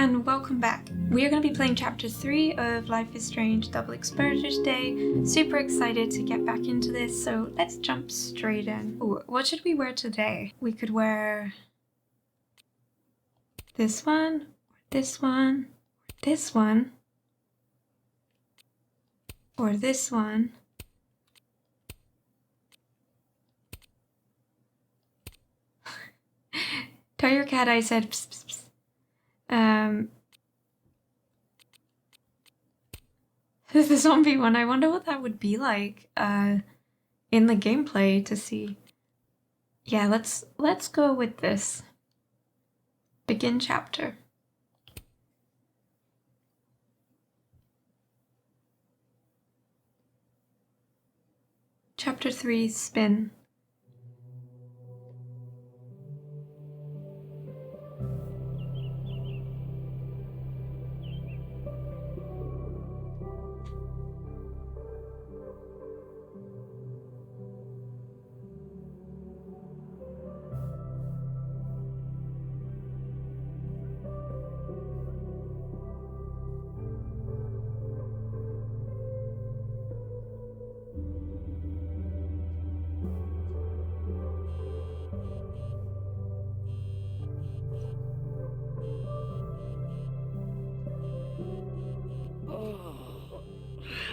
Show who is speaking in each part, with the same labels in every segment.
Speaker 1: and welcome back. We are going to be playing Chapter 3 of Life is Strange Double Exposure today. Super excited to get back into this, so let's jump straight in. Ooh, what should we wear today? We could wear this one, this one, this one, or this one. Tell your cat I said psst, psst, psst. The zombie one, I wonder what that would be like in the gameplay to see. Yeah, let's go with this. Begin chapter. Chapter 3, Spin.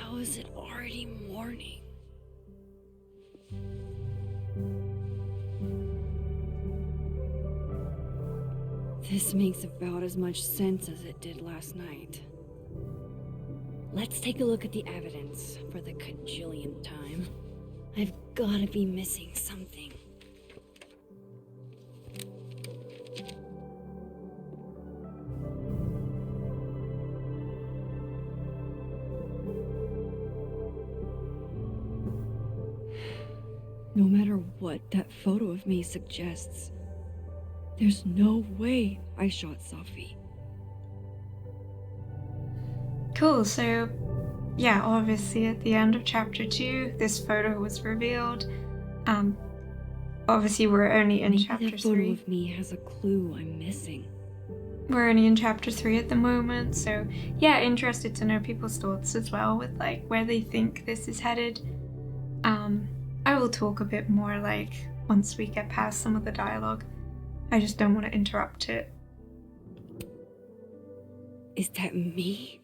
Speaker 2: How is it already morning? This makes about as much sense as it did last night. Let's take a look at the evidence for the cajillionth time. I've gotta be missing something. No matter what that photo of me suggests, there's no way I shot Safi.
Speaker 1: Cool, so yeah, obviously at the end of chapter 2, this photo was revealed. Obviously we're only in
Speaker 2: Maybe
Speaker 1: chapter
Speaker 2: that photo
Speaker 1: 3.
Speaker 2: of me has a clue I'm missing.
Speaker 1: We're only in chapter 3 at the moment, so yeah, interested to know people's thoughts as well with like where they think this is headed. I will talk a bit more like once we get past some of the dialogue. I just don't want to interrupt it.
Speaker 2: Is that me?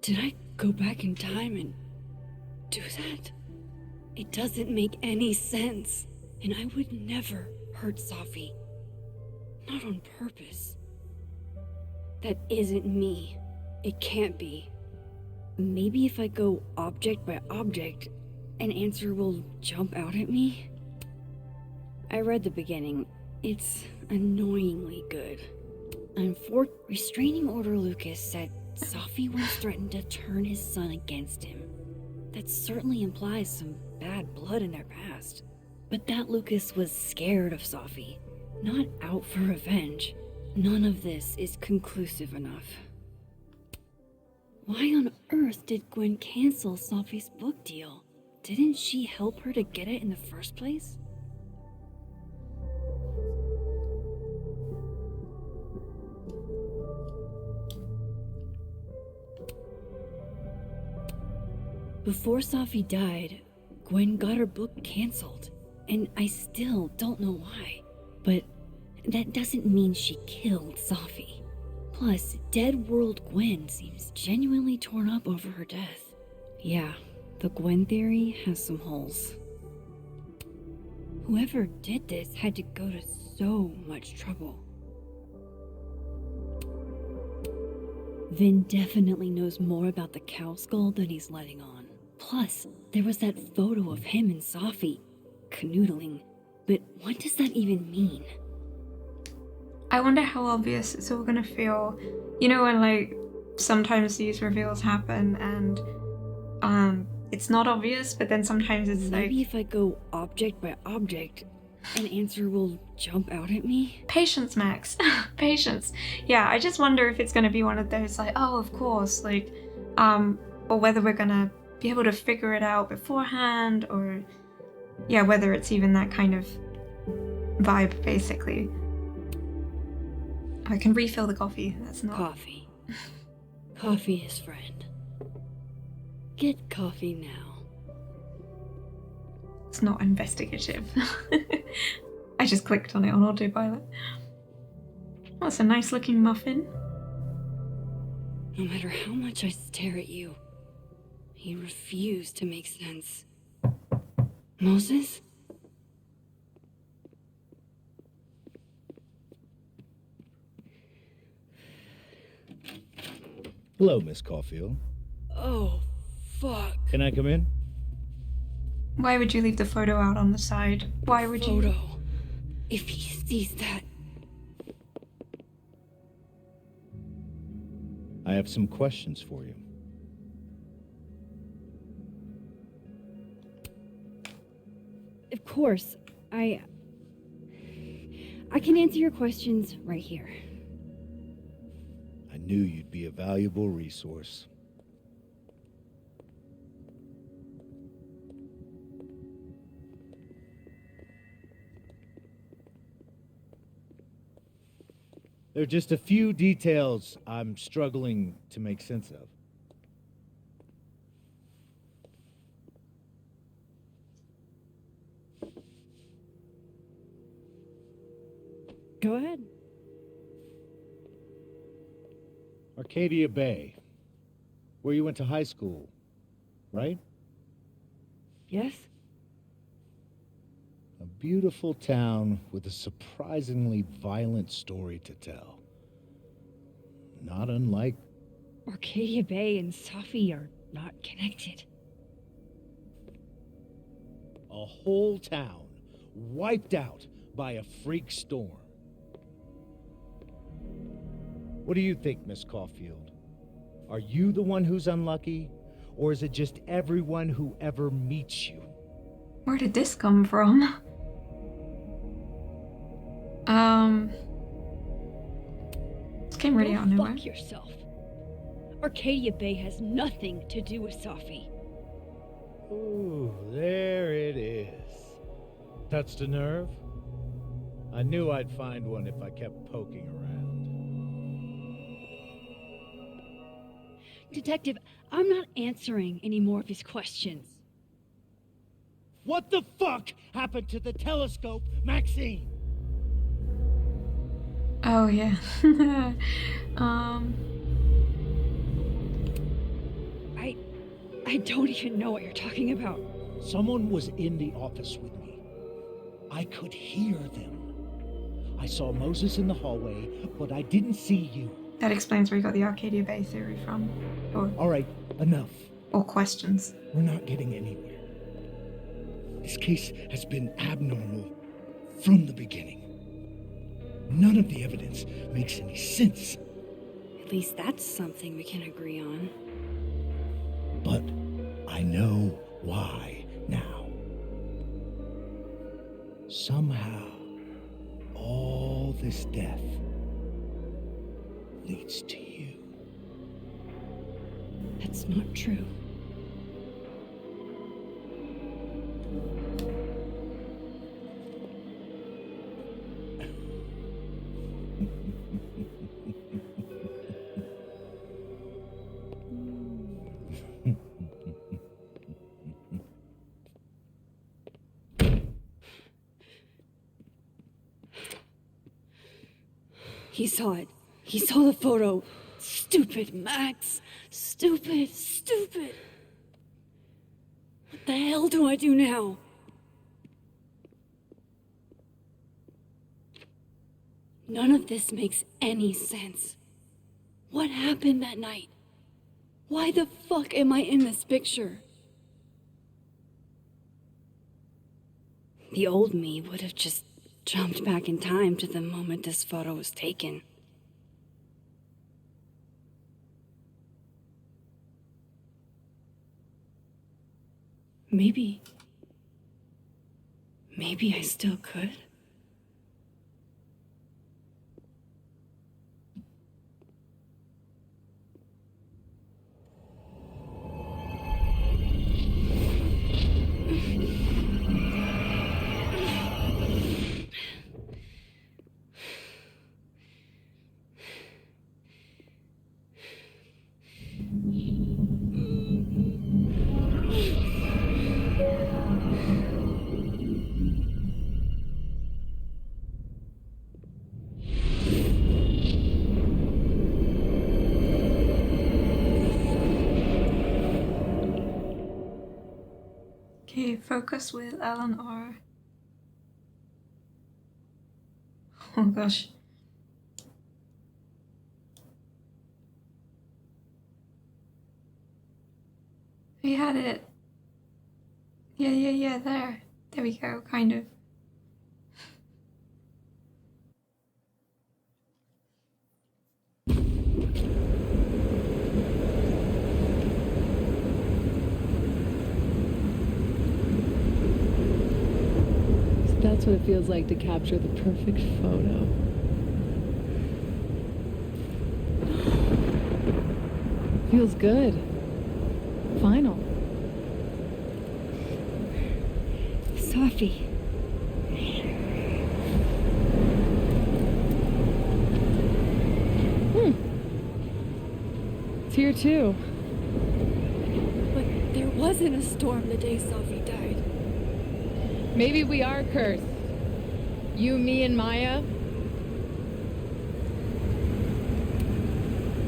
Speaker 2: Did I go back in time and do that? It doesn't make any sense, and I would never hurt Safi. Not on purpose. That isn't me. It can't be. Maybe if I go object by object, an answer will jump out at me? I read the beginning. It's annoyingly good. Restraining Order Lucas said Safi once threatened to turn his son against him. That certainly implies some bad blood in their past. But that Lucas was scared of Safi, not out for revenge. None of this is conclusive enough. Why on earth did Gwen cancel Safi's book deal? Didn't she help her to get it in the first place? Before Safi died, Gwen got her book canceled, and I still don't know why. But that doesn't mean she killed Safi. Plus, Dead World Gwen seems genuinely torn up over her death. Yeah, the Gwen theory has some holes. Whoever did this had to go to so much trouble. Vin definitely knows more about the cow skull than he's letting on. Plus, there was that photo of him and Safi canoodling. But what does that even mean?
Speaker 1: I wonder how obvious it's all gonna feel. You know when like sometimes these reveals happen and it's not obvious, but then sometimes it's
Speaker 2: Maybe if I go object by object, an answer will jump out at me?
Speaker 1: Patience, Max. Patience. Yeah, I just wonder if it's gonna be one of those like, oh, of course, like, or whether we're gonna be able to figure it out beforehand, or yeah, whether it's even that kind of vibe, basically. I can refill the coffee. That's not...
Speaker 2: Coffee. Coffee is friend. Get coffee now.
Speaker 1: It's not investigative. I just clicked on it on autopilot. Oh, it's a nice looking muffin.
Speaker 2: No matter how much I stare at you, you refuse to make sense. Moses?
Speaker 3: Hello, Miss Caulfield.
Speaker 2: Oh, fuck.
Speaker 3: Can I come in?
Speaker 1: Why would you leave the photo out on the side? Why would you?
Speaker 2: Photo. If he sees that...
Speaker 3: I have some questions for you.
Speaker 2: Of course, I can answer your questions right here.
Speaker 3: I knew you'd be a valuable resource. There are just a few details I'm struggling to make sense of.
Speaker 2: Go ahead.
Speaker 3: Arcadia Bay, where you went to high school, right?
Speaker 2: Yes?
Speaker 3: A beautiful town with a surprisingly violent story to tell. Not unlike...
Speaker 2: Arcadia Bay and Safi are not connected.
Speaker 3: a whole town wiped out by a freak storm. What do you think, Miss Caulfield? Are you the one who's unlucky, or is it just everyone who ever meets you?
Speaker 1: Where did this come from? This came really out of nowhere.
Speaker 2: Fuck yourself. Arcadia Bay has nothing to do with Safi.
Speaker 3: Ooh, there it is. Touched a nerve? I knew I'd find one if I kept poking around.
Speaker 2: Detective, I'm not answering any more of his questions.
Speaker 3: What the fuck happened to the telescope, Maxine?
Speaker 1: Oh yeah.
Speaker 2: I don't even know what you're talking about.
Speaker 3: Someone was in the office with me. I could hear them. I saw Moses in the hallway, but I didn't see you.
Speaker 1: That explains where you got the Arcadia Bay theory from.
Speaker 3: All right, enough.
Speaker 1: Or questions.
Speaker 3: We're not getting anywhere. This case has been abnormal from the beginning. None of the evidence makes any sense.
Speaker 2: At least that's something we can agree on.
Speaker 3: But I know why now. Somehow, all this death leads to you.
Speaker 2: That's not true. He saw it. He saw the photo. Stupid, Max. Stupid, stupid. What the hell do I do now? None of this makes any sense. What happened that night? Why the fuck am I in this picture? The old me would have just jumped back in time to the moment this photo was taken. Maybe I still could.
Speaker 1: Okay, focus with L and R. Oh gosh. We had it. Yeah, there. There we go, kind of.
Speaker 4: So that's what it feels like to capture the perfect photo. Feels good. Final.
Speaker 2: Sophie.
Speaker 4: It's here too.
Speaker 2: But there wasn't a storm the day Sophie died.
Speaker 4: Maybe we are cursed. You, me, and Maya.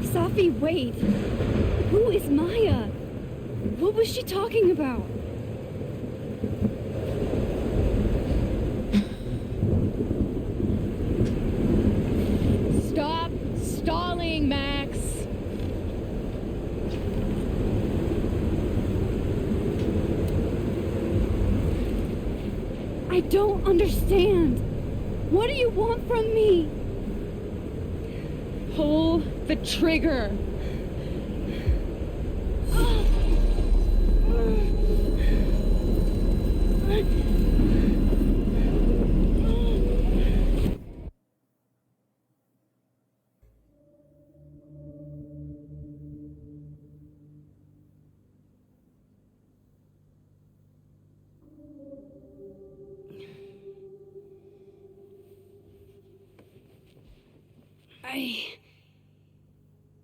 Speaker 2: Sophie, wait. Who is Maya? What was she talking about?
Speaker 4: Stop stalling, Max.
Speaker 2: I don't understand. What do you want from me?
Speaker 4: Pull the trigger.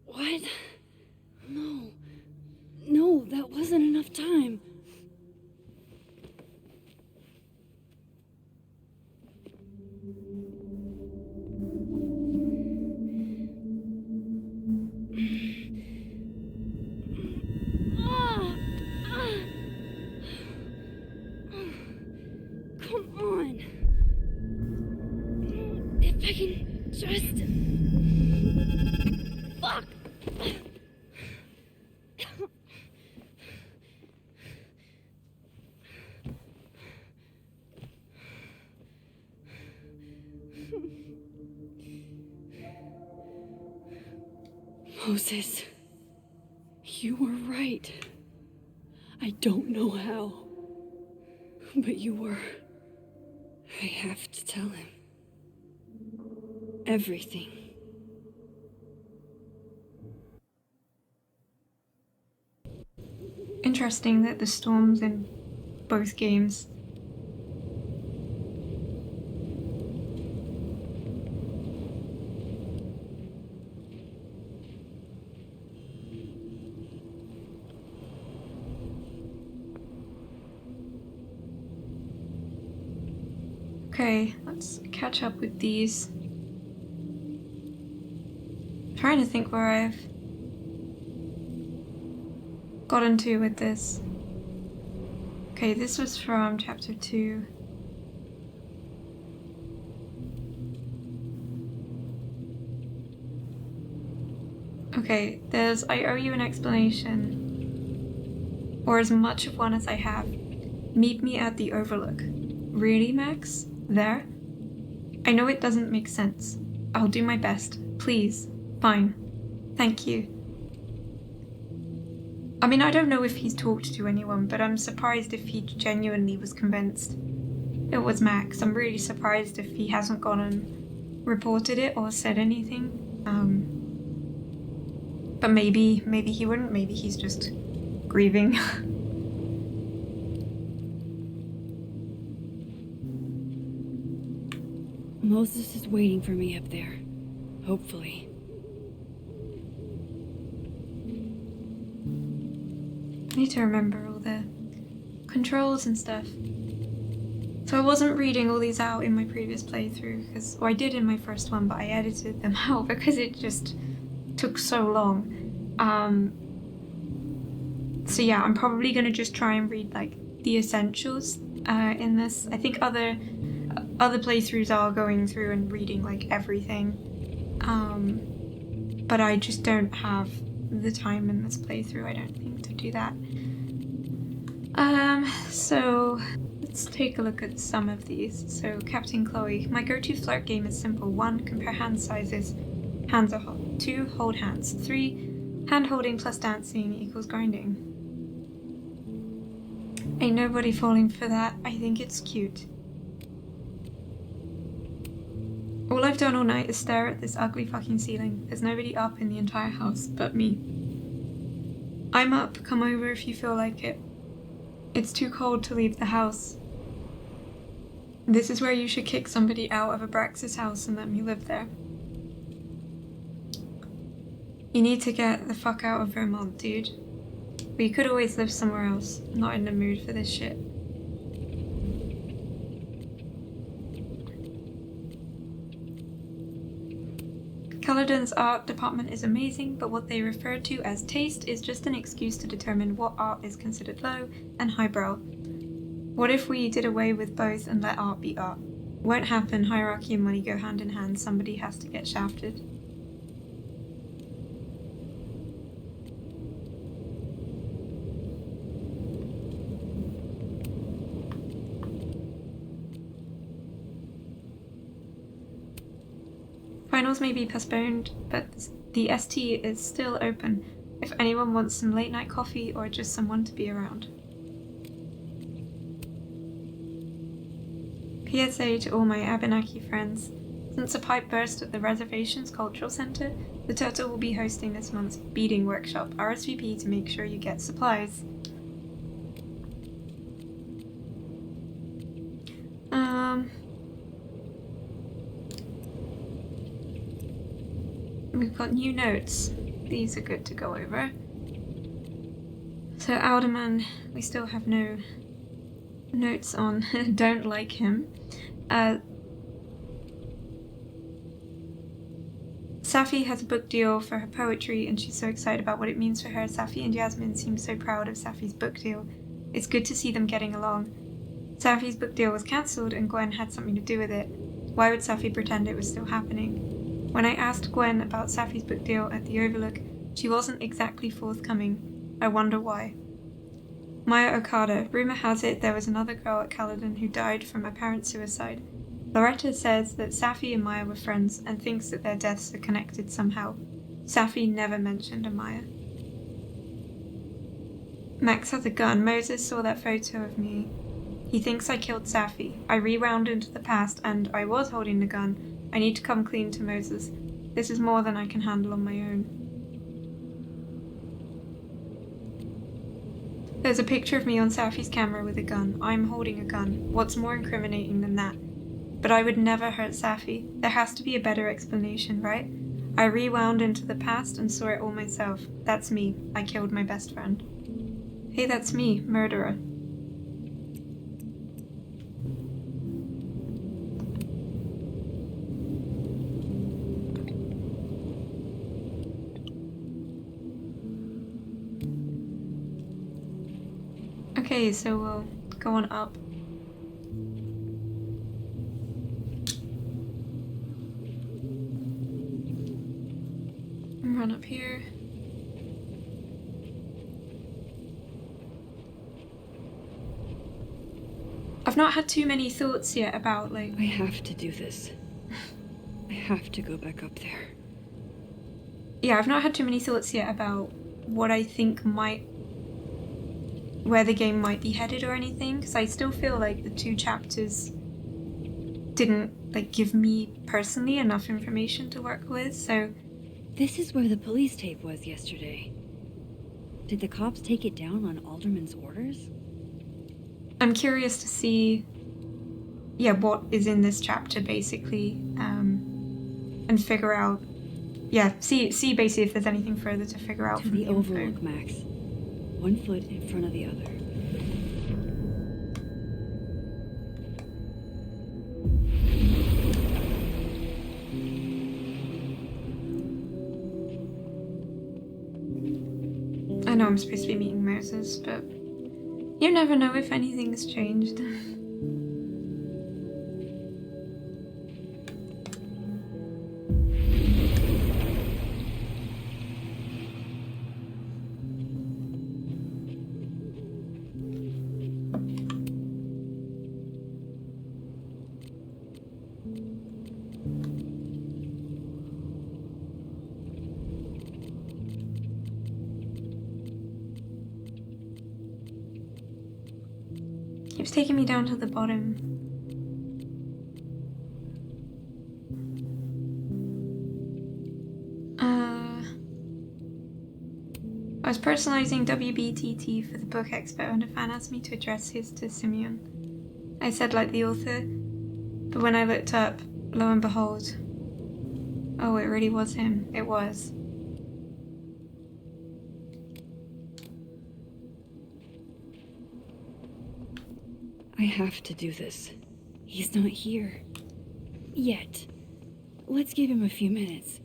Speaker 2: What? No. No, that wasn't enough time. Ah! Ah! Come on. If I can just... Fuck! Moses, you were right. I don't know how, but you were. I have to tell him. Everything.
Speaker 1: Interesting that the storms in both games. Okay, let's catch up with these. I'm trying to think where I've gotten to with this. Okay, this was from chapter 2. Okay, there's I owe you an explanation. Or as much of one as I have. Meet me at the Overlook. Really, Max? There? I know it doesn't make sense. I'll do my best. Please. Fine. Thank you. I mean, I don't know if he's talked to anyone, but I'm surprised if he genuinely was convinced it was Max. I'm really surprised if he hasn't gone and reported it or said anything. But maybe he wouldn't. Maybe he's just grieving.
Speaker 2: Moses is waiting for me up there. Hopefully.
Speaker 1: I need to remember all the controls and stuff. So I wasn't reading all these out in my previous playthrough, because, well, I did in my first one, but I edited them out because it just took so long. So yeah, I'm probably gonna just try and read like the essentials in this. I think other playthroughs are going through and reading like everything, but I just don't have the time in this playthrough, I don't think, to do that. So let's take a look at some of these. So Captain Chloe, my go-to flirt game is simple. 1, compare hand sizes. Hands are hot. 2, hold hands. 3, hand holding plus dancing equals grinding. Ain't nobody falling for that. I think it's cute. All I've done all night is stare at this ugly fucking ceiling. There's nobody up in the entire house but me. I'm up. Come over if you feel like it. It's too cold to leave the house. This is where you should kick somebody out of Abraxas' house and let me live there. You need to get the fuck out of Vermont, dude. But you could always live somewhere else. I'm not in the mood for this shit. Culloden's art department is amazing, but what they refer to as taste is just an excuse to determine what art is considered low and highbrow. What if we did away with both and let art be art? Won't happen. Hierarchy and money go hand in hand. Somebody has to get shafted. Finals may be postponed, but the ST is still open if anyone wants some late night coffee or just someone to be around. PSA to all my Abenaki friends. Since a pipe burst at the Reservations Cultural Center, the Turtle will be hosting this month's beading workshop. RSVP to make sure you get supplies. We've got new notes. These are good to go over. So Alderman, we still have no notes on. Don't like him. Safi has a book deal for her poetry and she's so excited about what it means for her. Safi and Yasmin seem so proud of Safi's book deal. It's good to see them getting along. Safi's book deal was cancelled and Gwen had something to do with it. Why would Safi pretend it was still happening? When I asked Gwen about Safi's book deal at the Overlook, she wasn't exactly forthcoming. I wonder why. Maya Okada. Rumor has it there was another girl at Caledon who died from apparent suicide. Loretta says that Safi and Maya were friends and thinks that their deaths are connected somehow. Safi never mentioned Amaya. Max has a gun. Moses saw that photo of me. He thinks I killed Safi. I rewound into the past and I was holding the gun. I need to come clean to Moses. This is more than I can handle on my own. There's a picture of me on Safi's camera with a gun. I'm holding a gun. What's more incriminating than that? But I would never hurt Safi. There has to be a better explanation, right? I rewound into the past and saw it all myself. That's me. I killed my best friend. Hey, that's me, murderer. Okay, so we'll go on up. And run up here. I've not had too many thoughts yet about, like...
Speaker 2: I have to do this. I have to go back up there.
Speaker 1: Yeah, I've not had too many thoughts yet about what I think might... where the game might be headed or anything, because I still feel like the 2 chapters didn't, like, give me personally enough information to work with, so...
Speaker 2: This is where the police tape was yesterday. Did the cops take it down on Alderman's orders?
Speaker 1: I'm curious to see, yeah, what is in this chapter, basically, and figure out, yeah, see basically if there's anything further to figure out
Speaker 2: to
Speaker 1: from
Speaker 2: the
Speaker 1: the info.
Speaker 2: Overlook, Max. 1 foot in front of the other.
Speaker 1: I know I'm supposed to be meeting Moses, but You never know if anything's changed. Keeps taking me down to the bottom. I was personalizing WBTT for the book expert when a fan asked me to address his to Simeon. I said like the author, but when I looked up, lo and behold, oh, it really was him. It was.
Speaker 2: I have to do this. He's not here. Yet. Let's give him a few minutes.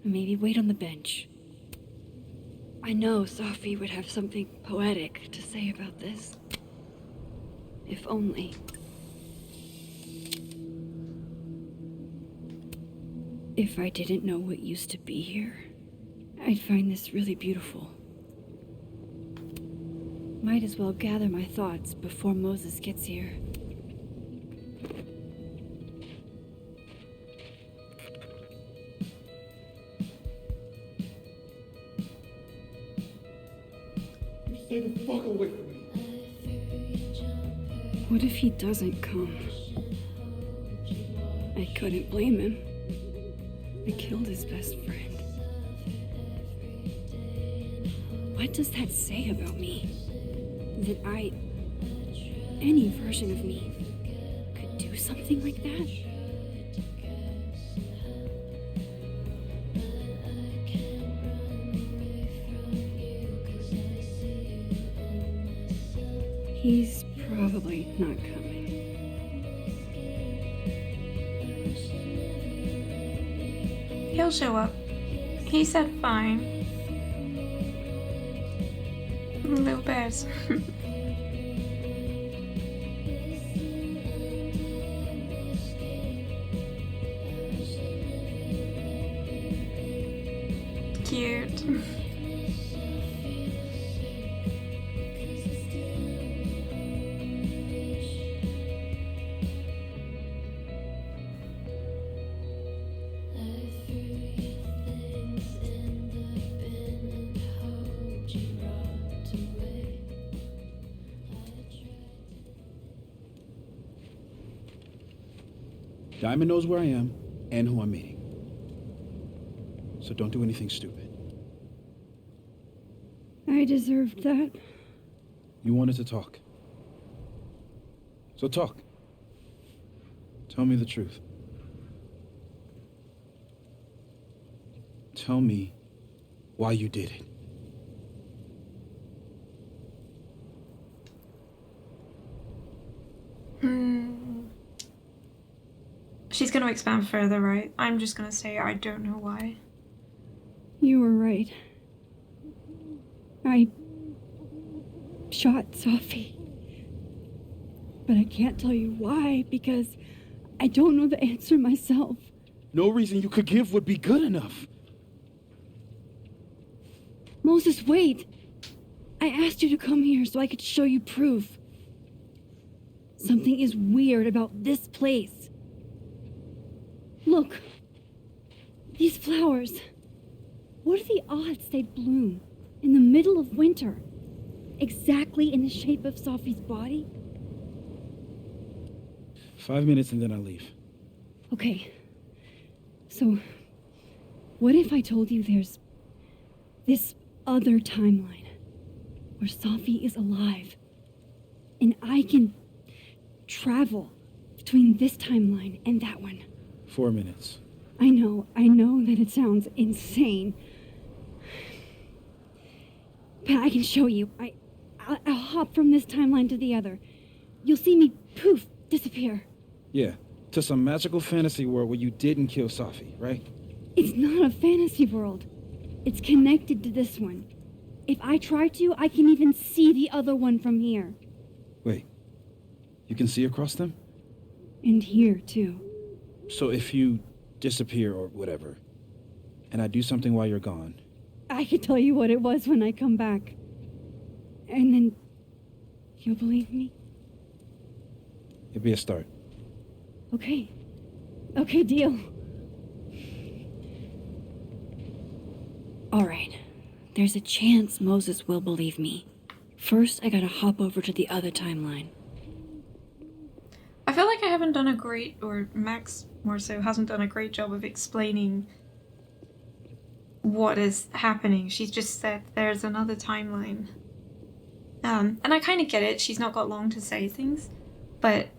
Speaker 2: Maybe wait on the bench. I know Sophie would have something poetic to say about this. If only. If I didn't know what used to be here, I'd find this really beautiful. Might as well gather my thoughts before Moses gets here.
Speaker 3: Stay the fuck away from me.
Speaker 2: What if he doesn't come? I couldn't blame him. I killed his best friend. What does that say about me? That any version of me, could do something like that? He's probably not coming.
Speaker 1: He'll show up. He said fine. Little bears. Cute.
Speaker 5: Diamond knows where I am and who I'm meeting. So don't do anything stupid.
Speaker 2: I deserved that.
Speaker 5: You wanted to talk. So talk. Tell me the truth. Tell me why you did it.
Speaker 1: She's going to expand further, right? I'm just going to say I don't know why.
Speaker 2: You were right. I shot Sophie. But I can't tell you why, because I don't know the answer myself.
Speaker 5: No reason you could give would be good enough.
Speaker 2: Moses, wait! I asked you to come here so I could show you proof. Something is weird about this place. Look. These flowers. What are the odds they'd bloom in the middle of winter? Exactly in the shape of Sophie's body?
Speaker 5: 5 minutes and then I'll leave.
Speaker 2: Okay. So, what if I told you there's this other timeline where Sophie is alive and I can travel between this timeline and that one?
Speaker 5: 4 minutes.
Speaker 2: I know that it sounds insane. But I can show you. I'll hop from this timeline to the other. You'll see me, poof, disappear.
Speaker 5: Yeah, to some magical fantasy world where you didn't kill Sophie, right?
Speaker 2: It's not a fantasy world. It's connected to this one. If I try to, I can even see the other one from here.
Speaker 5: You can see across them?
Speaker 2: And here, too.
Speaker 5: So if you disappear or whatever, and I do something while you're gone,
Speaker 2: I could tell you what it was when I come back. And then you'll believe me?
Speaker 5: it'd be a start.
Speaker 2: Okay. Okay, deal. Alright. There's a chance Moses will believe me. First, I gotta hop over to the other timeline.
Speaker 1: I feel like I haven't done a great, or Max more so, hasn't done a great job of explaining what is happening. She's just said there's another timeline. And I kind of get it. She's not got long to say things. But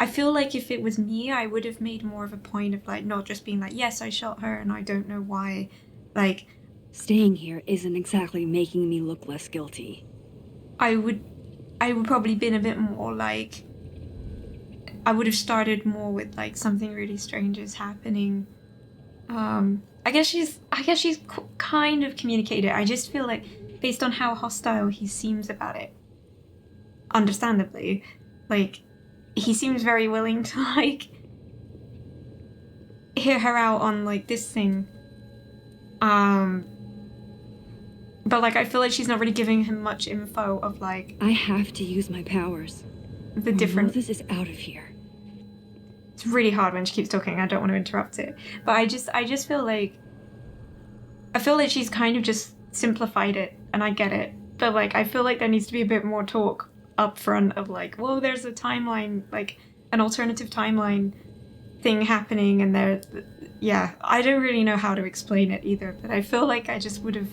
Speaker 1: I feel like if it was me, I would have made more of a point of, like, not just being like, yes, I shot her and I don't know why. Like,
Speaker 2: Staying here isn't exactly making me look less guilty.
Speaker 1: I would probably been a bit more like, I would have started more with like something really strange is happening. I guess she's kind of communicated. I just feel like based on how hostile he seems about it, understandably, like he seems very willing to like hear her out on like this thing. But like I feel like she's not really giving him much info of like
Speaker 2: I have to use my powers.
Speaker 1: the different.
Speaker 2: Moses is out of here.
Speaker 1: It's really hard when she keeps talking. I don't want to interrupt it, but I just feel like she's kind of just simplified it, and I get it. But like I feel like there needs to be a bit more talk up front of like, whoa, there's a timeline, like an alternative timeline thing happening, and there, yeah, I don't really know how to explain it either. But I feel like I just would have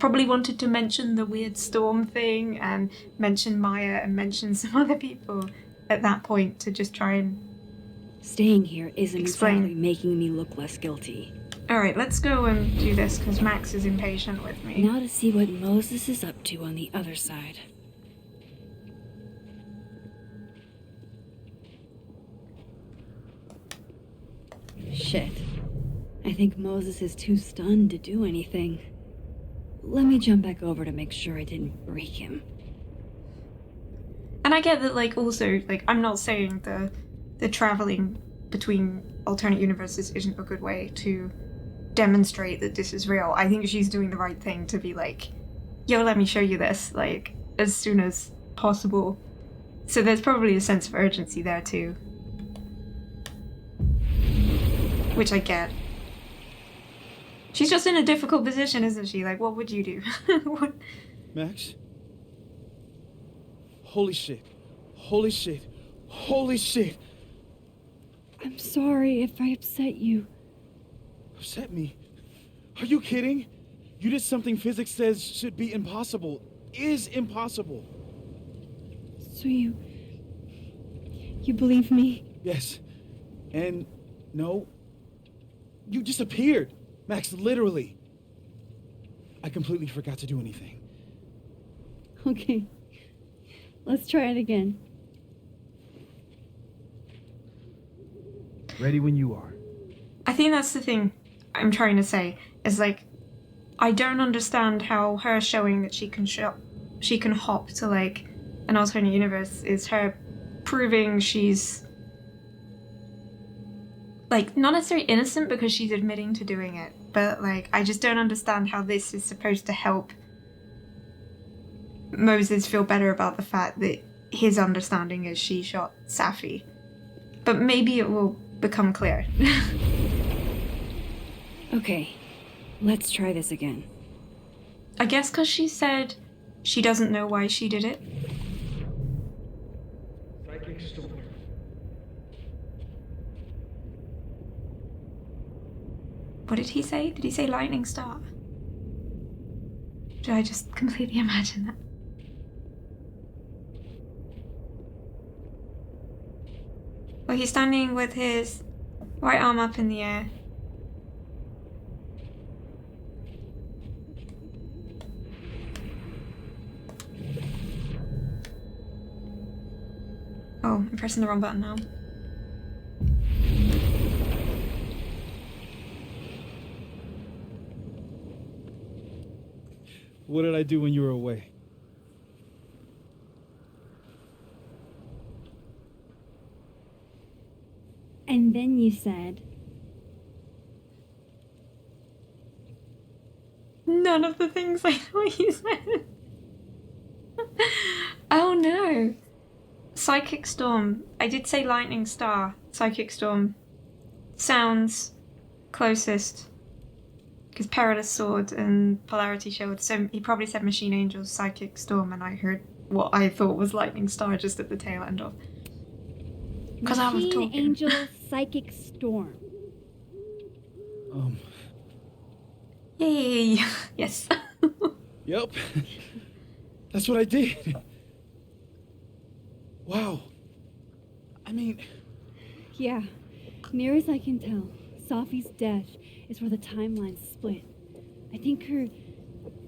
Speaker 1: probably wanted to mention the weird storm thing and mention Maya and mention some other people at that point to just try and
Speaker 2: Staying here isn't
Speaker 1: Explain.
Speaker 2: exactly making me look less guilty.
Speaker 1: Alright, let's go and do this, because Max is impatient with me.
Speaker 2: Now to see what Moses is up to on the other side. Shit. I think Moses is too stunned to do anything. Let me jump back over to make sure I didn't break him.
Speaker 1: And I get that, like, also, like, I'm not saying the traveling between alternate universes isn't a good way to demonstrate that this is real. I think she's doing the right thing to be like, yo, let me show you this, like, as soon as possible. So there's probably a sense of urgency there, too. Which I get. She's just in a difficult position, isn't she? Like, what would you do? What?
Speaker 5: Max? Holy shit. Holy shit. Holy shit.
Speaker 2: I'm sorry if I upset you.
Speaker 5: Upset me? Are you kidding? You did something physics says should be impossible. Is impossible.
Speaker 2: So you believe me?
Speaker 5: Yes. And no. You disappeared. Max, literally. I completely forgot to do anything.
Speaker 2: Okay. Let's try it again.
Speaker 3: Ready when you are.
Speaker 1: I think that's the thing I'm trying to say, is like, I don't understand how her showing that she can hop to like an alternate universe is her proving she's like not necessarily innocent because she's admitting to doing it, but like I just don't understand how this is supposed to help Moses feel better about the fact that his understanding is she shot Safi. But maybe it will become clear.
Speaker 2: Okay. Let's try this again.
Speaker 1: I guess because she said she doesn't know why she did it.
Speaker 3: Psychic storm.
Speaker 1: What did he say? Did he say lightning star? Did I just completely imagine that? Well, he's standing with his right arm up in the air. Oh, I'm pressing the wrong button now.
Speaker 5: What did I do when you were away?
Speaker 2: And then you said,
Speaker 1: None of the things I thought you said. Oh no. Psychic Storm. I did say Lightning Star. Psychic Storm sounds closest. Because Perilous Sword and Polarity Shield. So he probably said Machine Angel's Psychic Storm, and I heard what I thought was Lightning Star just at the tail end of. Because I was
Speaker 2: Machine
Speaker 1: talking.
Speaker 2: Angel Psychic Storm.
Speaker 1: Yay! Yes.
Speaker 5: Yep. That's what I did. Wow. I mean...
Speaker 2: Yeah, near as I can tell, Safi's death is where the timelines split. I think her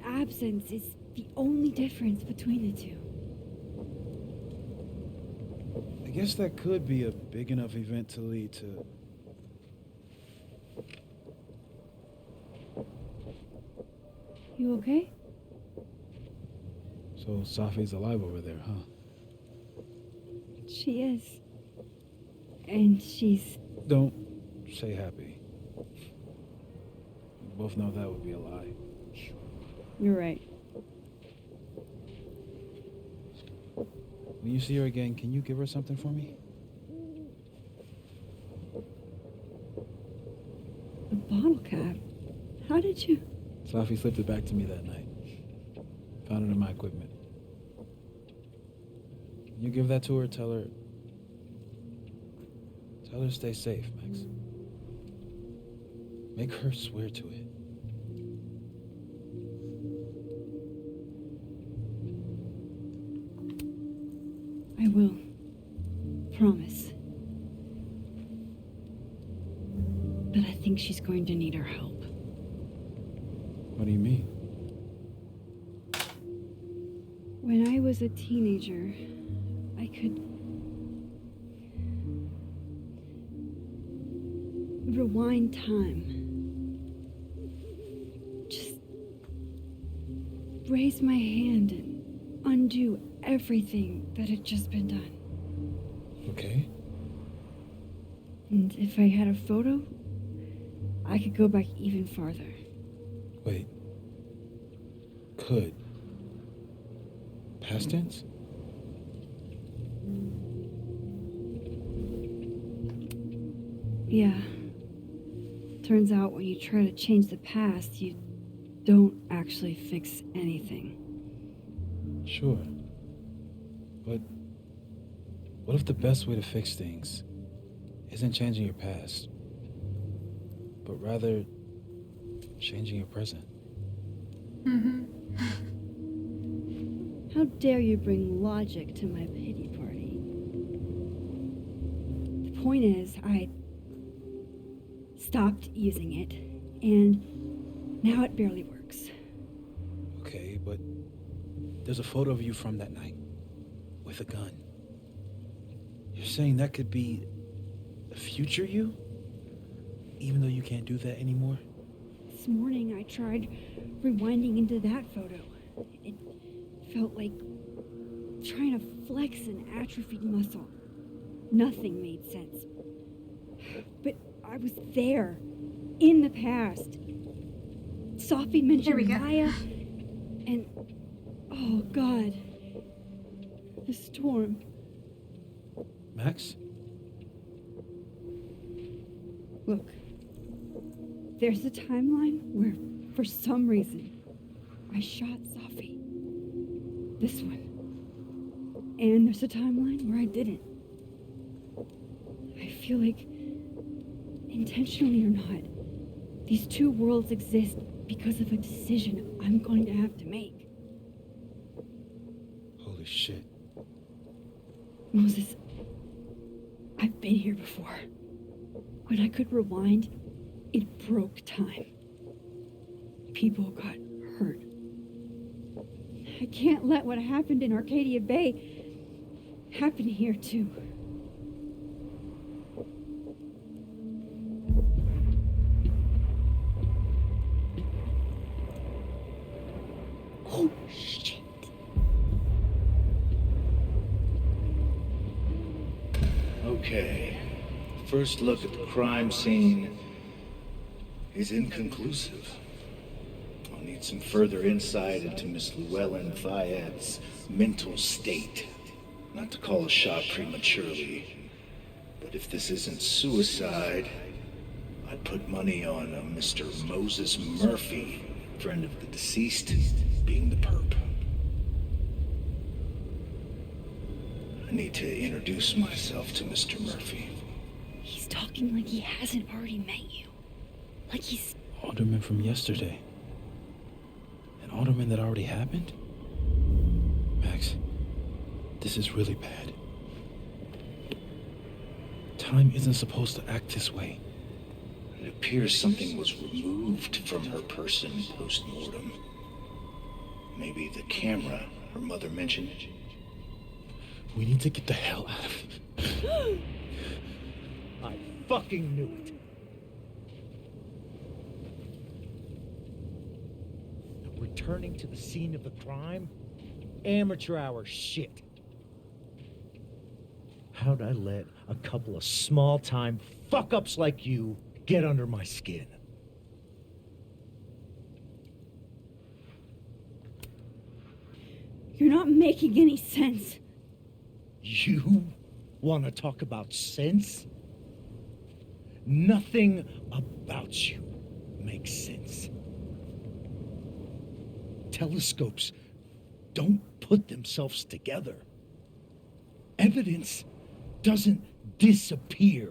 Speaker 2: absence is the only difference between the two.
Speaker 5: I guess that could be a big enough event to lead to...
Speaker 2: You okay?
Speaker 5: So Safi's alive over there, huh?
Speaker 2: She is. And she's...
Speaker 5: Don't say happy. We both know that would be a lie.
Speaker 2: You're right.
Speaker 5: When you see her again, can you give her something for me?
Speaker 2: A bottle cap? How did you...
Speaker 5: Safi slipped it back to me that night. Found it in my equipment. Can you give that to her? Tell her to stay safe, Max. Make her swear to it.
Speaker 2: I will. Promise. But I think she's going to need our help.
Speaker 5: What do you mean?
Speaker 2: When I was a teenager, I could rewind time. Just raise my hand and undo everything that had just been done.
Speaker 5: Okay.
Speaker 2: And if I had a photo, I could go back even farther.
Speaker 5: Wait. Could. Past tense?
Speaker 2: Yeah. Turns out when you try to change the past, you don't actually fix anything.
Speaker 5: Sure. But what if the best way to fix things isn't changing your past, but rather changing your present?
Speaker 2: How dare you bring logic to my pity party? The point is, I stopped using it, and now it barely works.
Speaker 5: Okay, but there's a photo of you from that night with a gun. You're saying that could be the future you? Even though you can't do that anymore?
Speaker 2: This morning I tried rewinding into that photo. It felt like trying to flex an atrophied muscle. Nothing made sense. But I was there, in the past. Safi
Speaker 1: Here we
Speaker 2: mentioned
Speaker 1: go.
Speaker 2: Maya, and oh God, the storm.
Speaker 5: Max?
Speaker 2: Look, there's a timeline where, for some reason, I shot Safi. This one. And there's a timeline where I didn't. I feel like, intentionally or not, these two worlds exist because of a decision I'm going to have to make.
Speaker 5: Holy shit.
Speaker 2: Moses, I've been here before. When I could rewind, it broke time. People got hurt. I can't let what happened in Arcadia Bay happen here too. Oh, shit.
Speaker 3: Okay. first look at the crime scene is inconclusive. I'll need some further insight into Miss Llewellyn Fayette's mental state. Not to call a shot prematurely, but if this isn't suicide, I'd put money on a Mr. Moses Murphy, friend of the deceased, being the perp. I need to introduce myself to Mr. Murphy.
Speaker 2: He's talking like he hasn't already met you. Like he's...
Speaker 5: Alderman from yesterday. An alderman that already happened? Max, this is really bad. Time isn't supposed to act this way.
Speaker 3: It appears something was removed from her person post-mortem. Maybe the camera her mother mentioned.
Speaker 5: We need to get the hell out of here.
Speaker 6: I fucking knew it. Returning to the scene of the crime? Amateur hour shit. How'd I let a couple of small-time fuck-ups like you get under my skin?
Speaker 2: You're not making any sense.
Speaker 6: You want to talk about sense? Nothing about you makes sense. Telescopes don't put themselves together. Evidence doesn't disappear.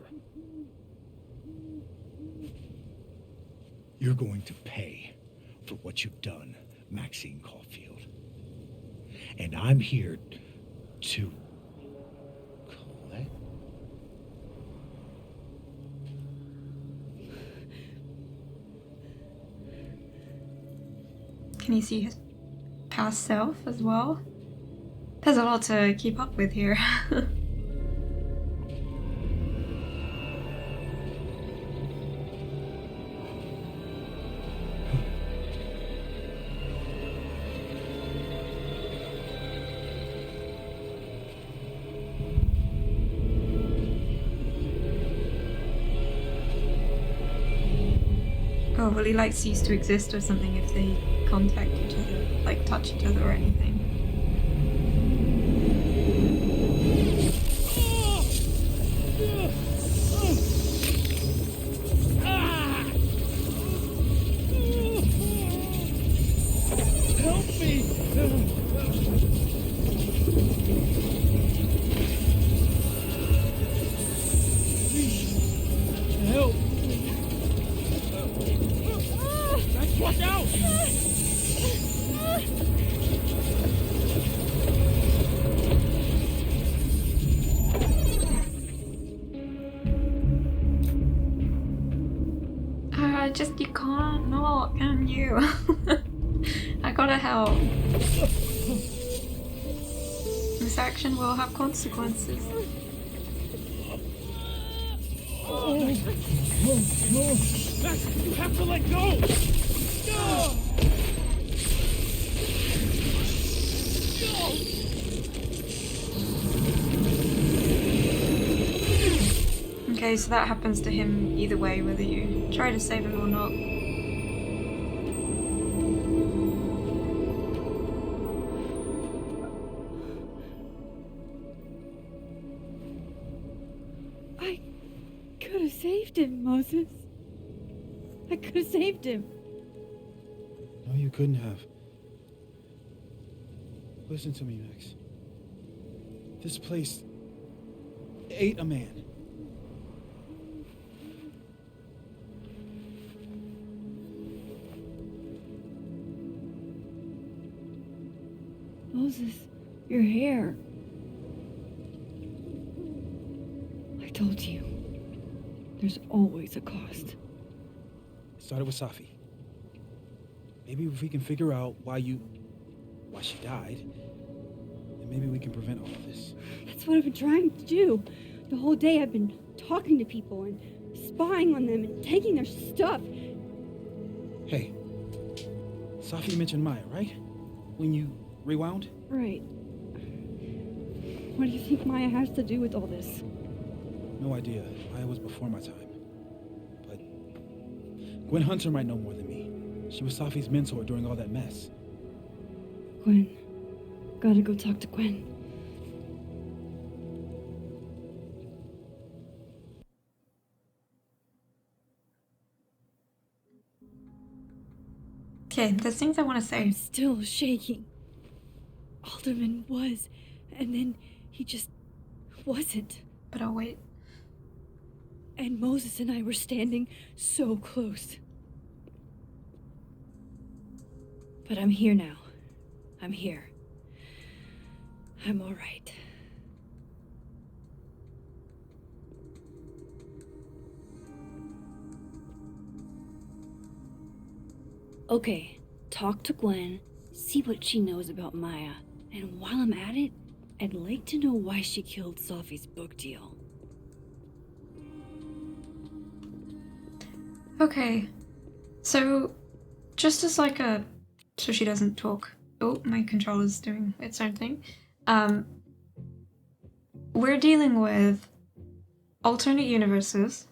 Speaker 6: You're going to pay for what you've done, Maxine Caulfield. And I'm here to collect.
Speaker 1: Can you see his past self as well? There's a lot to keep up with here. Oh, well, he like cease to exist or something if they contact each other, like touch each other or anything.
Speaker 6: Help me! Please, help! Watch out!
Speaker 1: Just you can't not, can you? I gotta help. This action will have consequences.
Speaker 6: Max, you have to let go!
Speaker 1: Okay, so that happens to him either way, whether you try to save him or not.
Speaker 2: I could have saved him, Moses. I could have saved him.
Speaker 5: No, you couldn't have. Listen to me, Max. This place ate a man.
Speaker 2: Moses, your hair. I told you, there's always a cost.
Speaker 5: It started with Safi. Maybe if we can figure out why she died, then maybe we can prevent all of this.
Speaker 2: That's what I've been trying to do. The whole day I've been talking to people and spying on them and taking their stuff.
Speaker 5: Hey, Safi mentioned Maya, right? When you rewound?
Speaker 2: Right. What do you think Maya has to do with all this?
Speaker 5: No idea. I was before my time. But Gwen Hunter might know more than me. She was Safi's mentor during all that mess.
Speaker 2: Gwen. Gotta go talk to Gwen.
Speaker 1: Okay, there's things I want to say.
Speaker 2: I'm still shaking. Alderman was, and then he just wasn't.
Speaker 1: But I'll wait.
Speaker 2: And Moses and I were standing so close. But I'm here now. I'm here. I'm all right. Okay, talk to Gwen, see what she knows about Maya, and while I'm at it, I'd like to know why she killed Safi's book deal.
Speaker 1: Okay, so just as like a... so she doesn't talk. Oh, my controller's doing its own thing. We're dealing with alternate universes,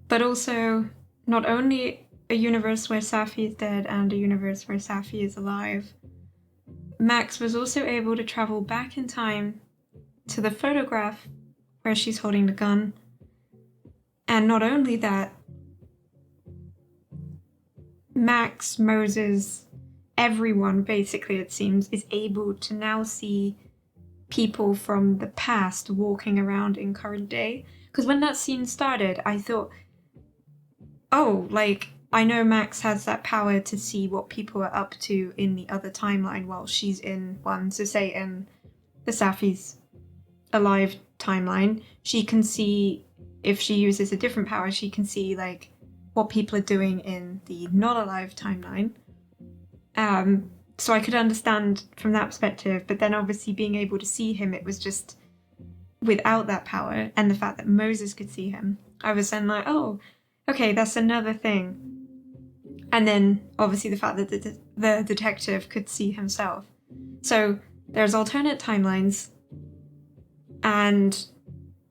Speaker 1: but also not only a universe where Safi is dead and a universe where Safi is alive. Max was also able to travel back in time to the photograph where she's holding the gun. And not only that, Max, Moses, everyone basically, it seems, is able to now see people from the past walking around in current day. Because when that scene started, I thought, oh, like, I know Max has that power to see what people are up to in the other timeline while she's in one. So say in the Safi's alive timeline, she can see, if she uses a different power, she can see like what people are doing in the not alive timeline. So I could understand from that perspective, but then obviously being able to see him, it was just without that power, and the fact that Moses could see him, I was then like, oh, okay, that's another thing. And then obviously the fact that the detective could see himself. So there's alternate timelines, and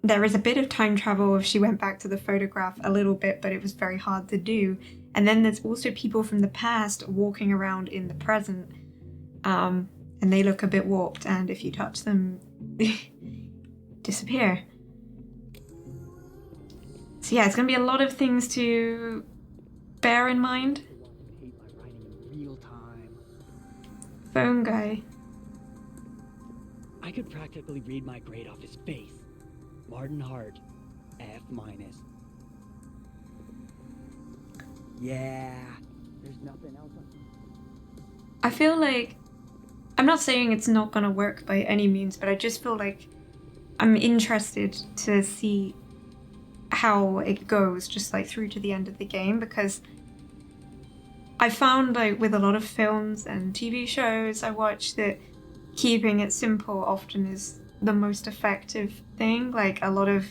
Speaker 1: there is a bit of time travel if she went back to the photograph a little bit, but it was very hard to do. And then there's also people from the past walking around in the present, and they look a bit warped, and if you touch them, they disappear. So yeah, it's going to be a lot of things to bear in mind. Phone guy.
Speaker 7: I could practically read my grade off his face. Martin Hart, F-. Yeah, there's nothing else.
Speaker 1: I feel like, I'm not saying it's not gonna work by any means, but I just feel like I'm interested to see how it goes, just like through to the end of the game, because I found like with a lot of films and TV shows I watch that keeping it simple often is the most effective thing. Like a lot of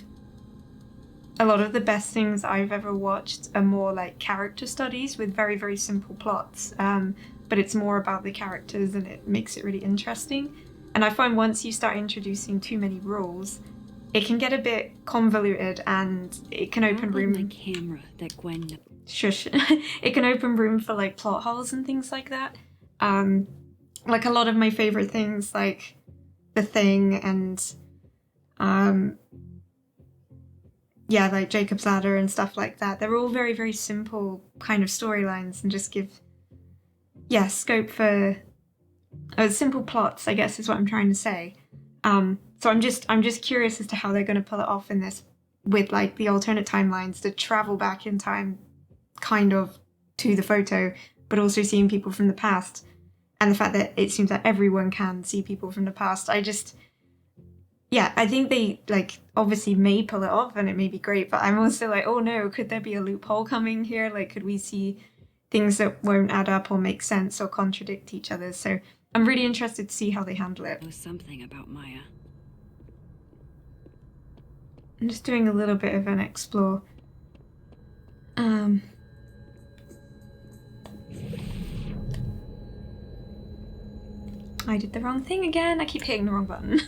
Speaker 1: the best things I've ever watched are more like character studies with very, very simple plots. But it's more about the characters and it makes it really interesting. And I find once you start introducing too many rules, it can get a bit convoluted and it can open room.
Speaker 2: My camera that Gwen.
Speaker 1: Shush. It can open room for like plot holes and things like that. Like a lot of my favorite things, like The Thing and yeah, like Jacob's Ladder and stuff like that. They're all very, very simple kind of storylines and just give, yeah, scope for simple plots, I guess is what I'm trying to say. So I'm just curious as to how they're going to pull it off in this with like the alternate timelines to travel back in time kind of to the photo, but also seeing people from the past. And the fact that it seems that everyone can see people from the past. I think they like obviously may pull it off and it may be great, but I'm also like, oh no, could there be a loophole coming here? Like, could we see things that won't add up or make sense or contradict each other? So I'm really interested to see how they handle it.
Speaker 2: Know something about Maya.
Speaker 1: I'm just doing a little bit of an explore. I did the wrong thing again. I keep hitting the wrong button.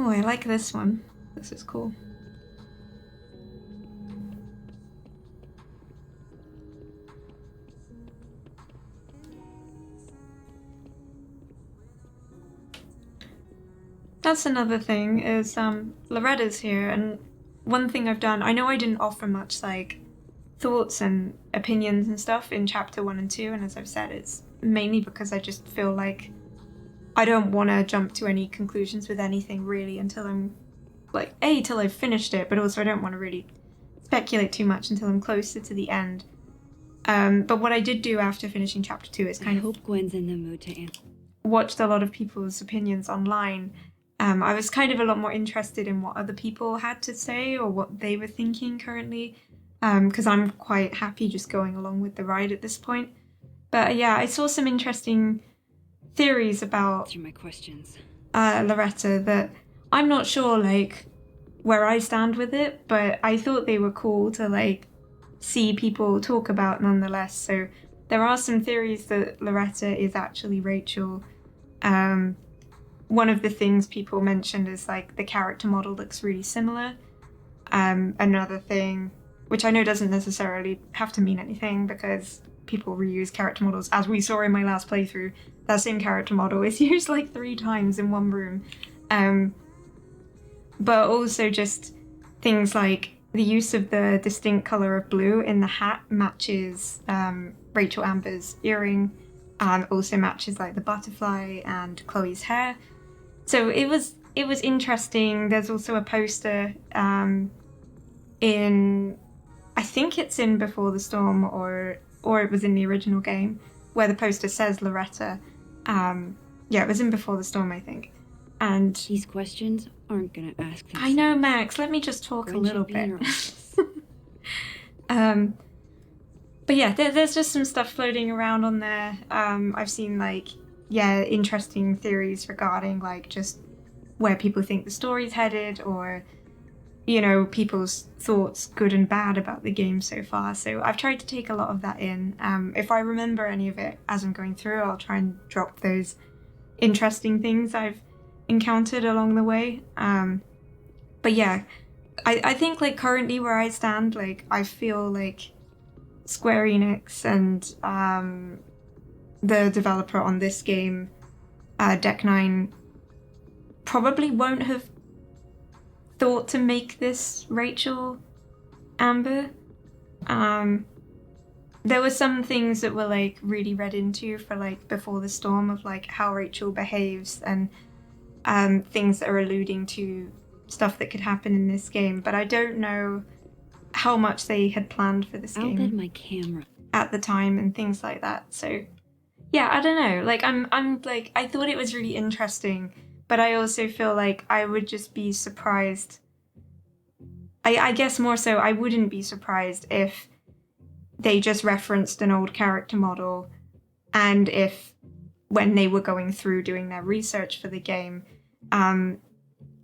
Speaker 1: Oh, I like this one. This is cool. That's another thing is Loretta's here, and one thing I've done, I know I didn't offer much like thoughts and opinions and stuff in chapter 1 and 2, and as I've said, it's mainly because I just feel like I don't want to jump to any conclusions with anything really until I'm like till I've finished it, but also I don't want to really speculate too much until I'm closer to the end. But what I did do after finishing chapter 2 is kind
Speaker 2: I
Speaker 1: of
Speaker 2: hope Gwen's in the mood to answer.
Speaker 1: watched a lot of people's opinions online. I was kind of a lot more interested in what other people had to say or what they were thinking currently, because I'm quite happy just going along with the ride at this point. But yeah, I saw some interesting theories about
Speaker 2: Answer my questions.
Speaker 1: Loretta that I'm not sure like where I stand with it, but I thought they were cool to like see people talk about nonetheless. So there are some theories that Loretta is actually Rachel. One of the things people mentioned is like the character model looks really similar. Another thing, which I know doesn't necessarily have to mean anything because people reuse character models, as we saw in my last playthrough, that same character model is used like 3 times in one room. But also just things like the use of the distinct color of blue in the hat matches Rachel Amber's earring, and also matches like the butterfly and Chloe's hair. So it was interesting. There's also a poster in, I think it's in Before the Storm or it was in the original game, where the poster says Loretta. Yeah, it was in Before the Storm, I think. And
Speaker 2: These questions aren't gonna ask themselves.
Speaker 1: I know, Max. Let me just talk
Speaker 2: Gwen
Speaker 1: a little
Speaker 2: should be in
Speaker 1: bit.
Speaker 2: her office.
Speaker 1: But yeah, there's just some stuff floating around on there. I've seen like, yeah, interesting theories regarding like just where people think the story's headed, or you know, people's thoughts, good and bad, about the game so far. So I've tried to take a lot of that in. If I remember any of it as I'm going through, I'll try and drop those interesting things I've encountered along the way. But yeah, I think like currently where I stand, like I feel like Square Enix and the developer on this game, Deck 9, probably won't have thought to make this Rachel Amber. There were some things that were like really read into for like Before the Storm of like how Rachel behaves and things that are alluding to stuff that could happen in this game, but I don't know how much they had planned for this
Speaker 2: I'll bet
Speaker 1: game
Speaker 2: my camera.
Speaker 1: at the time and things like that. So yeah, I don't know. Like I'm like, I thought it was really interesting, but I also feel like I would just be surprised. I guess more so I wouldn't be surprised if they just referenced an old character model, and if when they were going through doing their research for the game,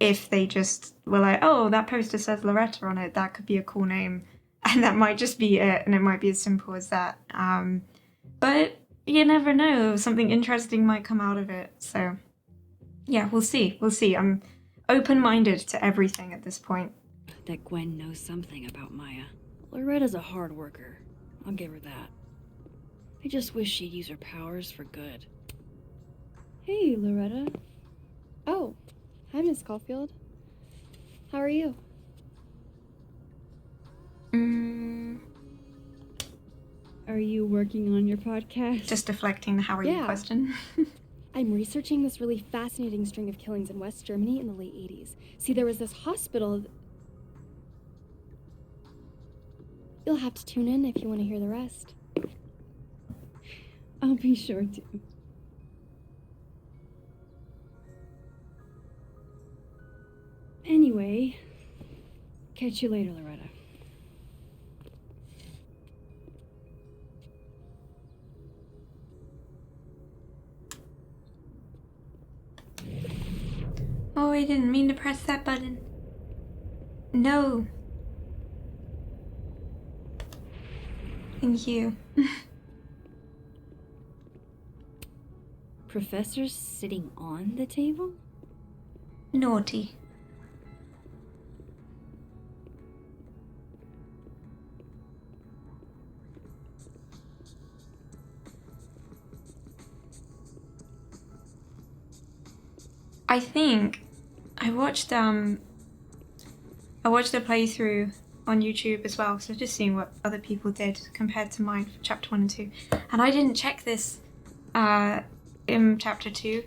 Speaker 1: if they just were like, oh, that poster says Loretta on it, that could be a cool name, and that might just be it, and it might be as simple as that. But you never know, something interesting might come out of it. So yeah, we'll see. I'm open-minded to everything at this point.
Speaker 2: That Gwen knows something about Maya. Loretta's a hard worker. I'll give her that. I just wish she'd use her powers for good.
Speaker 8: Hey, Loretta. Oh, hi, Miss Caulfield. How are you? Are you working on your podcast?
Speaker 1: Just deflecting the how are you
Speaker 8: Yeah.
Speaker 1: question.
Speaker 8: I'm researching this really fascinating string of killings in West Germany in the late 80s. See, there was this hospital. You'll have to tune in if you want to hear the rest. I'll be sure to. Anyway, catch you later, Loretta.
Speaker 1: Oh, I didn't mean to press that button. No. Thank you.
Speaker 2: Professor's sitting on the table?
Speaker 1: Naughty. I think I watched a playthrough on YouTube as well, so just seeing what other people did compared to mine for chapter 1 and 2. And I didn't check this in chapter 2,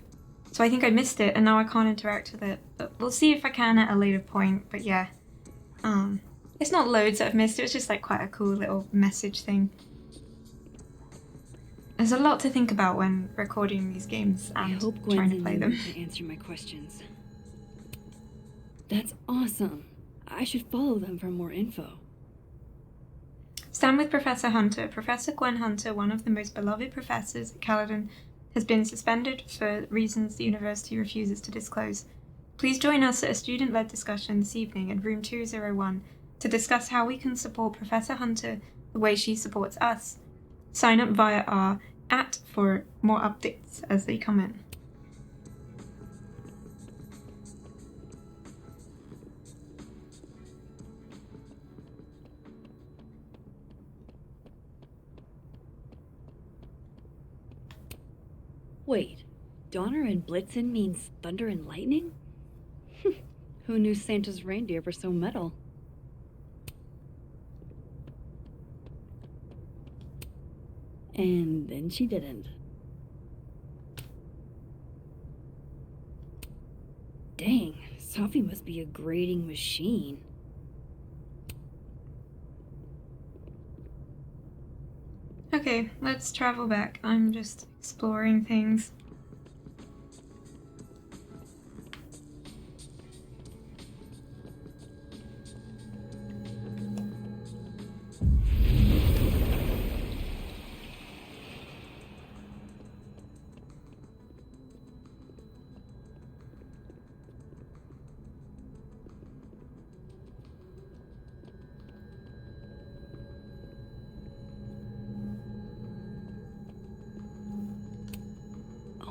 Speaker 1: so I think I missed it and now I can't interact with it. But we'll see if I can at a later point. But yeah, it's not loads that I've missed, it was just like quite a cool little message thing. There's a lot to think about when recording these games
Speaker 2: I
Speaker 1: and
Speaker 2: hope
Speaker 1: trying
Speaker 2: Gwen's
Speaker 1: to
Speaker 2: in
Speaker 1: play
Speaker 2: the
Speaker 1: them.
Speaker 2: mood to answer my questions. That's awesome. I should follow them for more info.
Speaker 1: Stand with Professor Hunter. Professor Gwen Hunter, one of the most beloved professors at Caledon, has been suspended for reasons the university refuses to disclose. Please join us at a student-led discussion this evening in room 201 to discuss how we can support Professor Hunter the way she supports us. Sign up via our @ for more updates as they come in.
Speaker 2: Wait, Donner and Blitzen means thunder and lightning? Who knew Santa's reindeer were so metal? And then she didn't. Dang, Sophie must be a grading machine.
Speaker 1: Okay, let's travel back. I'm just exploring things.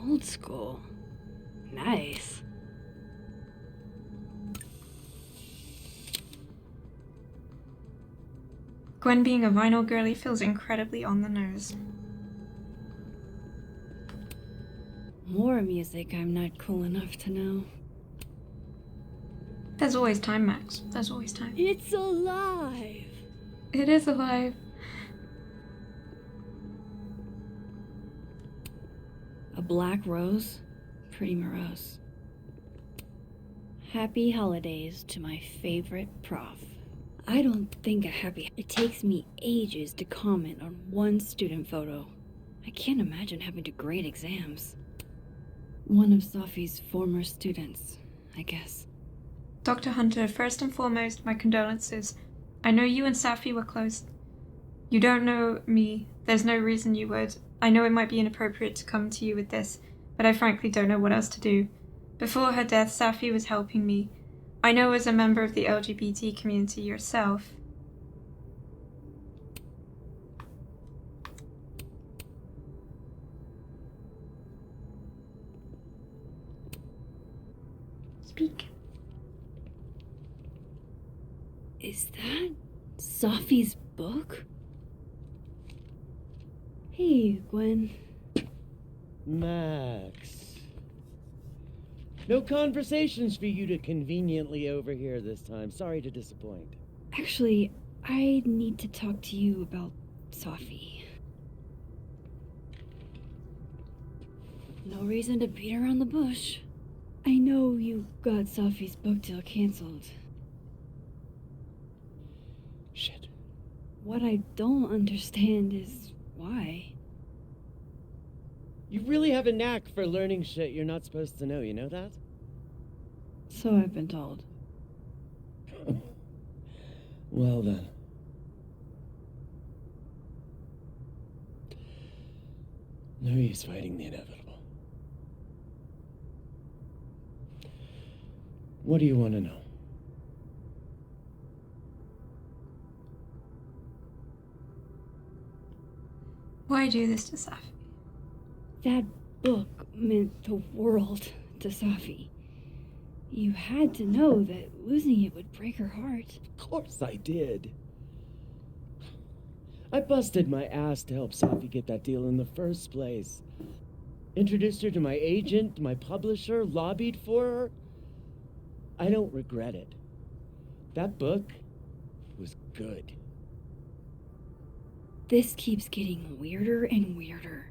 Speaker 2: Old school. Nice.
Speaker 1: Gwen being a vinyl girly feels incredibly on the nose.
Speaker 2: More music I'm not cool enough to know.
Speaker 1: There's always time, Max. There's always time.
Speaker 2: It's alive!
Speaker 1: It is alive.
Speaker 2: A black rose? Pretty morose. Happy holidays to my favorite prof. I don't think a happy... It takes me ages to comment on one student photo. I can't imagine having to grade exams. One of Sophie's former students, I guess.
Speaker 1: Dr. Hunter, first and foremost, my condolences. I know you and Safi were close. You don't know me. There's no reason you would. I know it might be inappropriate to come to you with this, but I frankly don't know what else to do. Before her death, Safi was helping me. I know as a member of the LGBT community yourself. Speak.
Speaker 2: Is that Sophie's book? Hey, Gwen.
Speaker 9: Max. No conversations for you to conveniently overhear this time. Sorry to disappoint.
Speaker 2: Actually, I need to talk to you about Sophie. No reason to beat around the bush. I know you got Sophie's book deal canceled.
Speaker 9: Shit.
Speaker 2: What I don't understand is why.
Speaker 9: You really have a knack for learning shit you're not supposed to know, you know that?
Speaker 2: So I've been told.
Speaker 9: Well then. No use fighting the inevitable. What do you want to know?
Speaker 1: Why do this to Safi?
Speaker 2: That book meant the world to Safi. You had to know that losing it would break her heart.
Speaker 9: Of course I did. I busted my ass to help Sophie get that deal in the first place. Introduced her to my agent, my publisher, lobbied for her. I don't regret it. That book was good.
Speaker 2: This keeps getting weirder and weirder.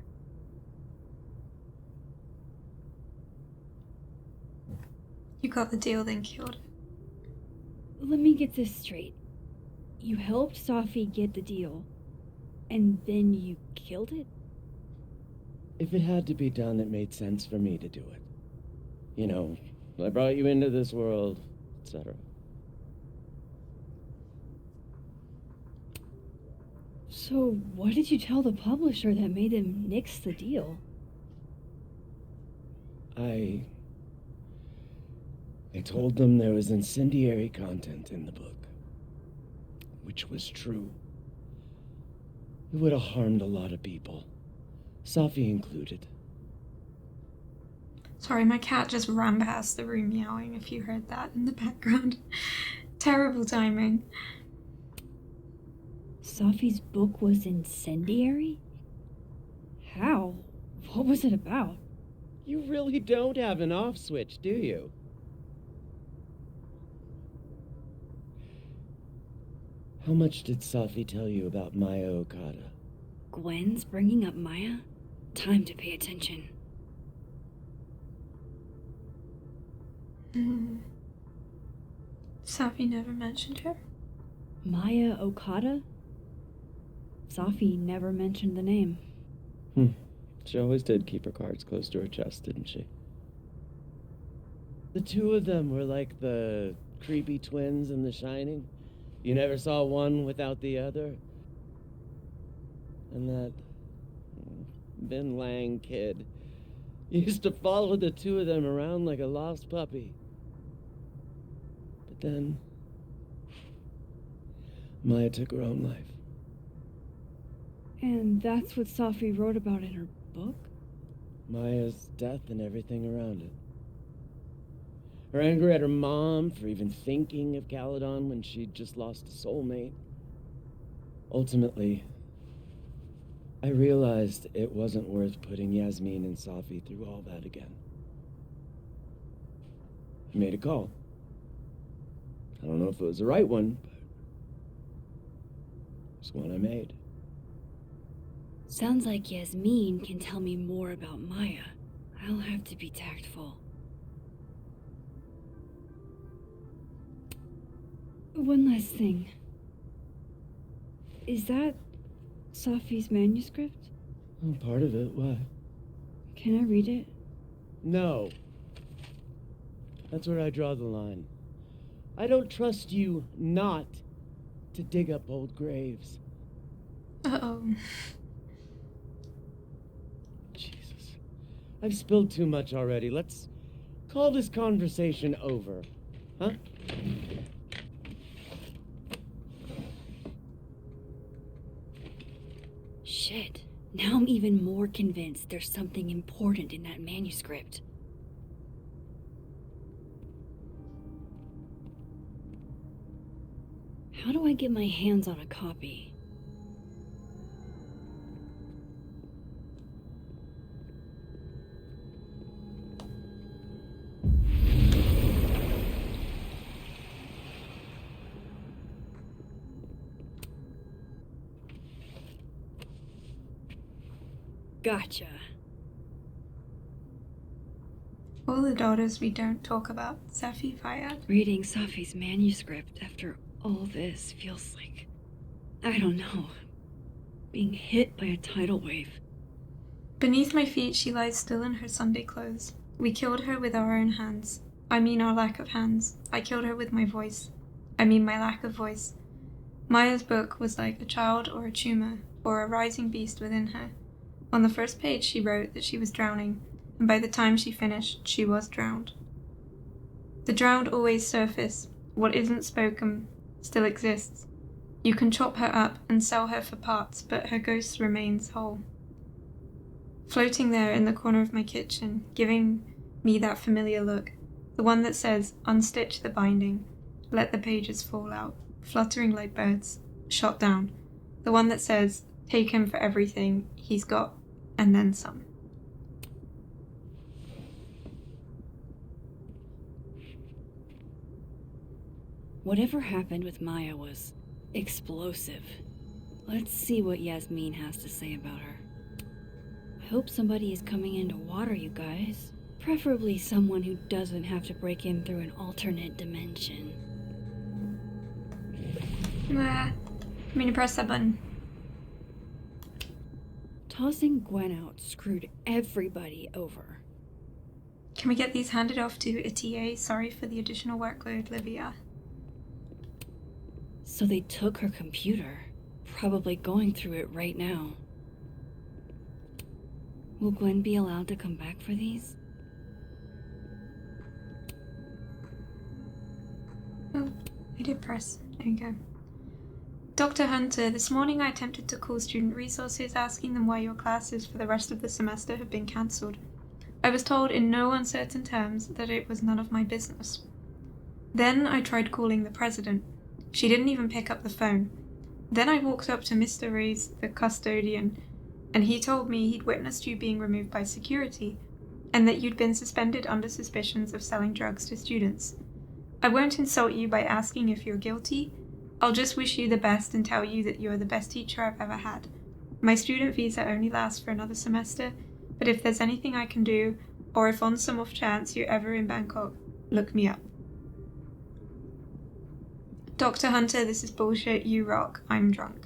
Speaker 1: You got the deal, then killed it.
Speaker 2: Let me get this straight. You helped Safi get the deal, and then you killed it?
Speaker 9: If it had to be done, it made sense for me to do it. You know, I brought you into this world, etc.
Speaker 2: So what did you tell the publisher that made them nix the deal?
Speaker 9: I told them there was incendiary content in the book, which was true. It would have harmed a lot of people, Safi included.
Speaker 1: Sorry, my cat just ran past the room meowing, if you heard that in the background. Terrible timing.
Speaker 2: Safi's book was incendiary? How? What was it about?
Speaker 9: You really don't have an off switch, do you? How much did Safi tell you about Maya Okada?
Speaker 2: Gwen's bringing up Maya? Time to pay attention.
Speaker 1: Safi never mentioned her.
Speaker 2: Maya Okada? Safi never mentioned the name.
Speaker 9: She always did keep her cards close to her chest, didn't she? The two of them were like the creepy twins in The Shining. You never saw one without the other. And that Ben Lang kid used to follow the two of them around like a lost puppy. But then Maya took her own life.
Speaker 2: And that's what Safi wrote about in her book?
Speaker 9: Maya's death and everything around it. Her anger at her mom for even thinking of Caledon when she'd just lost a soulmate. Ultimately, I realized it wasn't worth putting Yasmin and Safi through all that again. I made a call. I don't know if it was the right one, but it's one I made.
Speaker 2: Sounds like Yasmin can tell me more about Maya. I'll have to be tactful. One last thing. Is that Safi's manuscript?
Speaker 9: Oh, part of it. Why?
Speaker 2: Can I read it?
Speaker 9: No. That's where I draw the line. I don't trust you not to dig up old graves.
Speaker 1: Uh-oh.
Speaker 9: Jesus. I've spilled too much already. Let's call this conversation over. Huh?
Speaker 2: Shit. Now I'm even more convinced there's something important in that manuscript. How do I get my hands on a copy? Gotcha.
Speaker 1: All the daughters we don't talk about, Safi Fayad.
Speaker 2: Reading Safi's manuscript after all this feels like, I don't know, being hit by a tidal wave.
Speaker 1: Beneath my feet she lies still in her Sunday clothes. We killed her with our own hands. I mean our lack of hands. I killed her with my voice. I mean my lack of voice. Maya's book was like a child or a tumor, or a rising beast within her. On the first page she wrote that she was drowning, and by the time she finished, she was drowned. The drowned always surface. What isn't spoken still exists. You can chop her up and sell her for parts, but her ghost remains whole. Floating there in the corner of my kitchen, giving me that familiar look, the one that says, unstitch the binding, let the pages fall out, fluttering like birds, shot down. The one that says, take him for everything he's got, and then some.
Speaker 2: Whatever happened with Maya was explosive. Let's see what Yasmin has to say about her. I hope somebody is coming in to water you guys. Preferably someone who doesn't have to break in through an alternate dimension.
Speaker 1: I mean to press that button.
Speaker 2: Tossing Gwen out screwed everybody over.
Speaker 1: Can we get these handed off to a TA? Sorry for the additional workload, Livia.
Speaker 2: So they took her computer. Probably going through it right now. Will Gwen be allowed to come back for these?
Speaker 1: Oh, I did press. There you go. Dr. Hunter, this morning I attempted to call student resources asking them why your classes for the rest of the semester have been cancelled. I was told in no uncertain terms that it was none of my business. Then I tried calling the president. She didn't even pick up the phone. Then I walked up to Mr. Reyes, the custodian, and he told me he'd witnessed you being removed by security, and that you'd been suspended under suspicions of selling drugs to students. I won't insult you by asking if you're guilty. I'll just wish you the best and tell you that you're the best teacher I've ever had. My student visa only lasts for another semester, but if there's anything I can do, or if on some off chance you're ever in Bangkok, look me up. Dr. Hunter, this is bullshit. You rock. I'm drunk.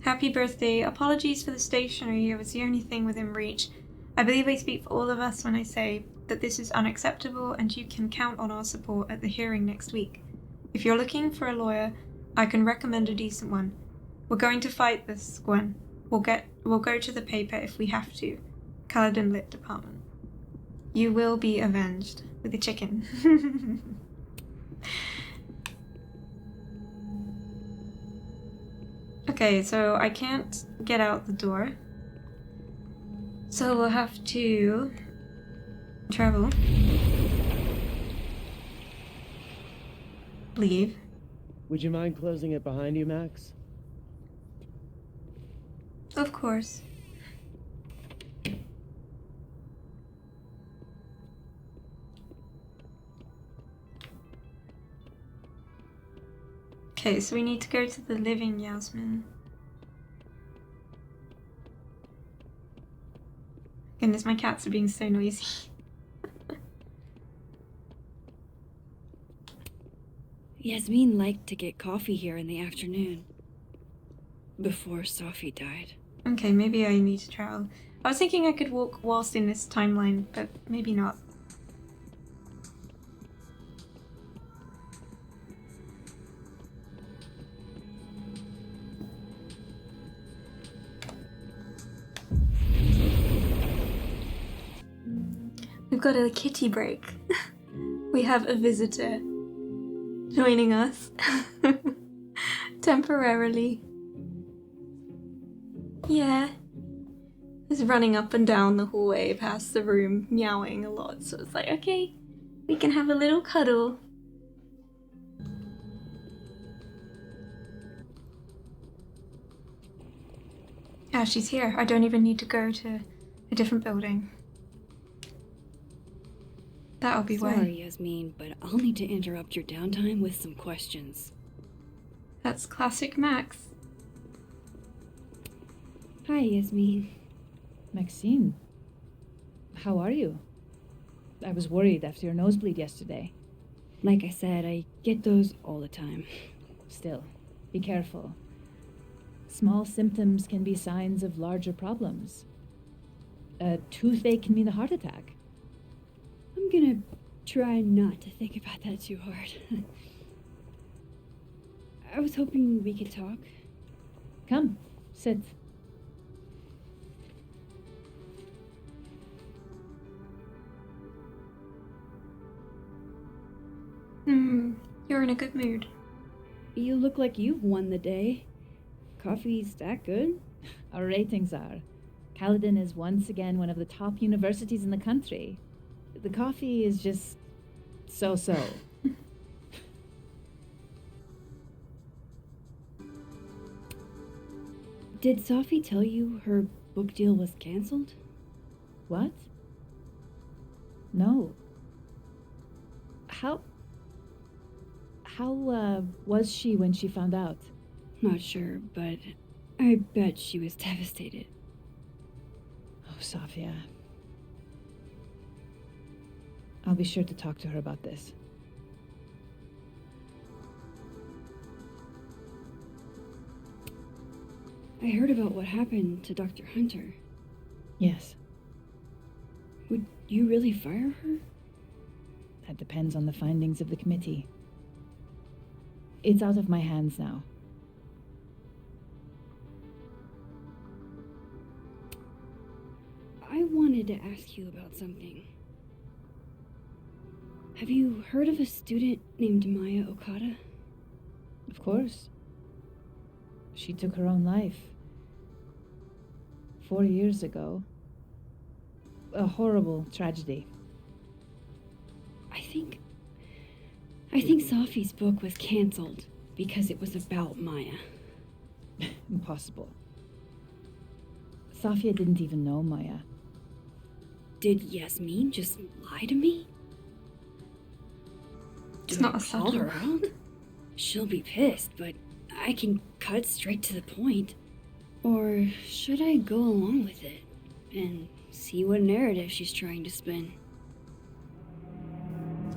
Speaker 1: Happy birthday. Apologies for the stationery. It was the only thing within reach. I believe I speak for all of us when I say that this is unacceptable and you can count on our support at the hearing next week. If you're looking for a lawyer, I can recommend a decent one. We're going to fight this, Gwen. We'll go to the paper if we have to. Caledon Lit Department. You will be avenged with a chicken. Okay, so I can't get out the door. So we'll have to travel. Leave.
Speaker 9: Would you mind closing it behind you, Max?
Speaker 1: Of course. Okay, so we need to go to the living Yasmin. Goodness, my cats are being so noisy.
Speaker 2: Yasmin liked to get coffee here in the afternoon. Before Sophie died.
Speaker 1: Okay, maybe I need to travel. I was thinking I could walk whilst in this timeline, but maybe not. We've got a kitty break. We have a visitor joining us temporarily. Yeah. He's running up and down the hallway past the room, meowing a lot. So it's like, okay, we can have a little cuddle. Ah, she's here. I don't even need to go to a different building. That'll be why.
Speaker 2: Sorry, Yasmin, but I'll need to interrupt your downtime with some questions.
Speaker 1: That's classic Max.
Speaker 2: Hi, Yasmin.
Speaker 10: Maxine, how are you? I was worried after your nosebleed yesterday.
Speaker 2: Like I said, I get those all the time.
Speaker 10: Still, be careful. Small symptoms can be signs of larger problems. A toothache can mean a heart attack.
Speaker 2: I'm gonna try not to think about that too hard. I was hoping we could talk.
Speaker 10: Come, sit.
Speaker 1: You're in a good mood.
Speaker 2: You look like you've won the day. Coffee's that good?
Speaker 10: Our ratings are. Caledon is once again one of the top universities in the country. The coffee is just so-so.
Speaker 2: Did Sophie tell you her book deal was canceled?
Speaker 10: What? No. How was she when she found out?
Speaker 2: Not sure, but I bet she was devastated.
Speaker 10: Oh, Safia. I'll be sure to talk to her about this.
Speaker 2: I heard about what happened to Dr. Hunter.
Speaker 10: Yes,
Speaker 2: Would you really fire her?
Speaker 10: that depends on the findings of the committee. It's out of my hands now.
Speaker 2: I wanted to ask you about something. Have you heard of a student named Maya Okada?
Speaker 10: Of course. She took her own life. 4 years ago. A horrible tragedy.
Speaker 2: I think Safi's book was cancelled because it was about Maya.
Speaker 10: Impossible. Safia didn't even know Maya.
Speaker 2: Did Yasmin just lie to me?
Speaker 1: It's
Speaker 2: Do
Speaker 1: not
Speaker 2: I
Speaker 1: a
Speaker 2: call
Speaker 1: subtle.
Speaker 2: her out? She'll be pissed, but I can cut straight to the point. Or should I go along with it and see what narrative she's trying to spin?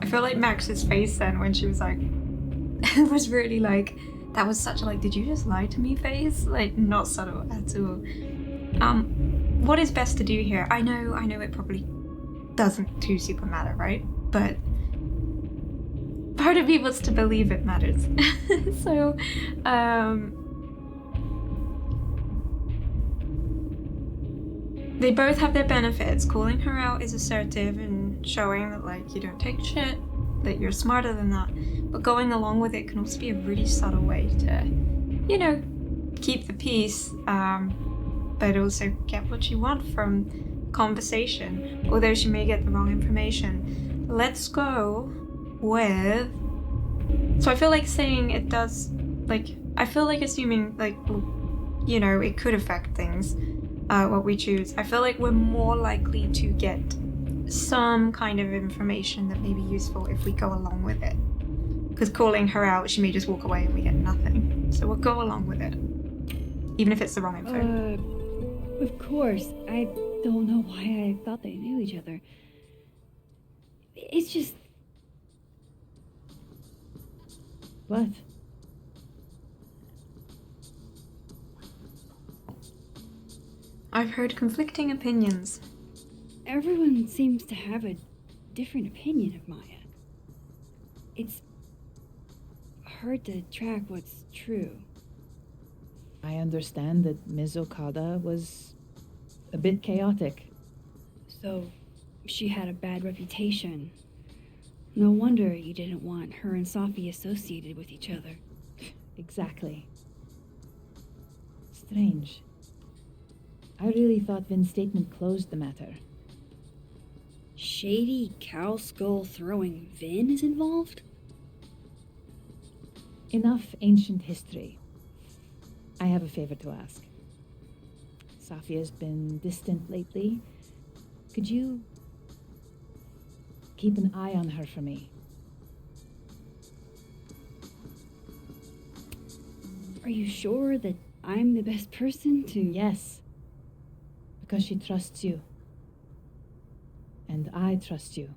Speaker 1: I feel like Max's face then when she was like, it was really like, that was such a like, did you just lie to me face? Like, not subtle at all. What is best to do here? I know it probably doesn't too super matter, right? But part of me wants to believe it matters. So, they both have their benefits. Calling her out is assertive and showing that, like, you don't take shit, that you're smarter than that. But going along with it can also be a really subtle way to, you know, keep the peace, but also get what you want from conversation, although she may get the wrong information. Let's go with... So I feel like saying it does, like, I feel like assuming, like, you know, it could affect things. What we choose. I feel like we're more likely to get some kind of information that may be useful if we go along with it. Because calling her out, she may just walk away and we get nothing. So we'll go along with it. Even if it's the wrong info.
Speaker 2: Of course. I don't know why I thought they knew each other. It's just...
Speaker 10: What?
Speaker 1: I've heard conflicting opinions.
Speaker 2: Everyone seems to have a different opinion of Maya. It's hard to track what's true.
Speaker 10: I understand that Ms. Okada was a bit chaotic.
Speaker 2: So, she had a bad reputation. No wonder you didn't want her and Safi associated with each other.
Speaker 10: Exactly. Strange. I really thought Vin's statement closed the matter.
Speaker 2: Shady cow skull throwing Vin is involved?
Speaker 10: Enough ancient history. I have a favor to ask. Safia's been distant lately. Could you keep an eye on her for me?
Speaker 2: Are you sure that I'm the best person to...
Speaker 10: Yes. Because she trusts you. And I trust you.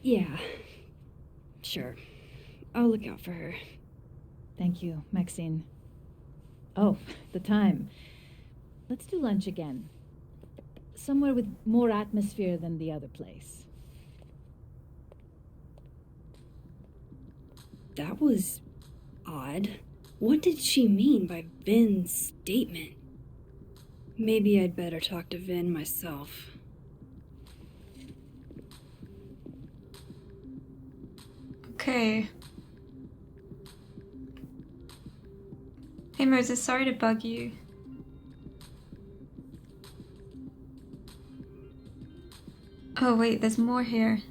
Speaker 2: Yeah. Sure. I'll look out for her.
Speaker 10: Thank you, Maxine. Oh, the time. Let's do lunch again. Somewhere with more atmosphere than the other place.
Speaker 2: That was odd. What did she mean by Vin's statement? Maybe I'd better talk to Vin myself.
Speaker 1: Okay. Hey Moses, sorry to bug you. Oh wait, there's more here.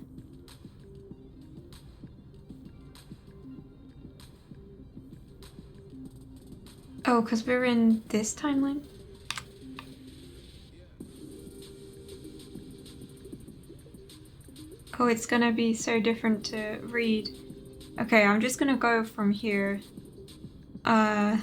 Speaker 1: Oh, because we're in this timeline? Oh, it's gonna be so different to read. Okay, I'm just gonna go from here. Oh,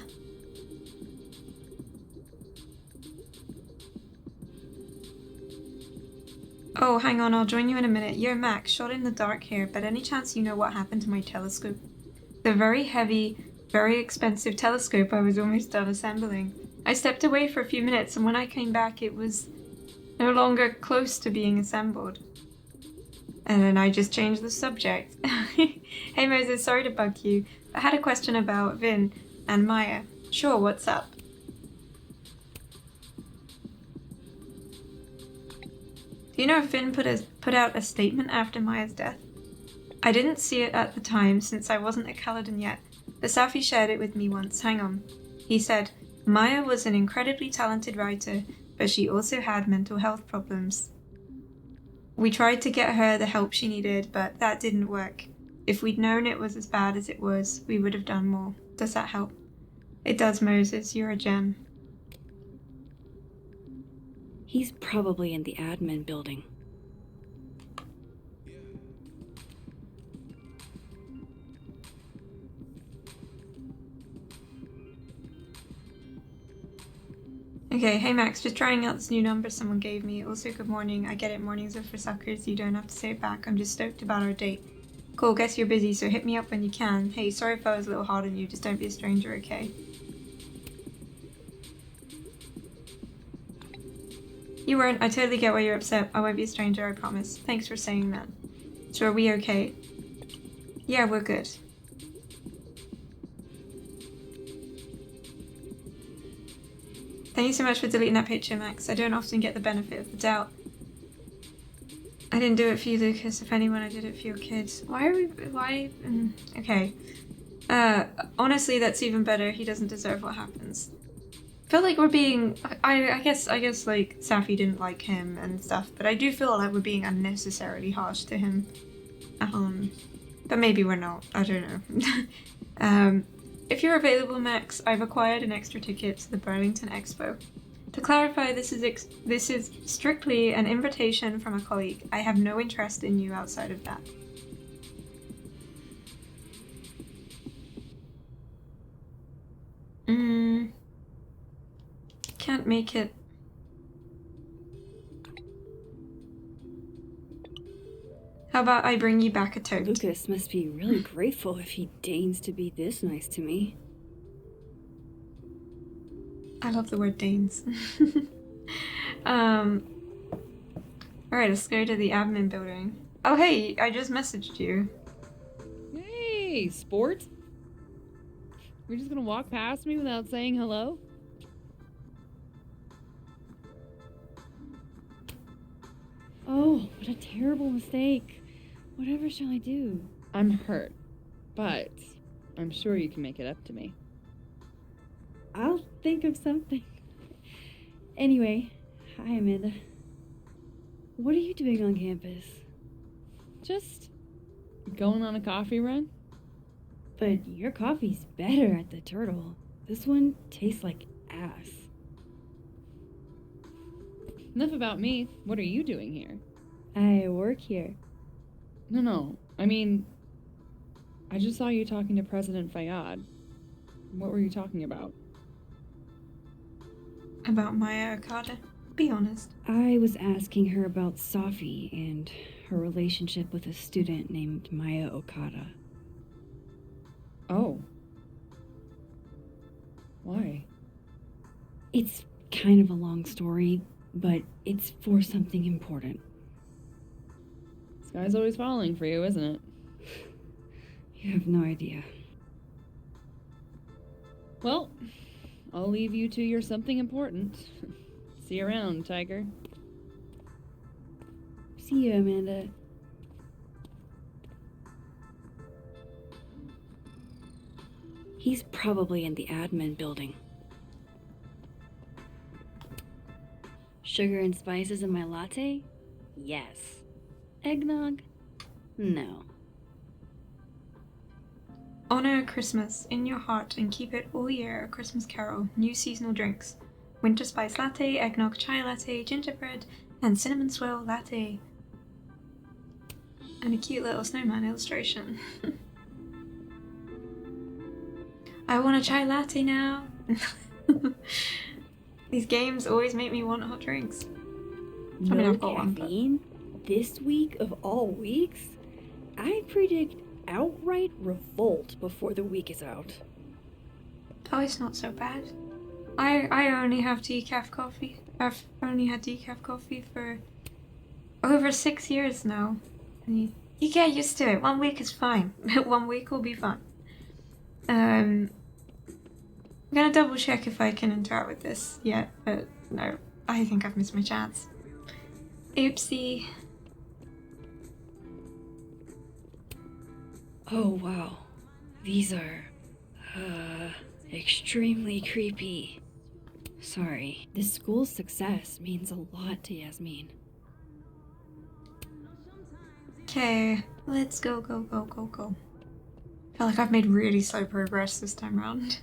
Speaker 1: hang on, I'll join you in a minute. Yo, Max, shot in the dark here, but any chance you know what happened to my telescope? The very heavy, very expensive telescope I was almost done assembling. I stepped away for a few minutes, and when I came back, it was no longer close to being assembled. And then I just changed the subject. Hey Moses, sorry to bug you. I had a question about Vin and Maya. Sure, what's up? Do you know if Vin put out a statement after Maya's death? I didn't see it at the time since I wasn't a Kaladin yet, but Safi shared it with me once. Hang on. He said, Maya was an incredibly talented writer, but she also had mental health problems. We tried to get her the help she needed, but that didn't work. If we'd known it was as bad as it was, we would have done more. Does that help? It does, Moses. You're a gem.
Speaker 2: He's probably in the admin building.
Speaker 1: Okay, hey Max, just trying out this new number someone gave me. Also, good morning. I get it, mornings are for suckers. You don't have to say it back. I'm just stoked about our date. Cool, guess you're busy, so hit me up when you can. Hey, sorry if I was a little hard on you. Just don't be a stranger, okay? You weren't. I totally get why you're upset. I won't be a stranger, I promise. Thanks for saying that. So are we okay? Yeah, we're good. Thank you so much for deleting that picture, Max. I don't often get the benefit of the doubt. I didn't do it for you, Lucas. If anyone, I did it for your kids. Okay. Honestly, that's even better. He doesn't deserve what happens. I feel like we're being... I guess, like, Safi didn't like him and stuff, but I do feel like we're being unnecessarily harsh to him. But maybe we're not. I don't know. If you're available, Max, I've acquired an extra ticket to the Burlington Expo. To clarify, this is strictly an invitation from a colleague. I have no interest in you outside of that. Can't make it. How about I bring you back a tote?
Speaker 2: Lucas must be really grateful if he deigns to be this nice to me.
Speaker 1: I love the word Danes. Alright, let's go to the admin building. Oh hey, I just messaged you.
Speaker 4: Hey, sport? You're just gonna walk past me without saying hello?
Speaker 10: Oh, what a terrible mistake. Whatever shall I do?
Speaker 4: I'm hurt, but I'm sure you can make it up to me.
Speaker 10: I'll think of something. Anyway, hi Amanda. What are you doing on campus?
Speaker 4: Just going on a coffee run?
Speaker 10: But your coffee's better at the Turtle. This one tastes like ass.
Speaker 4: Enough about me. What are you doing here?
Speaker 10: I work here.
Speaker 4: No. I mean, I just saw you talking to President Fayyad. What were you talking about?
Speaker 1: About Maya Okada? Be honest.
Speaker 2: I was asking her about Safi and her relationship with a student named Maya Okada.
Speaker 4: Oh. Why?
Speaker 2: It's kind of a long story, but it's for something important.
Speaker 4: Sky's always falling for you, isn't it?
Speaker 2: You have no idea.
Speaker 4: Well, I'll leave you to your something important. See you around, Tiger.
Speaker 2: See you, Amanda. He's probably in the admin building. Sugar and spices in my latte? Yes. Eggnog? No.
Speaker 1: Honor Christmas in your heart and keep it all year a Christmas carol. New seasonal drinks. Winter spice latte, eggnog chai latte, gingerbread, and cinnamon swirl latte. And a cute little snowman illustration. I want a chai latte now. These games always make me want hot drinks. I mean,
Speaker 2: No
Speaker 1: I've got one, but...
Speaker 2: caffeine? This week of all weeks? I predict outright revolt before the week is out.
Speaker 1: Oh, it's not so bad. I only have decaf coffee. I've only had decaf coffee for over 6 years now. And you get used to it. 1 week is fine. 1 week will be fine. I'm gonna double check if I can interact with this yet, but no, I think I've missed my chance. Oopsie.
Speaker 2: Oh wow. These are, extremely creepy. Sorry. This school's success means a lot to Yasmin.
Speaker 1: Okay, let's go, go, go, go, go. I feel like I've made really slow progress this time around.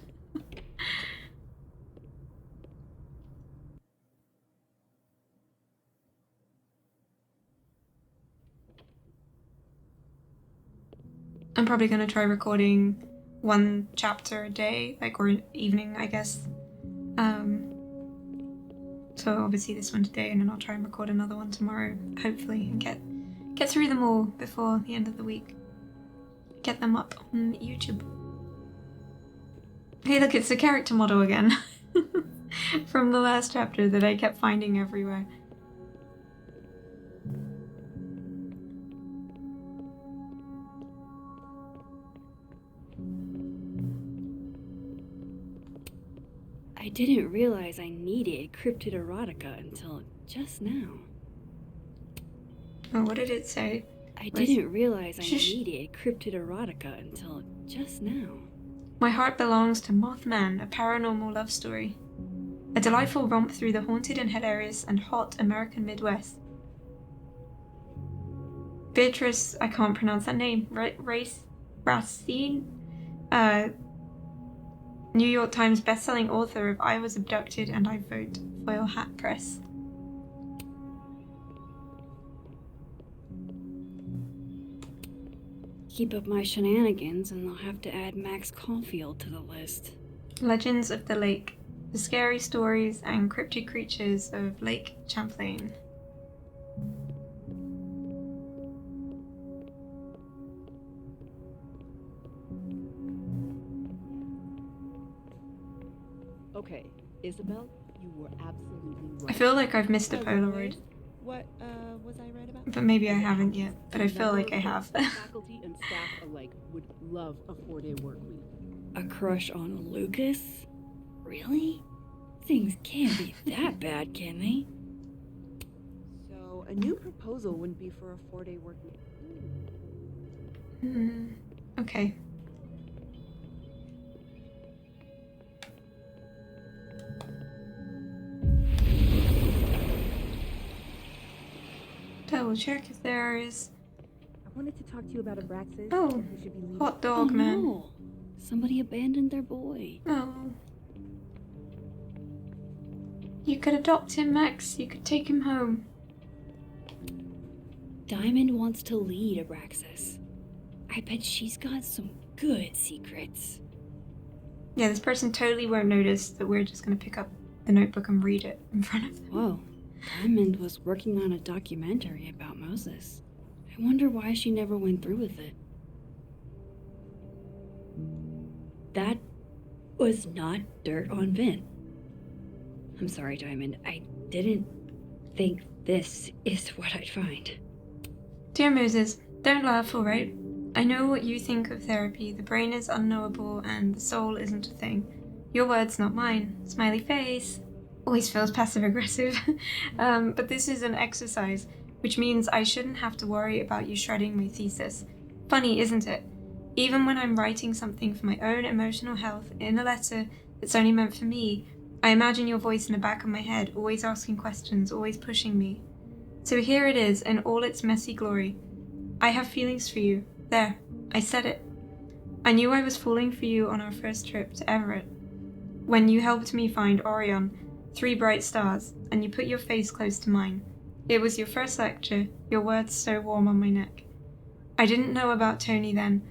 Speaker 1: I'm probably gonna try recording 1 chapter a day, like, or an evening, I guess. So obviously this one today, and then I'll try and record another one tomorrow, hopefully, and get through them all before the end of the week. Get them up on YouTube. Hey, look, it's the character model again from the last chapter that I kept finding everywhere.
Speaker 2: I didn't realize I needed cryptid erotica until just now.
Speaker 1: Oh, what did it say?
Speaker 2: I didn't realize I
Speaker 1: Shush.
Speaker 2: needed cryptid erotica until just now.
Speaker 1: My heart belongs to Mothman, a paranormal love story. A delightful romp through the haunted and hilarious and hot American Midwest. Beatrice, I can't pronounce that name, Racine? New York Times bestselling author of I Was Abducted and I Vote, Foil Hat Press.
Speaker 2: Keep up my shenanigans and I'll have to add Max Caulfield to the list.
Speaker 1: Legends of the Lake. The scary stories and cryptid creatures of Lake Champlain.
Speaker 11: Okay, Isabel, you were absolutely right.
Speaker 1: I feel like I've missed a
Speaker 11: As
Speaker 1: Polaroid,
Speaker 11: always, what was I right about?
Speaker 1: but maybe I
Speaker 11: And it
Speaker 1: haven't
Speaker 11: happens.
Speaker 1: yet, but I feel like I have.
Speaker 11: Faculty and staff alike would love a 4-day work week.
Speaker 2: A crush on Lucas? Really? Things can't be that bad, can they?
Speaker 11: So a new proposal wouldn't be for a 4-day work week.
Speaker 1: Okay. Double check if there is.
Speaker 11: I wanted to talk to you about Abraxas.
Speaker 1: Oh,
Speaker 11: and who should be leading.
Speaker 1: hot dog man.
Speaker 2: No. Somebody abandoned their boy.
Speaker 1: Oh. You could adopt him, Max. You could take him home.
Speaker 2: Diamond wants to lead Abraxas. I bet she's got some good secrets.
Speaker 1: Yeah, this person totally won't notice that we're just gonna pick up the notebook and read it in front of them.
Speaker 2: Whoa. Diamond was working on a documentary about Moses. I wonder why she never went through with it. That was not dirt on Vin. I'm sorry, Diamond. I didn't think this is what I'd find.
Speaker 1: Dear Moses, don't laugh, alright? I know what you think of therapy. The brain is unknowable and the soul isn't a thing. Your words, not mine. Smiley face. Always feels passive-aggressive. But this is an exercise, which means I shouldn't have to worry about you shredding my thesis. Funny, isn't it? Even when I'm writing something for my own emotional health in a letter that's only meant for me, I imagine your voice in the back of my head, always asking questions, always pushing me. So here it is in all its messy glory. I have feelings for you. There, I said it. I knew I was falling for you on our first trip to Everett. When you helped me find Orion, 3 bright stars, and you put your face close to mine. It was your first lecture, your words so warm on my neck. I didn't know about Tony then,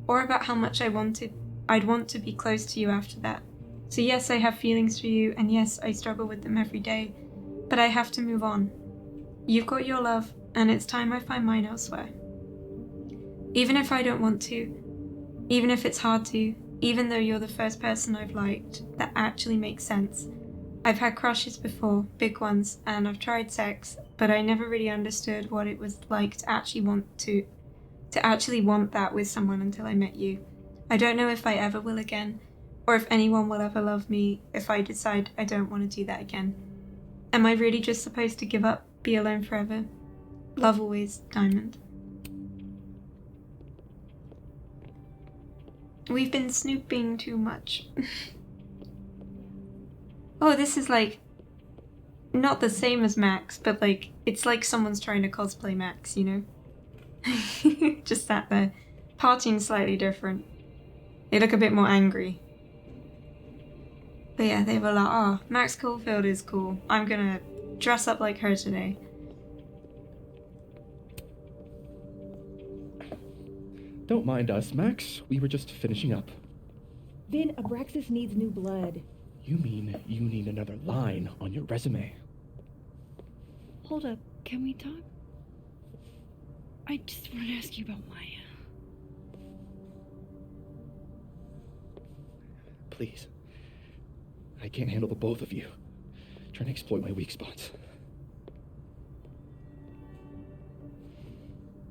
Speaker 1: or about how much I'd want to be close to you after that. So yes, I have feelings for you, and yes, I struggle with them every day, but I have to move on. You've got your love, and it's time I find mine elsewhere. Even if I don't want to, even if it's hard to, even though you're the first person I've liked, that actually makes sense. I've had crushes before, big ones, and I've tried sex, but I never really understood what it was like to actually want that with someone until I met you. I don't know if I ever will again, or if anyone will ever love me if I decide I don't want to do that again. Am I really just supposed to give up, be alone forever? Love always, Diamond. We've been snooping too much. Oh, this is like not the same as Max, but like it's like someone's trying to cosplay Max, you know? Just sat there. Partying slightly different. They look a bit more angry. But yeah, they were like, oh, Max Caulfield is cool. I'm gonna dress up like her today.
Speaker 12: Don't mind us, Max. We were just finishing up.
Speaker 13: Vin, Abraxas needs new blood.
Speaker 12: You mean you need another line on your resume?
Speaker 2: Hold up, can we talk? I just want to ask you about Maya.
Speaker 12: Please. I can't handle the both of you. Trying to exploit my weak spots.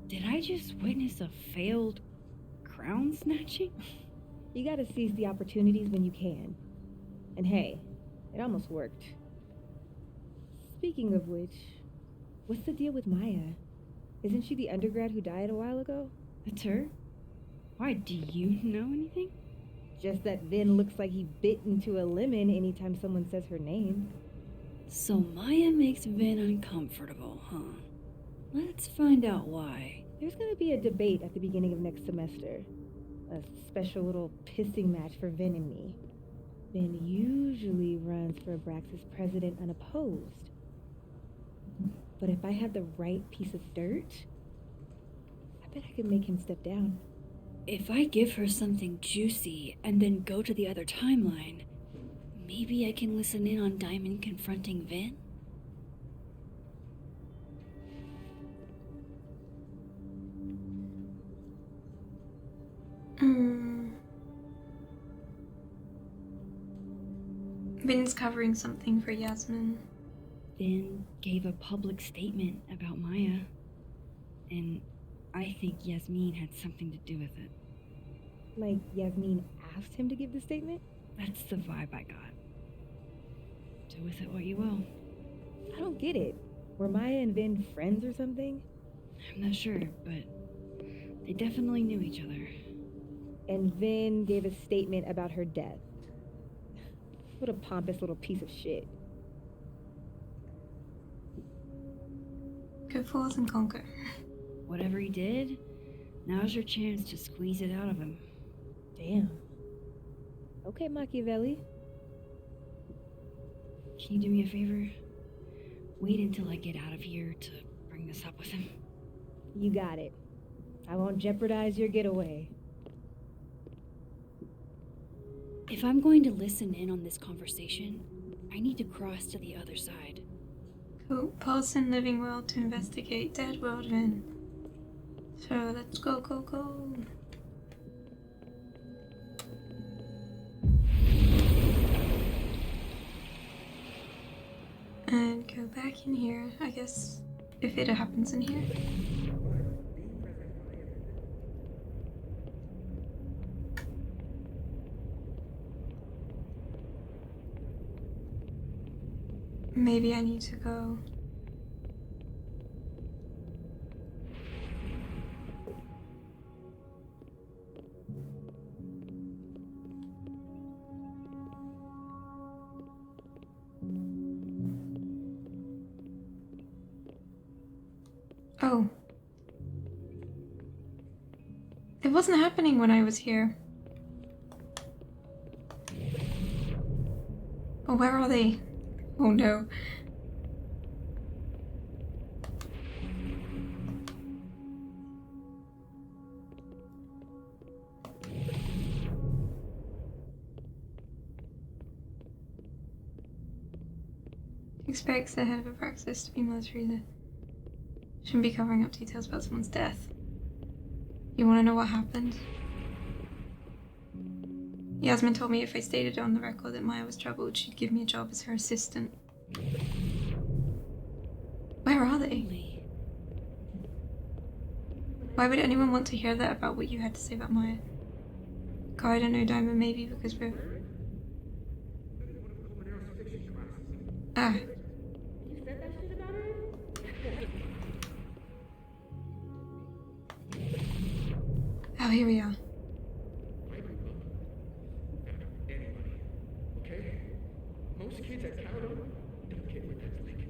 Speaker 2: Did I just witness a failed crown snatching?
Speaker 13: You gotta seize the opportunities when you can. And hey, it almost worked. Speaking of which, what's the deal with Maya? Isn't she the undergrad who died a while ago?
Speaker 2: That's her? Why, do you know anything?
Speaker 13: Just that Vin looks like he bit into a lemon anytime someone says her name.
Speaker 2: So Maya makes Vin uncomfortable, huh? Let's find out why.
Speaker 13: There's gonna be a debate at the beginning of next semester. A special little pissing match for Vin and me. Vin usually runs for Abraxas president unopposed. But if I had the right piece of dirt, I bet I could make him step down.
Speaker 2: If I give her something juicy and then go to the other timeline, maybe I can listen in on Diamond confronting Vin?
Speaker 1: Vin's covering something for Yasmin.
Speaker 2: Vin gave a public statement about Maya, and I think Yasmin had something to do with it.
Speaker 13: Like Yasmin asked him to give the statement?
Speaker 2: That's the vibe I got. Do with it what you will.
Speaker 13: I don't get it. Were Maya and Vin friends or something?
Speaker 2: I'm not sure, but they definitely knew each other.
Speaker 13: And Vin gave a statement about her death. What a pompous little piece of shit.
Speaker 1: Go forth and conquer.
Speaker 2: Whatever he did, now's your chance to squeeze it out of him.
Speaker 13: Damn. Okay, Machiavelli.
Speaker 2: Can you do me a favor? Wait until I get out of here to bring this up with him.
Speaker 13: You got it. I won't jeopardize your getaway.
Speaker 2: If I'm going to listen in on this conversation, I need to cross to the other side.
Speaker 1: Cool. Pulse in living world to investigate dead world Vin. So let's go, go, go. And go back in here, I guess, if it happens in here. Maybe I need to go. Oh. It wasn't happening when I was here. Oh, where are they? Oh no. Expects the head of a practice to be Mother Teresa. Shouldn't be covering up details about someone's death. You want to know what happened? Yasmin told me if I stated on the record that Maya was troubled, she'd give me a job as her assistant. Where are they? Why would anyone want to hear that about what you had to say about Maya? God, I don't know, Diamond, maybe because we're... Ah. Oh, here we are.
Speaker 14: Most kids I count on don't get what that's like.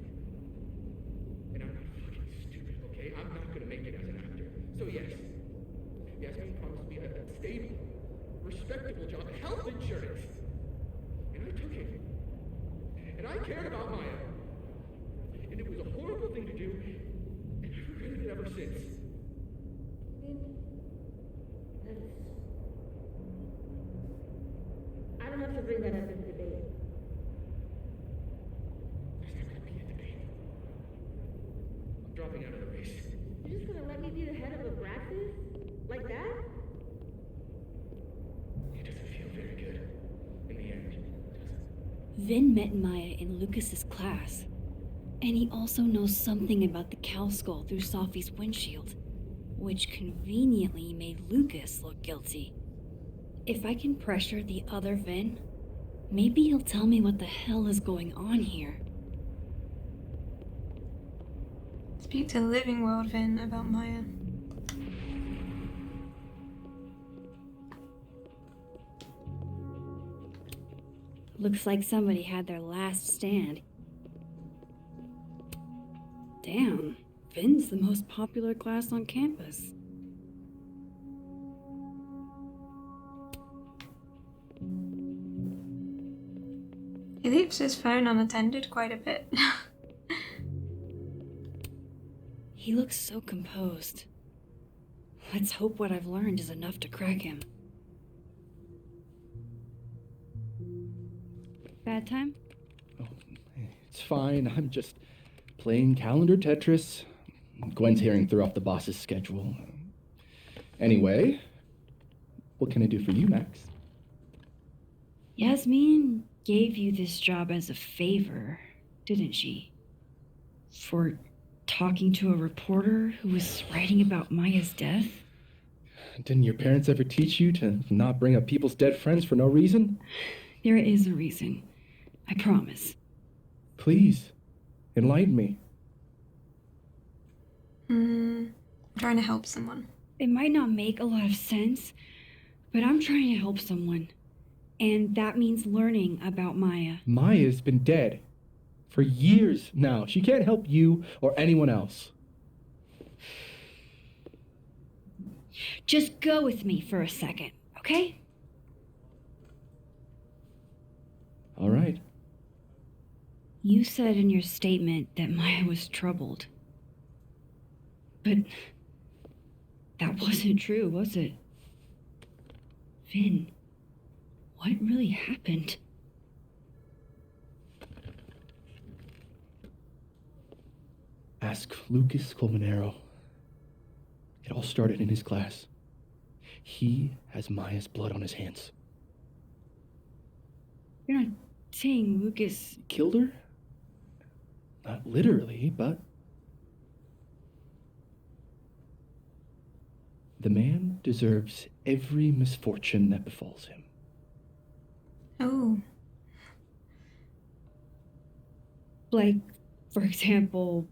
Speaker 14: And I'm not fucking stupid, okay? I'm not gonna make it as an actor. So yes, Yasmin promised me a stable, respectable job, health insurance. And I took it. And I cared about Maya. And it was a horrible thing to do, and I've regretted it ever since.
Speaker 15: I don't have to bring that up in the debate.
Speaker 14: I'm dropping out of the race.
Speaker 15: You're just gonna let me be the head of a practice? Like that?
Speaker 14: It doesn't feel very good. In the end, does it?
Speaker 2: Vin met Maya in Lucas's class. And he also knows something about the cow skull through Sophie's windshield, which conveniently made Lucas look guilty. If I can pressure the other Vin, maybe he'll tell me what the hell is going on here.
Speaker 1: Speak to the living world, Vin, about Maya.
Speaker 2: Looks like somebody had their last stand. Damn, Vin's the most popular class on campus.
Speaker 1: He leaves his phone unattended quite a bit.
Speaker 2: He looks so composed. Let's hope what I've learned is enough to crack him. Bad time?
Speaker 12: Oh, it's fine. I'm just playing calendar Tetris. Gwen's hearing threw off the boss's schedule. Anyway, what can I do for you, Max?
Speaker 2: Yasmin gave you this job as a favor, didn't she? For talking to a reporter who was writing about Maya's death?
Speaker 12: Didn't your parents ever teach you to not bring up people's dead friends for no reason?
Speaker 2: There is a reason. I promise.
Speaker 12: Please, enlighten me.
Speaker 1: I'm trying to help someone.
Speaker 2: It might not make a lot of sense, but I'm trying to help someone. And that means learning about Maya.
Speaker 12: Maya's been dead for years now. She can't help you or anyone else.
Speaker 2: Just go with me for a second, okay?
Speaker 12: All right.
Speaker 2: You said in your statement that Maya was troubled. But that wasn't true, was it? Vin, what really happened?
Speaker 12: Ask Lucas Colmenero. It all started in his class. He has Maya's blood on his hands.
Speaker 2: You're not saying Lucas
Speaker 12: Killed her? Not literally, but... The man deserves every misfortune that befalls him.
Speaker 1: Oh.
Speaker 2: Like, for example,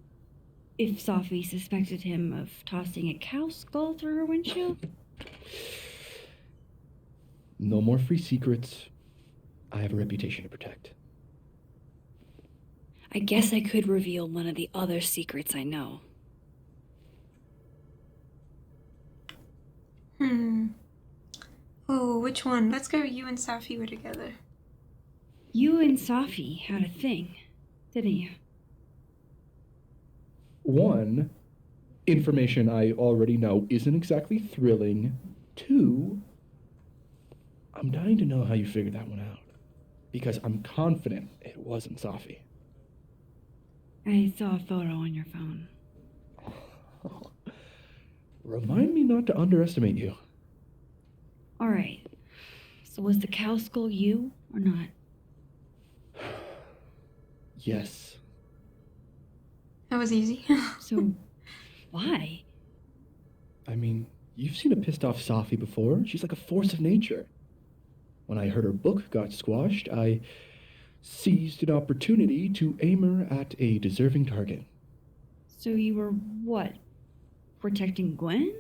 Speaker 2: if Sophie suspected him of tossing a cow skull through her windshield?
Speaker 12: No more free secrets. I have a reputation to protect.
Speaker 2: I guess I could reveal one of the other secrets I know.
Speaker 1: Oh, which one? Let's go. You and Safi were together.
Speaker 2: You and Sophie had a thing, didn't you?
Speaker 12: One, information I already know isn't exactly thrilling. Two, I'm dying to know how you figured that one out. Because I'm confident it wasn't Safi.
Speaker 2: I saw a photo on your phone.
Speaker 12: Remind me not to underestimate you.
Speaker 2: Alright. So was the cow skull you or not?
Speaker 12: Yes.
Speaker 1: That was easy.
Speaker 2: So, why?
Speaker 12: I mean, you've seen a pissed off Safi before. She's like a force of nature. When I heard her book got squashed, I seized an opportunity to aim her at a deserving target.
Speaker 2: So you were what? Protecting Gwen?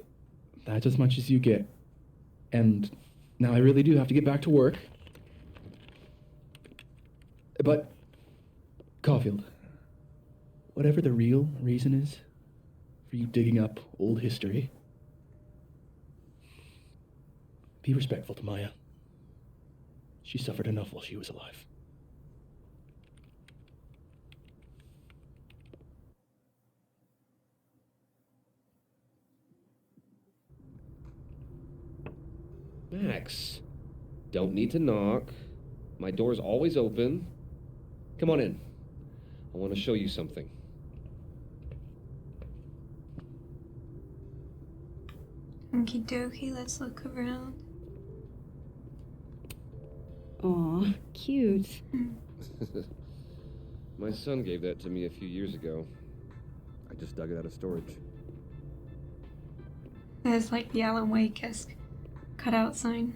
Speaker 12: That's as much as you get. And now I really do have to get back to work. But, Caulfield, whatever the real reason is for you digging up old history, be respectful to Maya. She suffered enough while she was alive.
Speaker 16: Max, don't need to knock. My door's always open. Come on in. I want to show you something.
Speaker 1: Okie dokie, let's look around.
Speaker 2: Aw, cute.
Speaker 16: My son gave that to me a few years ago. I just dug it out of storage.
Speaker 1: There's like the Alan Wake-esque cutout sign.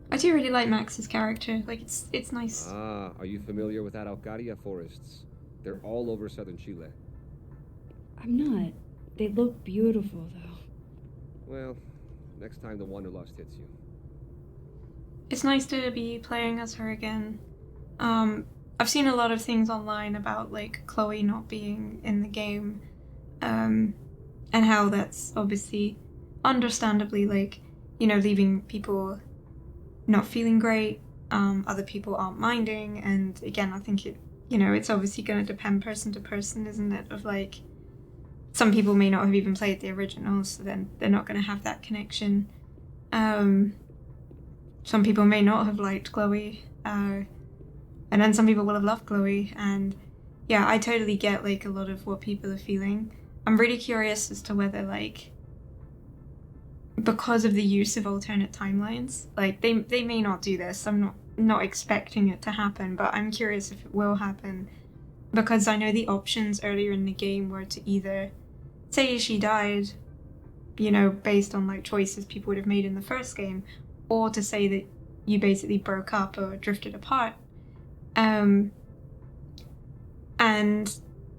Speaker 1: I do really like Max's character. Like it's nice.
Speaker 16: Ah, are you familiar with Araucaria forests? They're all over southern Chile.
Speaker 2: I'm not. They look beautiful, though.
Speaker 16: Well, next time the wanderlust hits you.
Speaker 1: It's nice to be playing as her again. I've seen a lot of things online about like Chloe not being in the game, and how that's obviously, understandably, like, you know, leaving people not feeling great. Other people aren't minding, and again, I think it's obviously going to depend person to person, isn't it? Of like, some people may not have even played the originals, so then they're not going to have that connection. Some people may not have liked Chloe, and then some people will have loved Chloe, and yeah, I totally get like a lot of what people are feeling. I'm really curious as to whether, like, because of the use of alternate timelines, like they may not do this. I'm not expecting it to happen, but I'm curious if it will happen, because I know the options earlier in the game were to either say she died, based on like choices people would have made in the first game, or to say that you basically broke up or drifted apart. And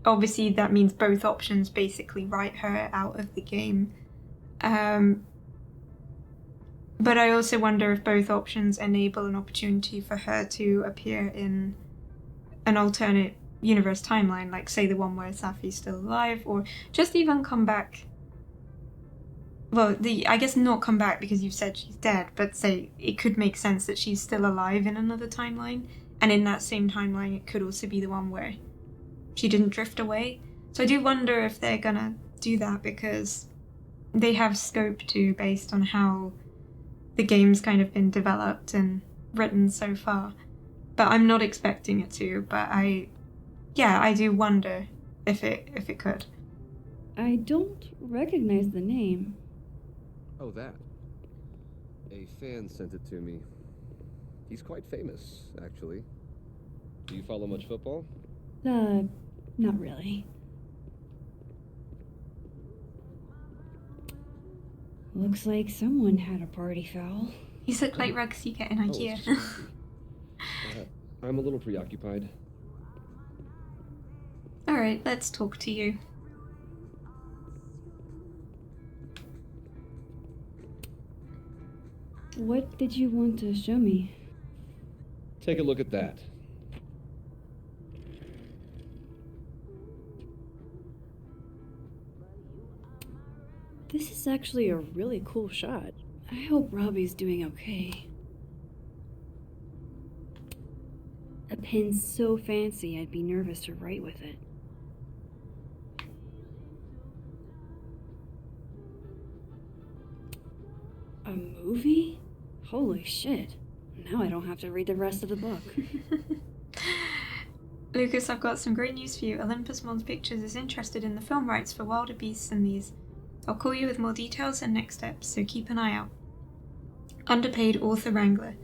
Speaker 1: obviously that means both options basically write her out of the game. But I also wonder if both options enable an opportunity for her to appear in an alternate universe timeline, like say the one where Safi's still alive, or just even come back. Well, I guess not come back because you've said she's dead, but say it could make sense that she's still alive in another timeline, and in that same timeline it could also be the one where she didn't drift away. So I do wonder if they're gonna do that, because they have scope to, based on how the game's kind of been developed and written so far. But I'm not expecting it to, but I do wonder if it could.
Speaker 2: I don't recognize the name.
Speaker 16: Oh, that. A fan sent it to me. He's quite famous, actually. Do you follow much football?
Speaker 2: Not really. Looks like someone had a party foul.
Speaker 1: These look like rugs you get in IKEA.
Speaker 16: I'm a little preoccupied.
Speaker 1: Alright, let's talk to you.
Speaker 2: What did you want to show me?
Speaker 16: Take a look at that.
Speaker 2: This is actually a really cool shot. I hope Robbie's doing okay. A pen's so fancy I'd be nervous to write with it. A movie? Holy shit. Now I don't have to read the rest of the book.
Speaker 1: Lucas, I've got some great news for you. Olympus Mons Pictures is interested in the film rights for Wilder Beasts and these. I'll call you with more details and next steps, so keep an eye out. Underpaid author wrangler.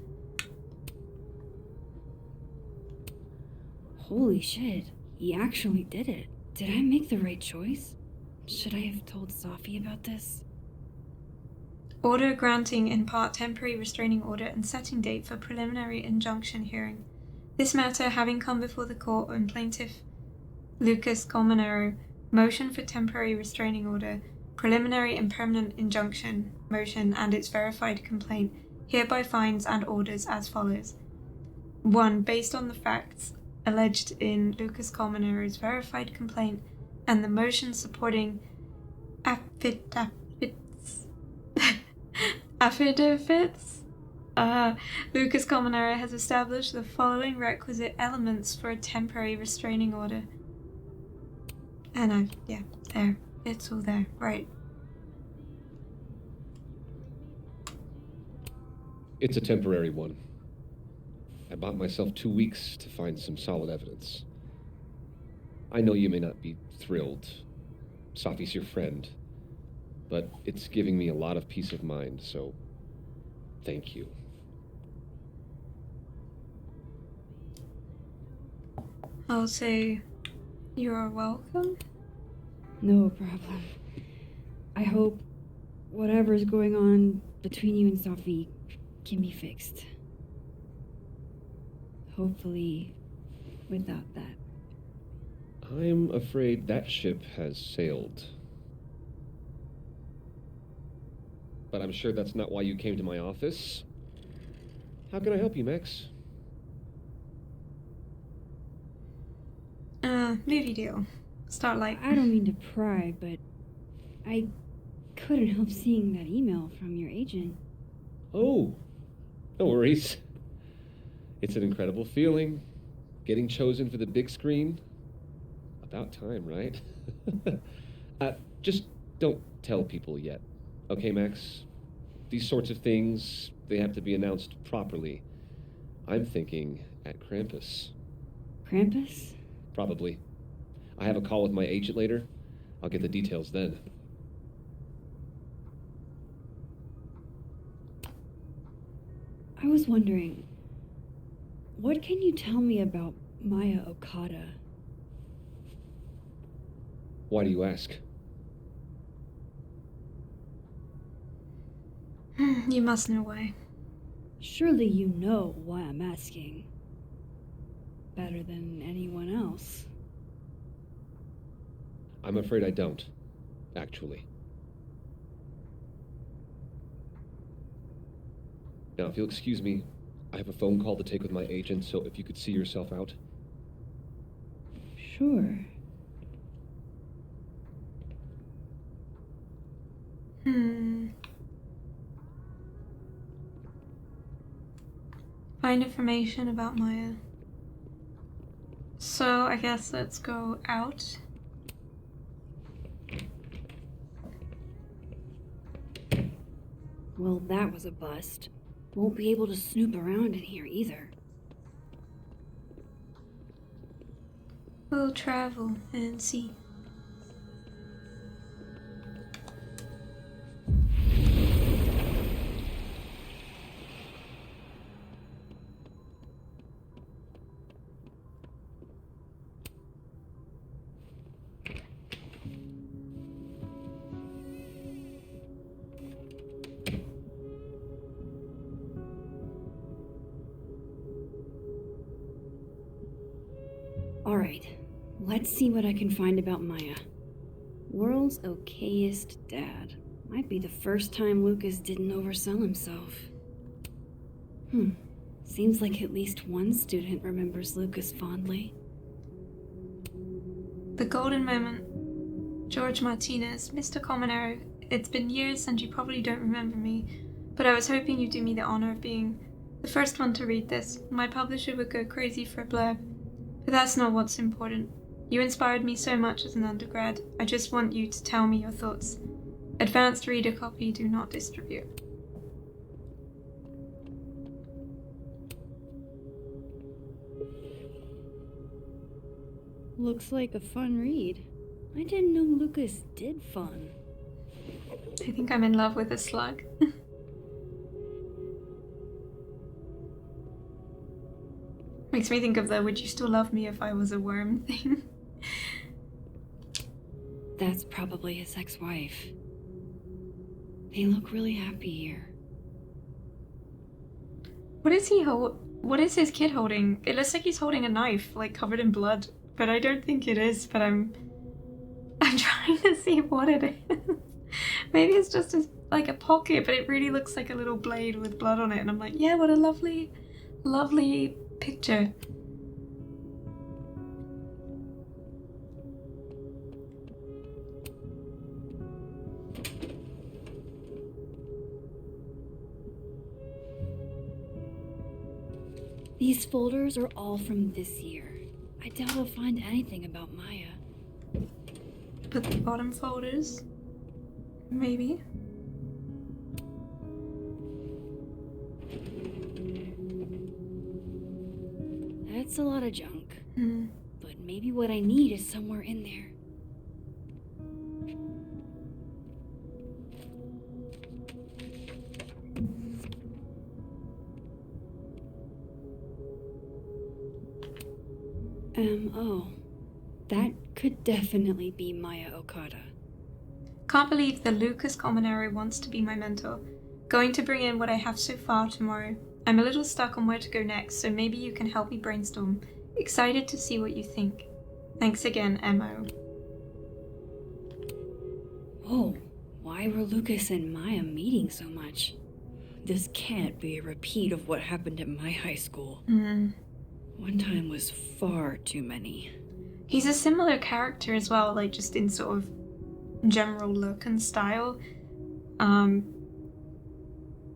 Speaker 2: Holy shit, he actually did it. Did I make the right choice? Should I have told Safi about this?
Speaker 1: Order granting in part temporary restraining order and setting date for preliminary injunction hearing. This matter having come before the court on plaintiff Lucas Colmenero, motion for temporary restraining order, preliminary and permanent injunction motion and its verified complaint, hereby finds and orders as follows. 1. Based on the facts alleged in Lucas Colmenero's verified complaint and the motion supporting affidavits, Lucas Colmenero has established the following requisite elements for a temporary restraining order. And there. It's all there. Right.
Speaker 16: It's a temporary one. I bought myself 2 weeks to find some solid evidence. I know you may not be thrilled. Safi's your friend. But it's giving me a lot of peace of mind, so thank you.
Speaker 1: I'll say you're welcome.
Speaker 2: No problem. I hope whatever's going on between you and Safi can be fixed. Hopefully, without that.
Speaker 16: I'm afraid that ship has sailed. But I'm sure that's not why you came to my office. How can I help you, Max?
Speaker 1: Movie deal. Starlight.
Speaker 2: I don't mean to pry, but I couldn't help seeing that email from your agent.
Speaker 16: Oh, no worries. It's an incredible feeling. Getting chosen for the big screen. About time, right? Just don't tell people yet. Okay, Max? These sorts of things, they have to be announced properly. I'm thinking at Krampus.
Speaker 2: Krampus?
Speaker 16: Probably. I have a call with my agent later. I'll get the details then.
Speaker 2: I was wondering, what can you tell me about Maya Okada?
Speaker 16: Why do you ask?
Speaker 1: You must know why.
Speaker 2: Surely you know why I'm asking. Better than anyone else.
Speaker 16: I'm afraid I don't, actually. Now, if you'll excuse me, I have a phone call to take with my agent, so if you could see yourself out.
Speaker 2: Sure.
Speaker 1: Find information about Maya. So I guess let's go out.
Speaker 2: Well, that was a bust. Won't be able to snoop around in here either.
Speaker 1: We'll travel and see.
Speaker 2: Alright, let's see what I can find about Maya. World's okayest dad. Might be the first time Lucas didn't oversell himself. Seems like at least one student remembers Lucas fondly.
Speaker 1: The golden moment. George Martinez, Mr. Colmenero, it's been years and you probably don't remember me, but I was hoping you'd do me the honor of being the first one to read this. My publisher would go crazy for a blurb. But that's not what's important. You inspired me so much as an undergrad. I just want you to tell me your thoughts. Advanced reader copy, do not distribute.
Speaker 2: Looks like a fun read. I didn't know Lucas did fun.
Speaker 1: I think I'm in love with a slug. Makes me think of the "would you still love me if I was a worm" thing.
Speaker 2: That's probably his ex-wife. They look really happy here.
Speaker 1: What is he what is his kid holding? It looks like he's holding a knife, like covered in blood, but I don't think it is, but I'm trying to see what it is. Maybe it's just like a pocket, but it really looks like a little blade with blood on it, and I'm like, yeah, what a lovely, lovely picture.
Speaker 2: These folders are all from this year. I doubt I'll find anything about Maya.
Speaker 1: But the bottom folders, maybe.
Speaker 2: That's a lot of junk.
Speaker 1: Mm.
Speaker 2: But maybe what I need is somewhere in there. Oh. That could definitely be Maya Okada.
Speaker 1: Can't believe the Lucas Cominero wants to be my mentor. Going to bring in what I have so far tomorrow. I'm a little stuck on where to go next, so maybe you can help me brainstorm. Excited to see what you think. Thanks again, M.O.
Speaker 2: Oh, why were Lucas and Maya meeting so much? This can't be a repeat of what happened at my high school. One time was far too many.
Speaker 1: He's a similar character as well, like just in sort of general look and style.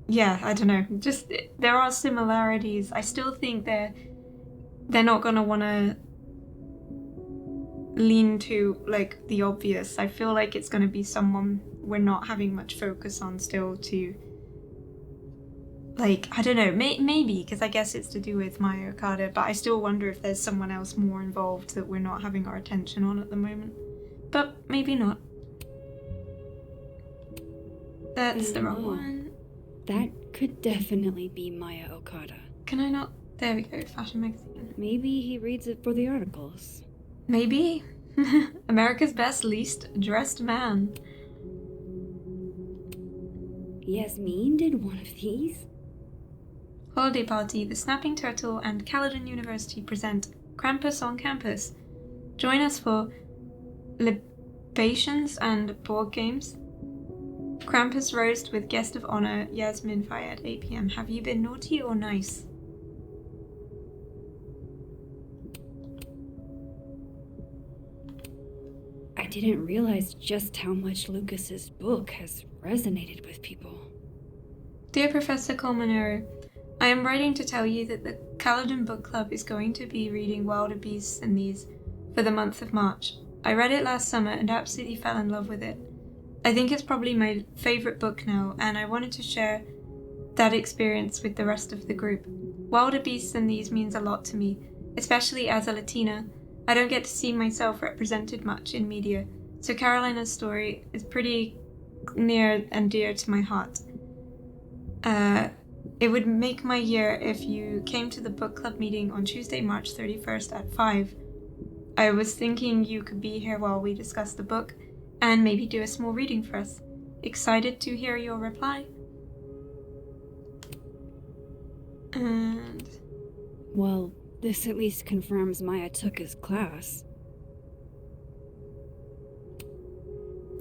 Speaker 1: Yeah, I don't know. Just there are similarities. I still think they're not gonna want to lean to like the obvious. I feel like it's gonna be someone we're not having much focus on still to. Like, I don't know, maybe, because I guess it's to do with Maya Okada, but I still wonder if there's someone else more involved that we're not having our attention on at the moment. But maybe not. That's the wrong one.
Speaker 2: That could definitely be Maya Okada.
Speaker 1: Can I not? There we go, fashion magazine.
Speaker 2: Maybe he reads it for the articles.
Speaker 1: Maybe. America's best least dressed man.
Speaker 2: Yasmin did one of these?
Speaker 1: Holiday Party, the Snapping Turtle and Caledon University present Krampus on Campus. Join us for libations and board games. Krampus roast with guest of honor Yasmin Fayed, 8 p.m. Have you been naughty or nice?
Speaker 2: I didn't realize just how much Lucas's book has resonated with people.
Speaker 1: Dear Professor Colmenero, I am writing to tell you that the Caledon Book Club is going to be reading Wilder Beasts and These for the month of March. I read it last summer and absolutely fell in love with it. I think it's probably my favourite book now, and I wanted to share that experience with the rest of the group. Wilder Beasts and These means a lot to me, especially as a Latina. I don't get to see myself represented much in media, so Carolina's story is pretty near and dear to my heart. It would make my year if you came to the book club meeting on Tuesday, March 31st at 5. I was thinking you could be here while we discuss the book and maybe do a small reading for us. Excited to hear your reply. And...
Speaker 2: well, this at least confirms Maya took his class.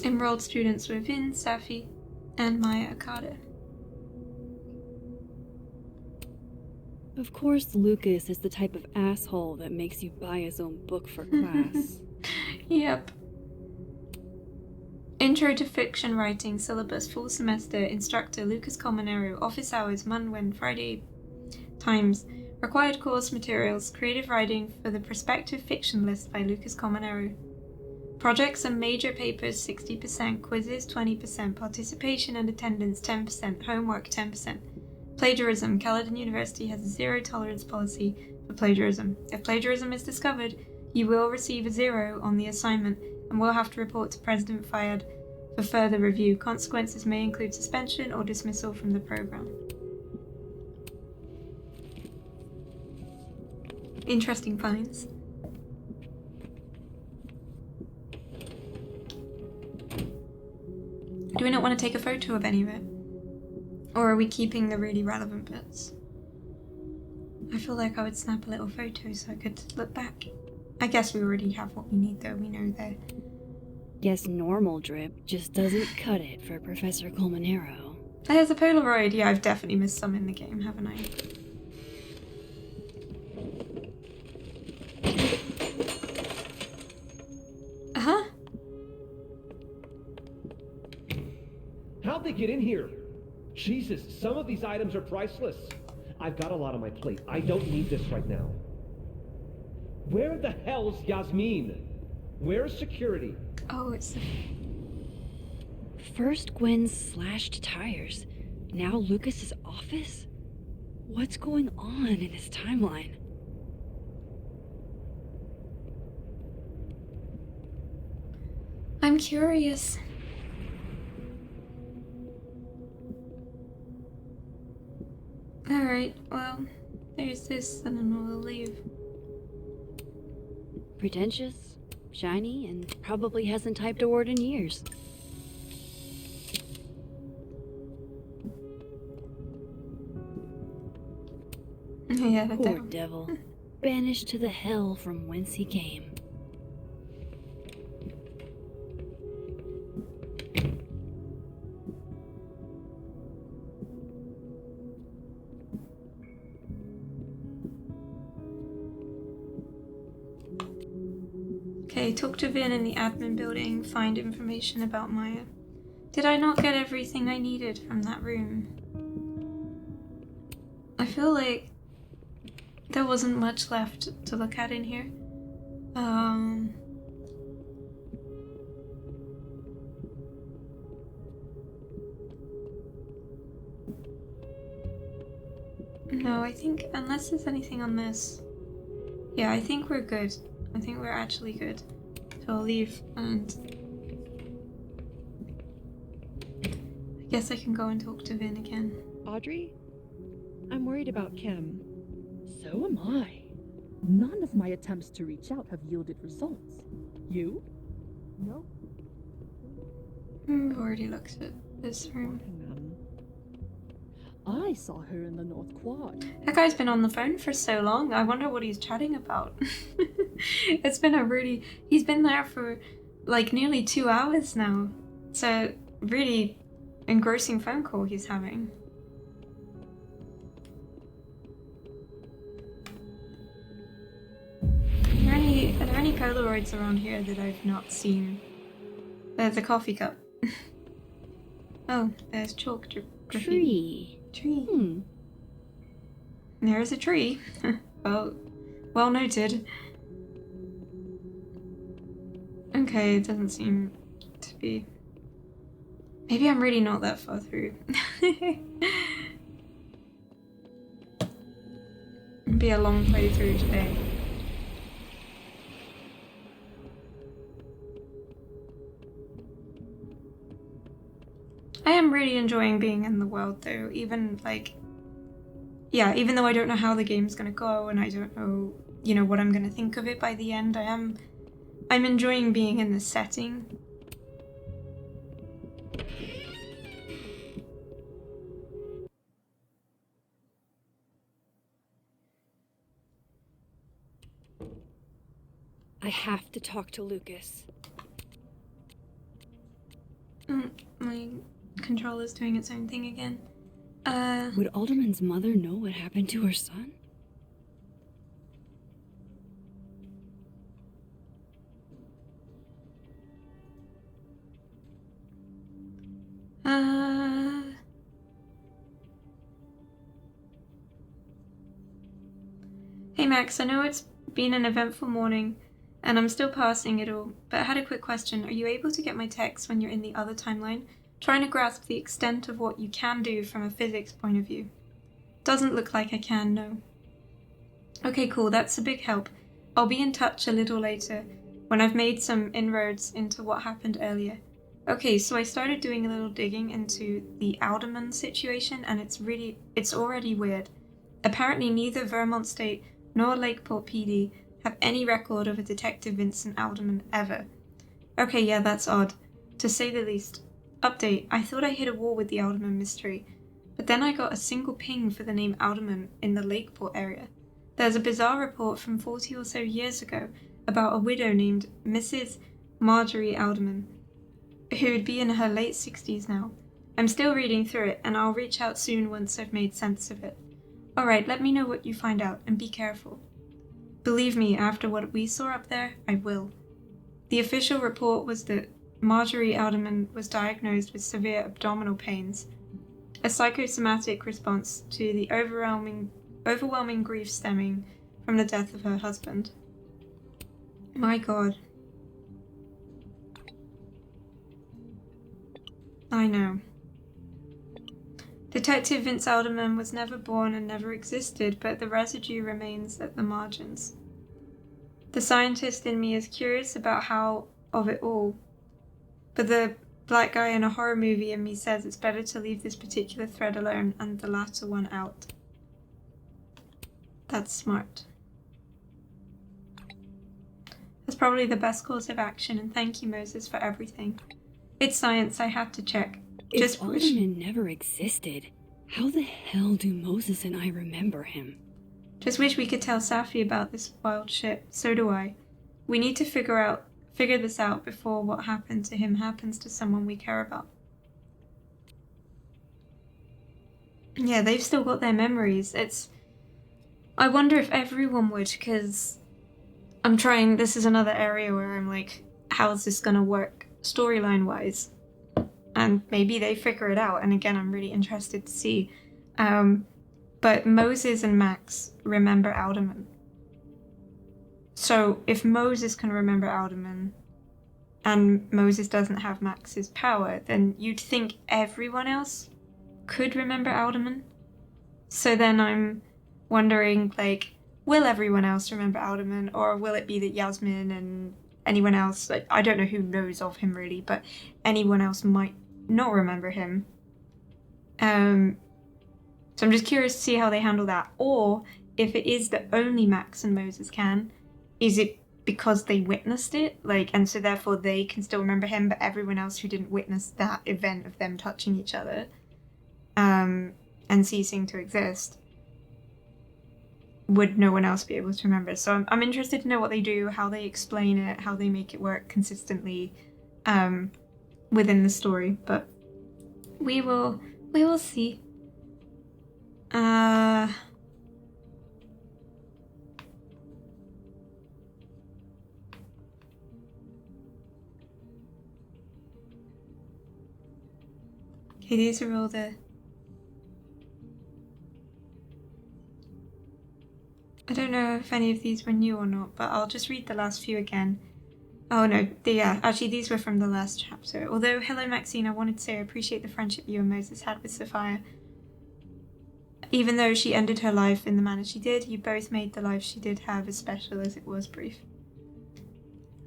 Speaker 1: Enrolled students were Vin, Safi, and Maya Okada.
Speaker 2: Of course, Lucas is the type of asshole that makes you buy his own book for class.
Speaker 1: Yep. Intro to Fiction Writing Syllabus Full Semester Instructor Lucas Colmenero Office Hours Monday, Friday Times Required Course Materials Creative Writing for the Prospective Fiction List by Lucas Colmenero. Projects and major papers 60%, quizzes 20%, participation and attendance 10%, homework 10%. Plagiarism. Caledon University has a zero tolerance policy for plagiarism. If plagiarism is discovered, You will receive a 0 on the assignment and will have to report to President Fayed for further review. Consequences may include suspension or dismissal from the program. Interesting finds. Do we not want to take a photo of any of it? Or are we keeping the really relevant bits? I feel like I would snap a little photo so I could look back. I guess we already have what we need though, we know that.
Speaker 2: Guess normal drip just doesn't cut it for Professor Colmenero.
Speaker 1: There's a Polaroid. Yeah, I've definitely missed some in the game, haven't I? Uh-huh.
Speaker 17: How'd they get in here? Jesus, some of these items are priceless. I've got a lot on my plate. I don't need this right now. Where the hell's Yasmin? Where's security?
Speaker 1: Oh, it's
Speaker 2: First Gwen's slashed tires, now Lucas's office? What's going on in his timeline?
Speaker 1: I'm curious. Alright, well, there's this, and then we'll leave.
Speaker 2: Pretentious, shiny, and probably hasn't typed a word in years.
Speaker 1: Yeah, the
Speaker 2: Poor devil. Banished to the hell from whence he came.
Speaker 1: Okay, talk to Vin in the admin building, find information about Maya. Did I not get everything I needed from that room? I feel like there wasn't much left to look at in here. No, I think, unless there's anything on this. Yeah, I think we're good. I think we're actually good. So I'll leave and I guess I can go and talk to Vin again.
Speaker 11: Audrey? I'm worried about Kim.
Speaker 18: So am I. None of my attempts to reach out have yielded results. You?
Speaker 11: No.
Speaker 1: I've already looked at this room.
Speaker 18: I saw her in the North Quad.
Speaker 1: That guy's been on the phone for so long. I wonder what he's chatting about. It's been he's been there for like nearly 2 hours now. It's a really engrossing phone call he's having. Are there any Polaroids around here that I've not seen? There's a coffee cup. Oh, there's chalk graffiti. Tree. There's a tree. Well noted. Okay, it doesn't seem to be. Maybe I'm really not that far through. It'll be a long playthrough today. I am really enjoying being in the world though, even though I don't know how the game's gonna go and I don't know, what I'm gonna think of it by the end, I'm enjoying being in this setting.
Speaker 2: I have to talk to Lucas.
Speaker 1: My controller's doing its own thing again.
Speaker 2: Would Alderman's mother know what happened to her son?
Speaker 1: Hey Max, I know it's been an eventful morning, and I'm still passing it all, but I had a quick question. Are you able to get my text when you're in the other timeline? Trying to grasp the extent of what you can do from a physics point of view. Doesn't look like I can, no. Okay, cool, that's a big help. I'll be in touch a little later when I've made some inroads into what happened earlier. Okay, so I started doing a little digging into the Alderman situation, and it's already weird. Apparently neither Vermont State nor Lakeport PD have any record of a Detective Vincent Alderman ever. Okay, yeah, that's odd, to say the least. Update, I thought I hit a wall with the Alderman mystery, but then I got a single ping for the name Alderman in the Lakeport area. There's a bizarre report from 40 or so years ago about a widow named Mrs. Marjorie Alderman, who would be in her late 60s now. I'm still reading through it, and I'll reach out soon once I've made sense of it. Alright, let me know what you find out, and be careful. Believe me, after what we saw up there, I will. The official report was that Marjorie Alderman was diagnosed with severe abdominal pains, a psychosomatic response to the overwhelming grief stemming from the death of her husband. My God. I know. Detective Vince Alderman was never born and never existed, but the residue remains at the margins. The scientist in me is curious about how of it all, but the black guy in a horror movie in me says it's better to leave this particular thread alone and the latter one out. That's smart. That's probably the best course of action, and thank you, Moses, for everything. It's science, I have to check.
Speaker 2: If Alderman never existed, how the hell do Moses and I remember him?
Speaker 1: Just wish we could tell Safi about this wild shit. So do I. We need to figure this out before what happened to him happens to someone we care about. Yeah, they've still got their memories. I wonder if everyone would, because this is another area where I'm like, how's this gonna work storyline-wise? And maybe they figure it out, and again, I'm really interested to see. But Moses and Max remember Alderman. So if Moses can remember Alderman, and Moses doesn't have Max's power, then you'd think everyone else could remember Alderman. So then I'm wondering, like, will everyone else remember Alderman, or will it be that Yasmin and anyone else, like, I don't know who knows of him really, but anyone else might not remember him. So I'm just curious to see how they handle that. Or if it is that only Max and Moses can, is it because they witnessed it? And so therefore they can still remember him, but everyone else who didn't witness that event of them touching each other, and ceasing to exist, would no one else be able to remember? So I'm interested to know what they do, how they explain it, how they make it work consistently within the story, but we will see. Okay, these are all the... I don't know if any of these were new or not, but I'll just read the last few again. Oh no, actually these were from the last chapter. Although, hello Maxine, I wanted to say I appreciate the friendship you and Moses had with Sophia. Even though she ended her life in the manner she did, you both made the life she did have as special as it was brief.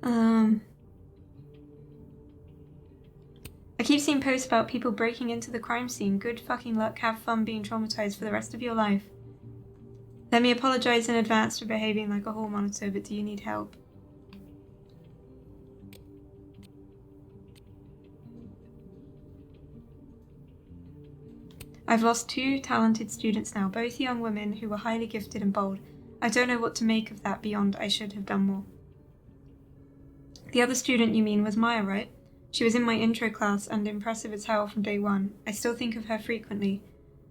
Speaker 1: I keep seeing posts about people breaking into the crime scene. Good fucking luck, have fun being traumatized for the rest of your life. Let me apologize in advance for behaving like a hall monitor, but do you need help? I've lost 2 talented students now, both young women who were highly gifted and bold. I don't know what to make of that beyond I should have done more. The other student you mean was Maya, right? She was in my intro class and impressive as hell from day one. I still think of her frequently.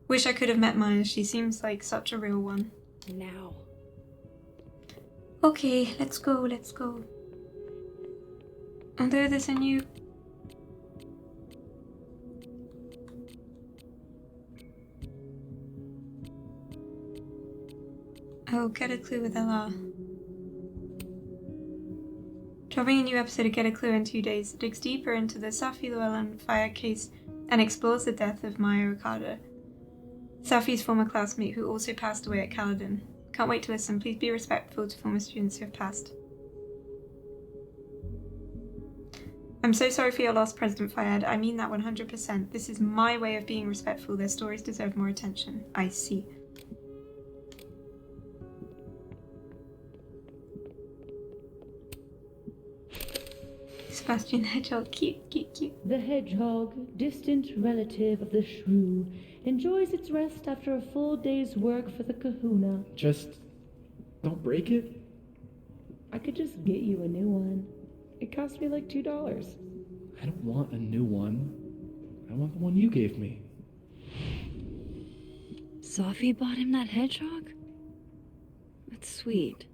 Speaker 1: Wish I could have met Maya, she seems like such a real one.
Speaker 2: Now.
Speaker 1: Okay, let's go. Although there's a new... Oh, Get a Clue with LR. Dropping a new episode of Get a Clue in 2 days digs deeper into the Safi Llewellyn fire case and explores the death of Maya Ricardo, Safi's former classmate who also passed away at Caledon. Can't wait to listen. Please be respectful to former students who have passed. I'm so sorry for your loss, President Fayed. I mean that 100%. This is my way of being respectful. Their stories deserve more attention. I see. Sebastian the Hedgehog, cute, cute, cute.
Speaker 19: The hedgehog, distant relative of the shrew, enjoys its rest after a full day's work for the kahuna.
Speaker 12: Just don't break it.
Speaker 19: I could just get you a new one. It cost me like $2.
Speaker 12: I don't want a new one. I want the one you gave me.
Speaker 2: Sophie bought him that hedgehog? That's sweet.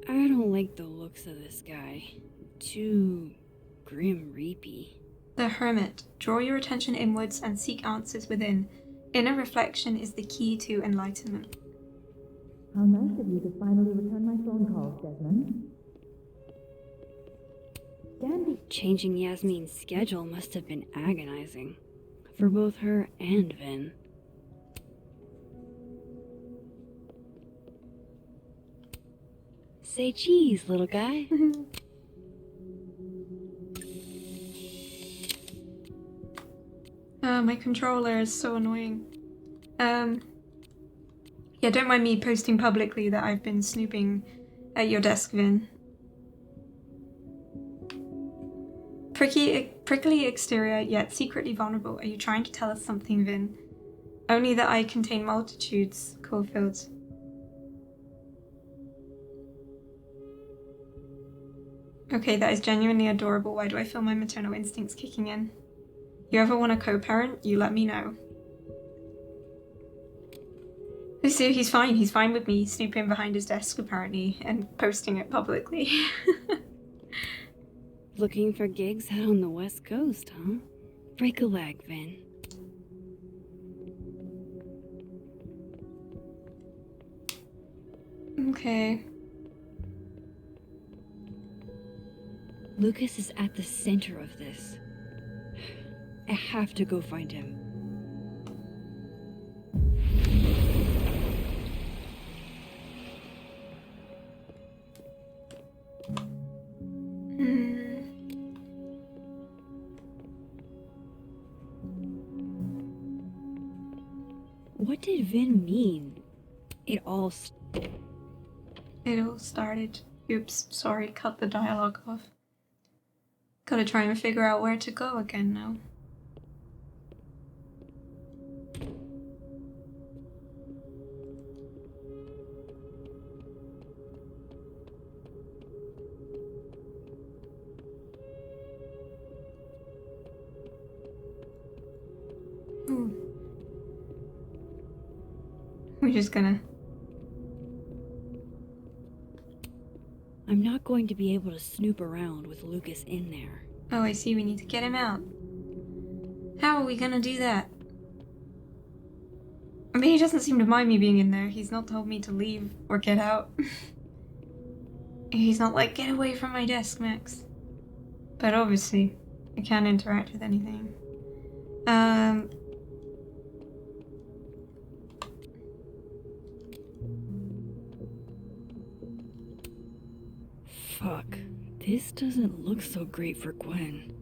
Speaker 2: I don't like the looks of this guy. Too grim reapy.
Speaker 1: The Hermit. Draw your attention inwards and seek answers within. Inner reflection is the key to enlightenment.
Speaker 19: How nice of you to finally return my phone calls, Desmond. Dandy.
Speaker 2: Changing Yasmin's schedule must have been agonizing. For both her and Vin. Say cheese, little guy.
Speaker 1: My controller is so annoying. Yeah, don't mind me posting publicly that I've been snooping at your desk, Vin. Prickly exterior, yet secretly vulnerable. Are you trying to tell us something, Vin? Only that I contain multitudes, Caulfield. Okay, that is genuinely adorable. Why do I feel my maternal instincts kicking in? You ever want a co-parent? You let me know. So he's fine. He's fine with me snooping behind his desk, apparently, and posting it publicly.
Speaker 2: Looking for gigs out on the West Coast, huh? Break a leg, Vin.
Speaker 1: Okay.
Speaker 2: Lucas is at the center of this. I have to go find him. What did Vin mean? It all
Speaker 1: started. Oops, sorry, cut the dialogue off. Gotta try and figure out where to go again now. Ooh. We're just gonna...
Speaker 2: I'm not going to be able to snoop around with Lucas in there.
Speaker 1: Oh, I see. We need to get him out. How are we gonna do that? I mean, he doesn't seem to mind me being in there. He's not told me to leave or get out. He's not like, get away from my desk, Max. But obviously, I can't interact with anything.
Speaker 2: Fuck. This doesn't look so great for Gwen.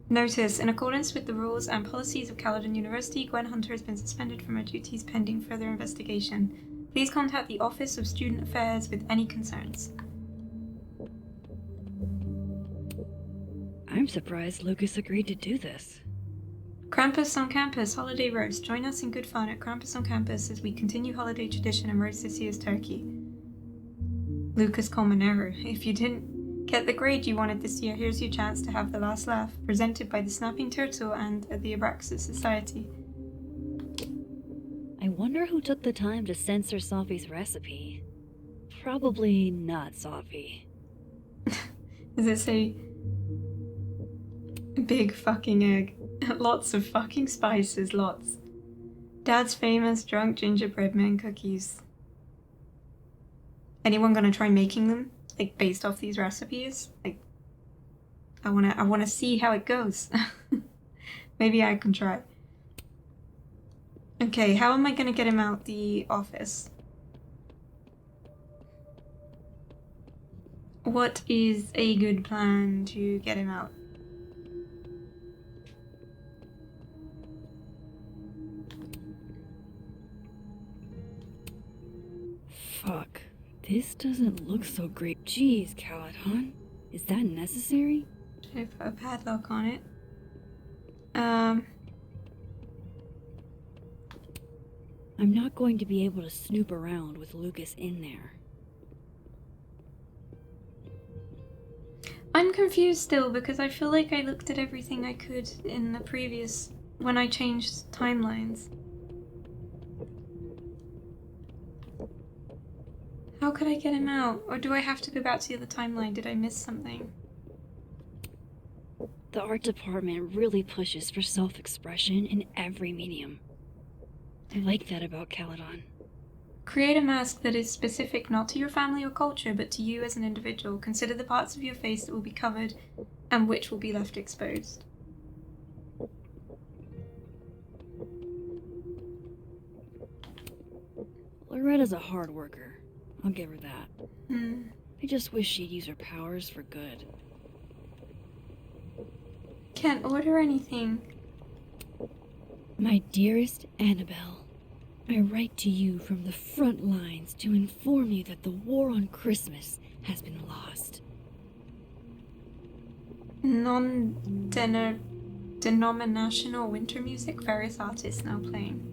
Speaker 1: Notice, in accordance with the rules and policies of Caledon University, Gwen Hunter has been suspended from her duties pending further investigation. Please contact the Office of Student Affairs with any concerns.
Speaker 2: I'm surprised Lucas agreed to do this.
Speaker 1: Krampus on Campus, Holiday Roast. Join us in good fun at Krampus on Campus as we continue holiday tradition and roast this year's turkey. Lucas Colmenero, if you didn't get the grade you wanted this year, here's your chance to have the last laugh, presented by the Snapping Turtle and the Abraxas Society.
Speaker 2: I wonder who took the time to censor Sophie's recipe. Probably not Sophie.
Speaker 1: Does it say big fucking egg? Lots of fucking spices, lots. Dad's famous drunk gingerbread man cookies. Anyone gonna try making them? Like, based off these recipes? Like, I wanna see how it goes. Maybe I can try. Okay, how am I gonna get him out the office? What is a good plan to get him out?
Speaker 2: Fuck. This doesn't look so great. Jeez, Caladon. Is that necessary?
Speaker 1: Should I put a padlock on it?
Speaker 2: I'm not going to be able to snoop around with Lucas in there.
Speaker 1: I'm confused still because I feel like I looked at everything I could in the previous, when I changed timelines. How could I get him out? Or do I have to go back to the other timeline? Did I miss something?
Speaker 2: The art department really pushes for self-expression in every medium. I like that about Caladon.
Speaker 1: Create a mask that is specific not to your family or culture, but to you as an individual. Consider the parts of your face that will be covered and which will be left exposed.
Speaker 2: Loretta's a hard worker. I'll give her that.
Speaker 1: Hmm.
Speaker 2: I just wish she'd use her powers for good.
Speaker 1: Can't order anything.
Speaker 2: My dearest Annabelle, I write to you from the front lines to inform you that the war on Christmas has been lost.
Speaker 1: Non-denominational winter music, various artists now playing.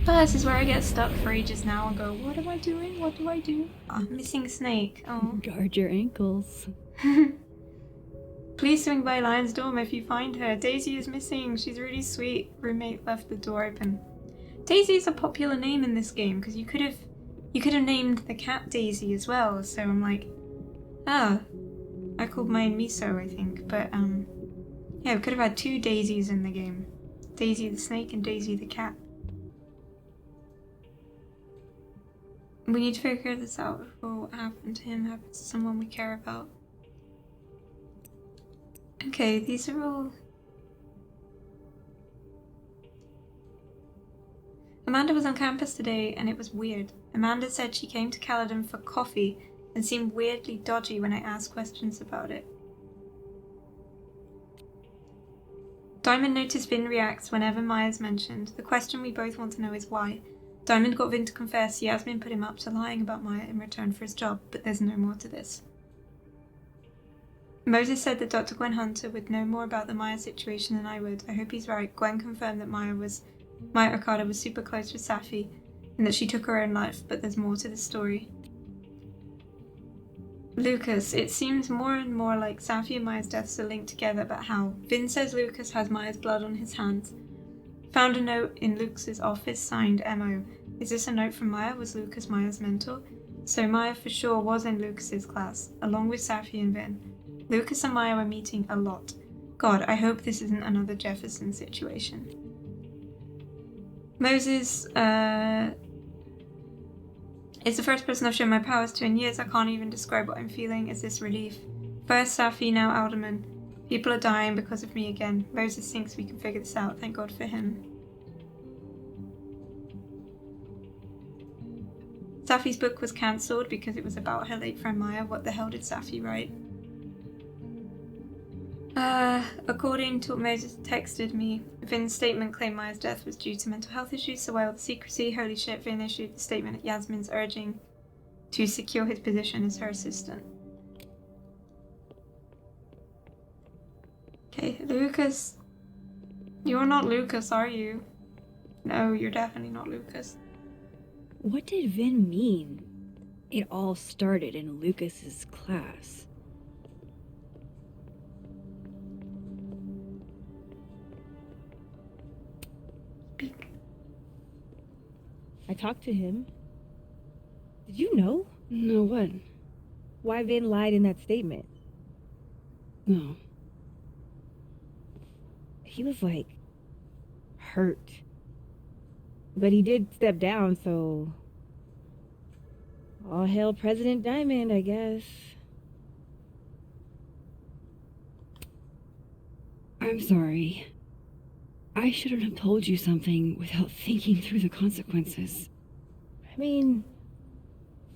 Speaker 1: But this is where I get stuck for ages now and go, what am I doing? What do I do? Oh, I'm missing a snake. Oh.
Speaker 2: Guard your ankles.
Speaker 1: Please swing by Lion's Dorm if you find her. Daisy is missing. She's really sweet. Roommate left the door open. Daisy is a popular name in this game because you could have named the cat Daisy as well. So I'm like, I called mine Miso, I think. But yeah, we could have had 2 Daisies in the game. Daisy the snake and Daisy the cat. We need to figure this out before what happened to him happens to someone we care about. Okay, these are all... Amanda was on campus today and it was weird. Amanda said she came to Caledon for coffee and seemed weirdly dodgy when I asked questions about it. Diamond noticed Vin reacts whenever Maya's mentioned. The question we both want to know is why. Diamond got Vin to confess Yasmin put him up to lying about Maya in return for his job, but there's no more to this. Moses said that Dr. Gwen Hunter would know more about the Maya situation than I would. I hope he's right. Gwen confirmed that Maya Okada was super close with Safi and that she took her own life, but there's more to the story. Lucas, it seems more and more like Safi and Maya's deaths are linked together, but how? Vin says Lucas has Maya's blood on his hands. Found a note in Lucas's office signed MO. Is this a note from Maya? Was Lucas Maya's mentor? So Maya for sure was in Lucas's class, along with Safi and Vin. Lucas and Maya were meeting a lot. God, I hope this isn't another Jefferson situation. Moses, it's the first person I've shown my powers to in years. I can't even describe what I'm feeling. Is this relief? First Safi, now Alderman. People are dying because of me again. Moses thinks we can figure this out. Thank God for him. Safi's book was cancelled because it was about her late friend Maya. What the hell did Safi write? According to what Moses texted me, Vin's statement claimed Maya's death was due to mental health issues, so why all the secrecy? Holy shit, Vin issued the statement at Yasmin's urging to secure his position as her assistant. Okay, Lucas. You're not Lucas, are you? No, you're definitely not Lucas.
Speaker 2: What did Vin mean? It all started in Lucas's class.
Speaker 13: I talked to him. Did you know?
Speaker 2: No, what?
Speaker 13: Why Vin lied in that statement.
Speaker 2: No.
Speaker 13: He was like hurt. But he did step down, so All hail President Diamond, I guess.
Speaker 2: I'm sorry. I shouldn't have told you something without thinking through the consequences.
Speaker 13: I mean,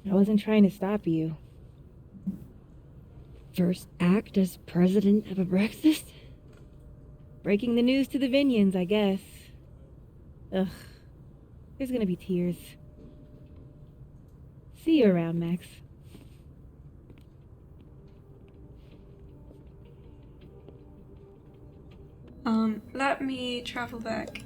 Speaker 13: I wasn't trying to stop you.
Speaker 2: First act as president of Abraxas?
Speaker 13: Breaking the news to the Vinians, I guess. Ugh. There's gonna be tears. See you around, Max.
Speaker 1: Let me travel back.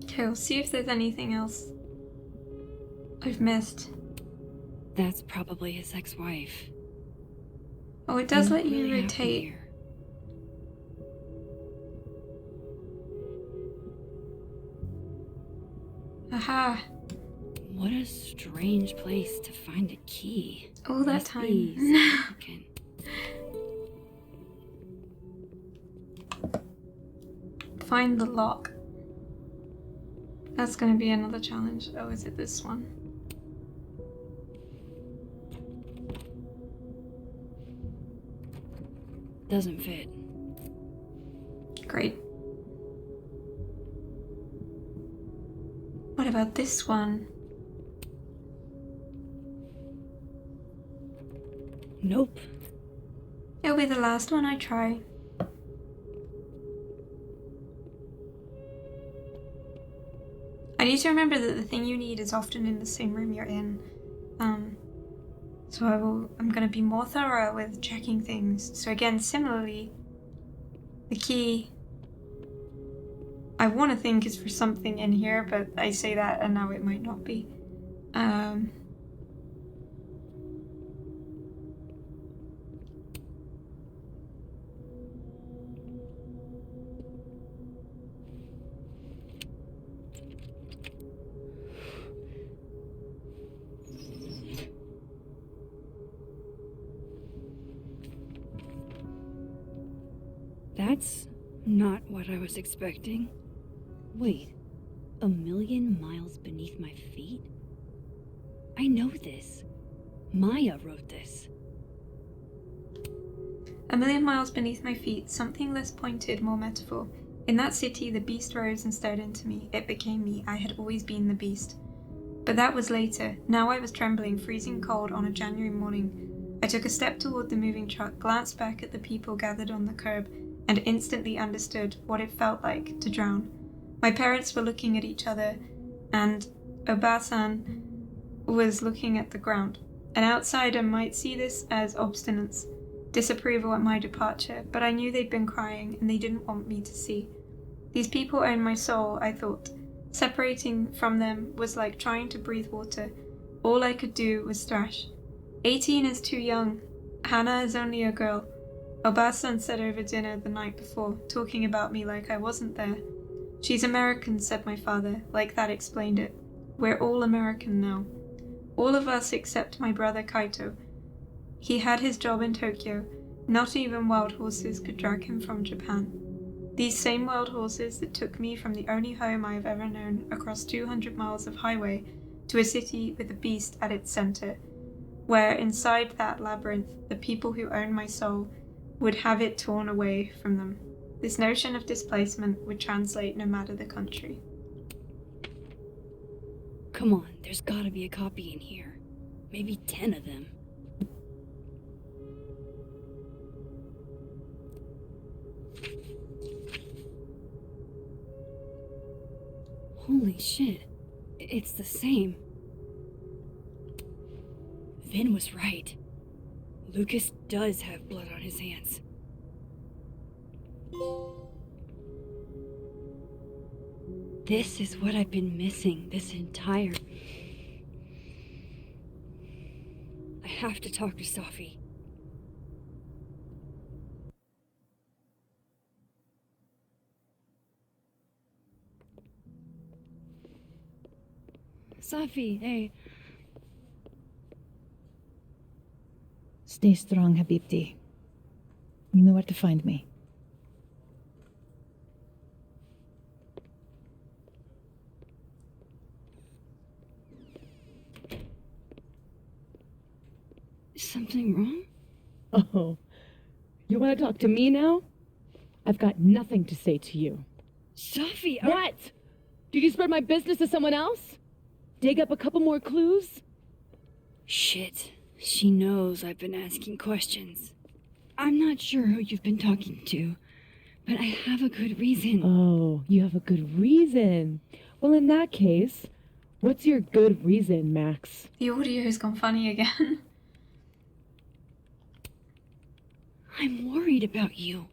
Speaker 1: Okay, we'll see if there's anything else I've missed.
Speaker 2: That's probably his ex-wife.
Speaker 1: Oh, it does
Speaker 2: What
Speaker 1: let you
Speaker 2: really happened
Speaker 1: rotate.
Speaker 2: here?
Speaker 1: Aha.
Speaker 2: What a strange place to find a key.
Speaker 1: All that
Speaker 2: Must
Speaker 1: time.
Speaker 2: be significant.
Speaker 1: Find the lock. That's gonna be another challenge. Oh, is it this one?
Speaker 2: Doesn't fit.
Speaker 1: Great. What about this one?
Speaker 2: Nope.
Speaker 1: It'll be the last one I try. I need to remember that the thing you need is often in the same room you're in. So I'm gonna be more thorough with checking things. So again, similarly, the key I want to think is for something in here, but I say that and now it might not be.
Speaker 2: That's not what I was expecting. Wait, 1,000,000 miles beneath my feet? I know this. Maya wrote this.
Speaker 1: 1,000,000 miles beneath my feet, something less pointed, more metaphor. In that city, the beast rose and stared into me. It became me. I had always been the beast. But that was later. Now I was trembling, freezing cold on a January morning. I took a step toward the moving truck, glanced back at the people gathered on the curb, and instantly understood what it felt like to drown. My parents were looking at each other, and Obasan was looking at the ground. An outsider might see this as obstinance, disapproval at my departure, but I knew they'd been crying and they didn't want me to see. These people own my soul, I thought. Separating from them was like trying to breathe water. All I could do was thrash. 18 is too young. Hannah is only a girl. Obasan said over dinner the night before, talking about me like I wasn't there. She's American, said my father, like that explained it. We're all American now. All of us except my brother Kaito. He had his job in Tokyo. Not even wild horses could drag him from Japan. These same wild horses that took me from the only home I have ever known across 200 miles of highway to a city with a beast at its center, where inside that labyrinth the people who own my soul would have it torn away from them. This notion of displacement would translate no matter the country.
Speaker 2: Come on, there's gotta be a copy in here. Maybe 10 of them. Holy shit. It's the same. Vin was right. Lucas does have blood on his hands. This is what I've been missing this entire... I have to talk to Safi. Safi, hey.
Speaker 10: Stay strong, Habibti. You know where to find me.
Speaker 2: Is something wrong?
Speaker 18: Oh, you want to talk to me now? I've got nothing to say to you.
Speaker 2: Sophie,
Speaker 18: What? Did you spread my business to someone else? Dig up a couple more clues?
Speaker 2: Shit. She knows I've been asking questions. I'm not sure who you've been talking to, but I have a good reason.
Speaker 18: Oh, you have a good reason. Well, in that case, what's your good reason, Max?
Speaker 1: The audio's gone funny again.
Speaker 2: I'm worried about you.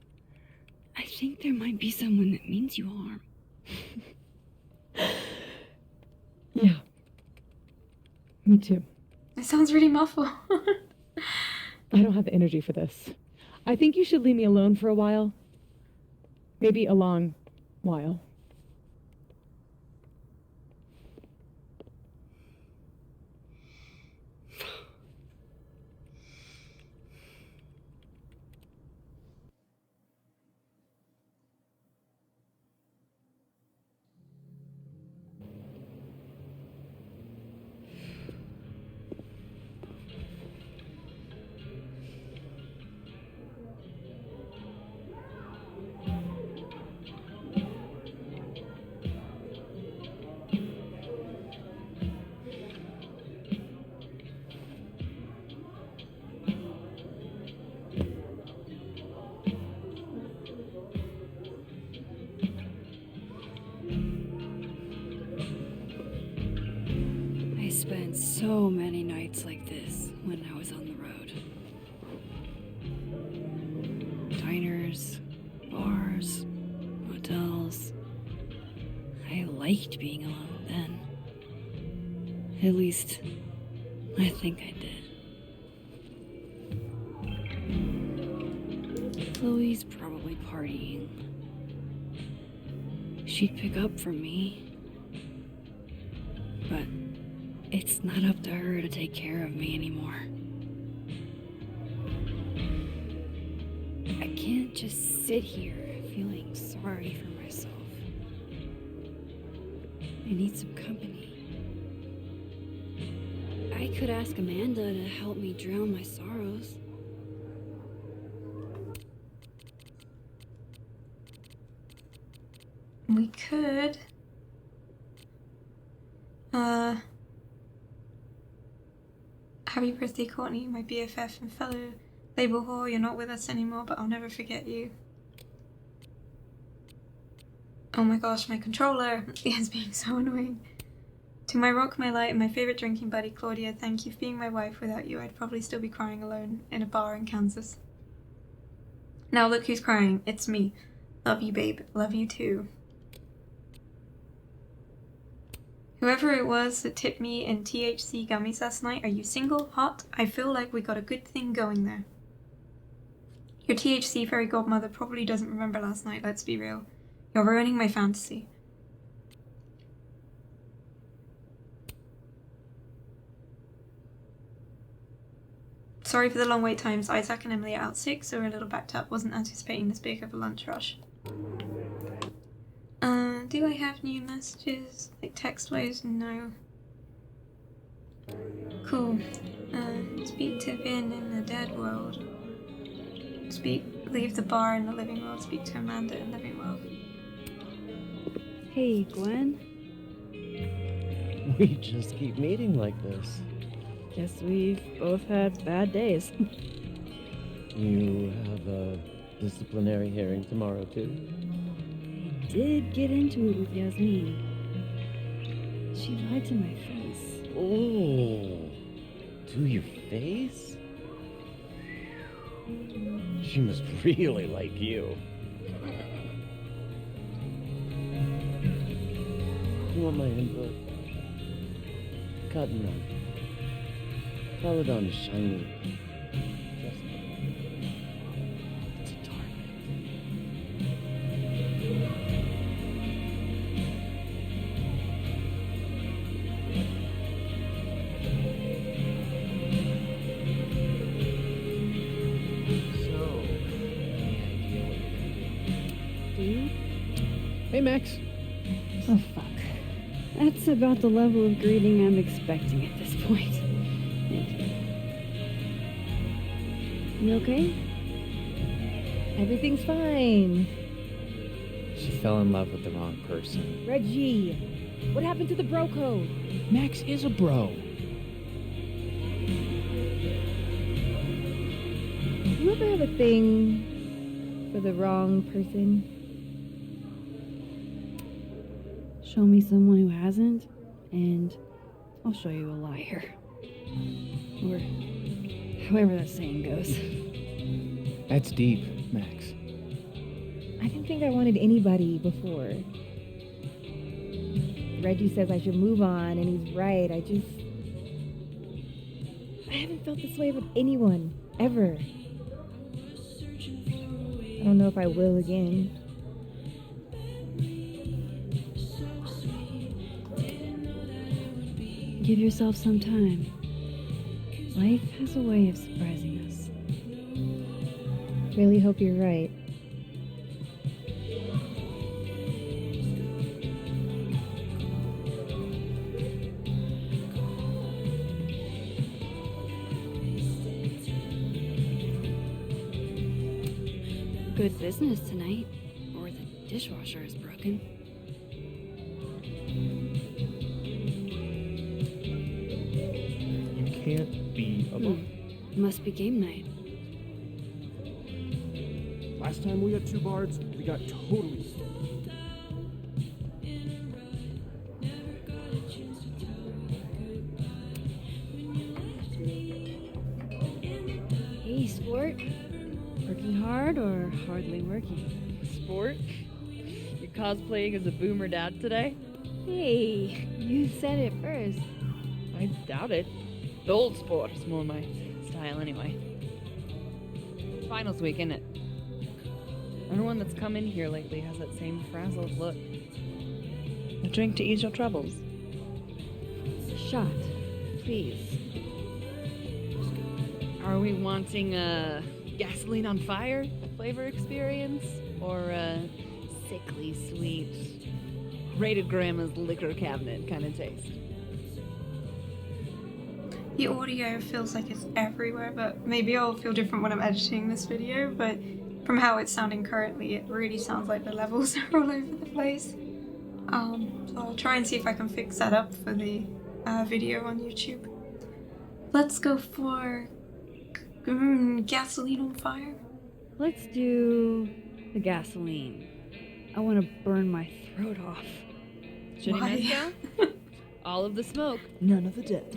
Speaker 2: I think there might be someone that means you harm.
Speaker 18: Yeah. Me too.
Speaker 1: It sounds really muffled.
Speaker 18: I don't have the energy for this. I think you should leave me alone for a while. Maybe a long while.
Speaker 2: I spent so many nights like this when I was on the road. Diners, bars, hotels. I liked being alone then. At least, I think I did. Chloe's probably partying. She'd pick up from me. But it's not up to her to take care of me anymore. I can't just sit here feeling sorry for myself. I need some company. I could ask Amanda to help me drown my sorrows.
Speaker 1: We could. Happy birthday, Courtney, my BFF and fellow label whore. You're not with us anymore, but I'll never forget you. Oh my gosh, my controller is being so annoying. To my rock, my light, and my favorite drinking buddy, Claudia, thank you for being my wife. Without you, I'd probably still be crying alone in a bar in Kansas. Now look who's crying. It's me. Love you, babe. Love you too. Whoever it was that tipped me in THC gummies last night, are you single? Hot? I feel like we got a good thing going there. Your THC fairy godmother probably doesn't remember last night, let's be real. You're ruining my fantasy. Sorry for the long wait times. Isaac and Emily are out sick, so we're a little backed up. Wasn't anticipating this big of a lunch rush. Do I have new messages? Like text-wise? No. Cool. Speak to Vin in the dead world. Leave the bar in the living world. Speak to Amanda in the living world.
Speaker 2: Hey, Gwen.
Speaker 9: We just keep meeting like this.
Speaker 18: Guess we've both had bad days.
Speaker 9: You have a disciplinary hearing tomorrow, too?
Speaker 2: Did get into it with Yasmin. She lied to my face.
Speaker 9: Oh, to your face? She must really like you. You want my input? Cut and run. Call it on shiny. Just it's a target.
Speaker 12: Hey, Max.
Speaker 2: Oh, fuck. That's about the level of greeting I'm expecting at this point. Thank you. You okay?
Speaker 13: Everything's fine.
Speaker 20: She fell in love with the wrong person.
Speaker 13: Reggie, what happened to the bro code?
Speaker 5: Max is a bro.
Speaker 13: You ever have a thing for the wrong person?
Speaker 2: Show me someone who hasn't, and I'll show you a liar. Or however that saying goes.
Speaker 5: That's deep, Max.
Speaker 13: I didn't think I wanted anybody before. Reggie says I should move on, and he's right. I haven't felt this way with anyone, ever. I don't know if I will again.
Speaker 2: Give yourself some time. Life has a way of surprising us.
Speaker 13: Really hope you're right.
Speaker 2: Good business tonight, or the dishwasher is broken.
Speaker 17: You can't be alone.
Speaker 2: Must be game night.
Speaker 17: Last time we had 2 bards, we got totally stoned.
Speaker 2: Hey, sport. Working hard or hardly working?
Speaker 4: Sport? You cosplaying as a boomer dad today?
Speaker 2: Hey, you said it first.
Speaker 4: I doubt it. The old sport is more my style anyway. Finals week, isn't it? Everyone that's come in here lately has that same frazzled look. A drink to ease your troubles.
Speaker 2: Shot, please.
Speaker 4: Are we wanting a gasoline on fire flavor experience? Or a sickly sweet, rated grandma's liquor cabinet kind of taste?
Speaker 1: The audio feels like it's everywhere, but maybe I'll feel different when I'm editing this video, but from how it's sounding currently, it really sounds like the levels are all over the place. So I'll try and see if I can fix that up for the video on YouTube. Let's go for gasoline on fire.
Speaker 2: Let's do the gasoline. I want to burn my throat off.
Speaker 4: Shitty
Speaker 1: Why?
Speaker 4: mezcal? All of the smoke,
Speaker 2: None of the dip.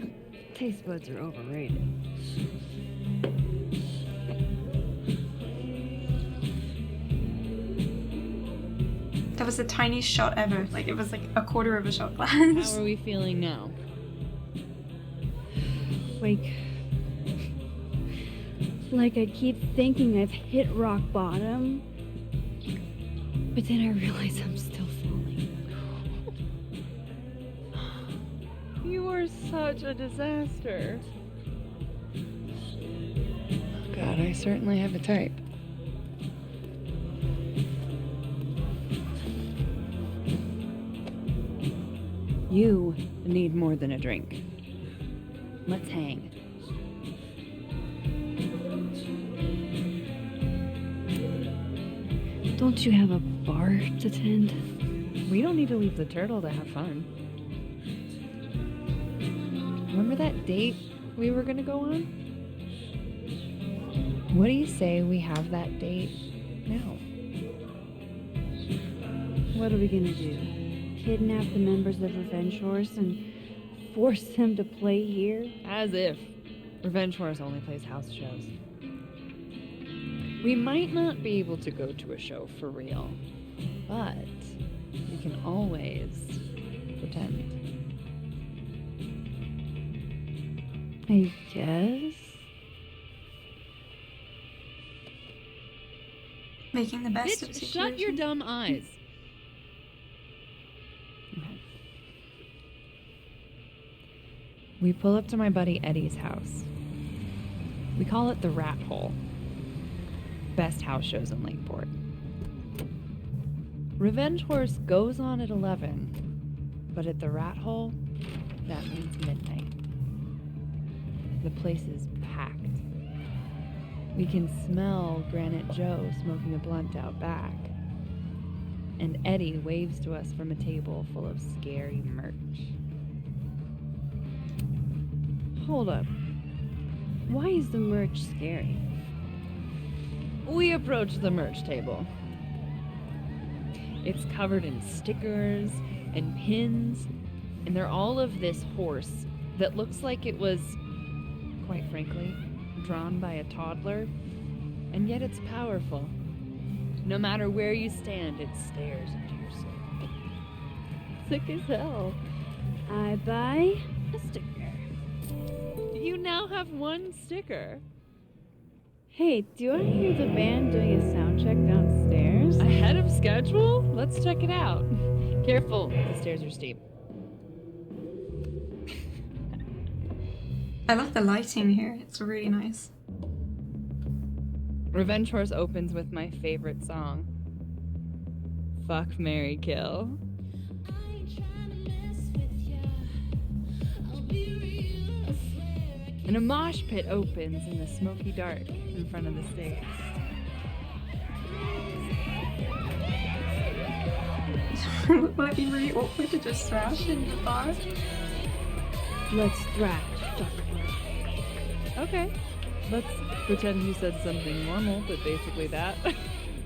Speaker 2: Taste buds are overrated.
Speaker 1: That was the tiniest shot ever. Like, it was like a quarter of a shot glass.
Speaker 4: How are we feeling now?
Speaker 2: Like I keep thinking I've hit rock bottom, but then I realize I'm still falling.
Speaker 4: You are such a disaster. God, I certainly have a type. You need more than a drink. Let's hang.
Speaker 2: Don't you have a bar to tend?
Speaker 4: We don't need to leave the turtle to have fun. Remember that date we were gonna go on? What do you say we have that date now?
Speaker 2: What are we gonna do? Kidnap the members of Revenge Horse and force them to play here?
Speaker 4: As if. Revenge Horse only plays house shows. We might not be able to go to a show for real, but we can always pretend.
Speaker 2: I guess.
Speaker 1: Making the best of the
Speaker 4: Bitch,
Speaker 1: situation.
Speaker 4: shut your dumb eyes. We pull up to my buddy Eddie's house. We call it the Rat Hole. Best house shows in Lakeport. Revenge Horse goes on at 11, but at the rat hole, that means midnight. The place is packed. We can smell Granite Joe smoking a blunt out back. And Eddie waves to us from a table full of scary merch.
Speaker 2: Hold up. Why is the merch scary?
Speaker 4: We approach the merch table. It's covered in stickers and pins, and they're all of this horse that looks like it was, quite frankly, drawn by a toddler, and yet it's powerful. No matter where you stand, it stares into your soul.
Speaker 2: Sick as hell. I buy a sticker.
Speaker 4: You now have one sticker.
Speaker 2: Hey, do I hear the band doing a sound check downstairs?
Speaker 4: Ahead of schedule? Let's check it out. Careful, the stairs are steep.
Speaker 1: I love the lighting here. It's really nice.
Speaker 4: Revenge Horse opens with my favorite song. Fuck, Marry, Kill. And a mosh pit opens in the smoky dark in front of the stage.
Speaker 1: It might be really awkward to just thrash in the bar.
Speaker 2: Let's thrash.
Speaker 4: Okay. Let's pretend you said something normal, but basically that.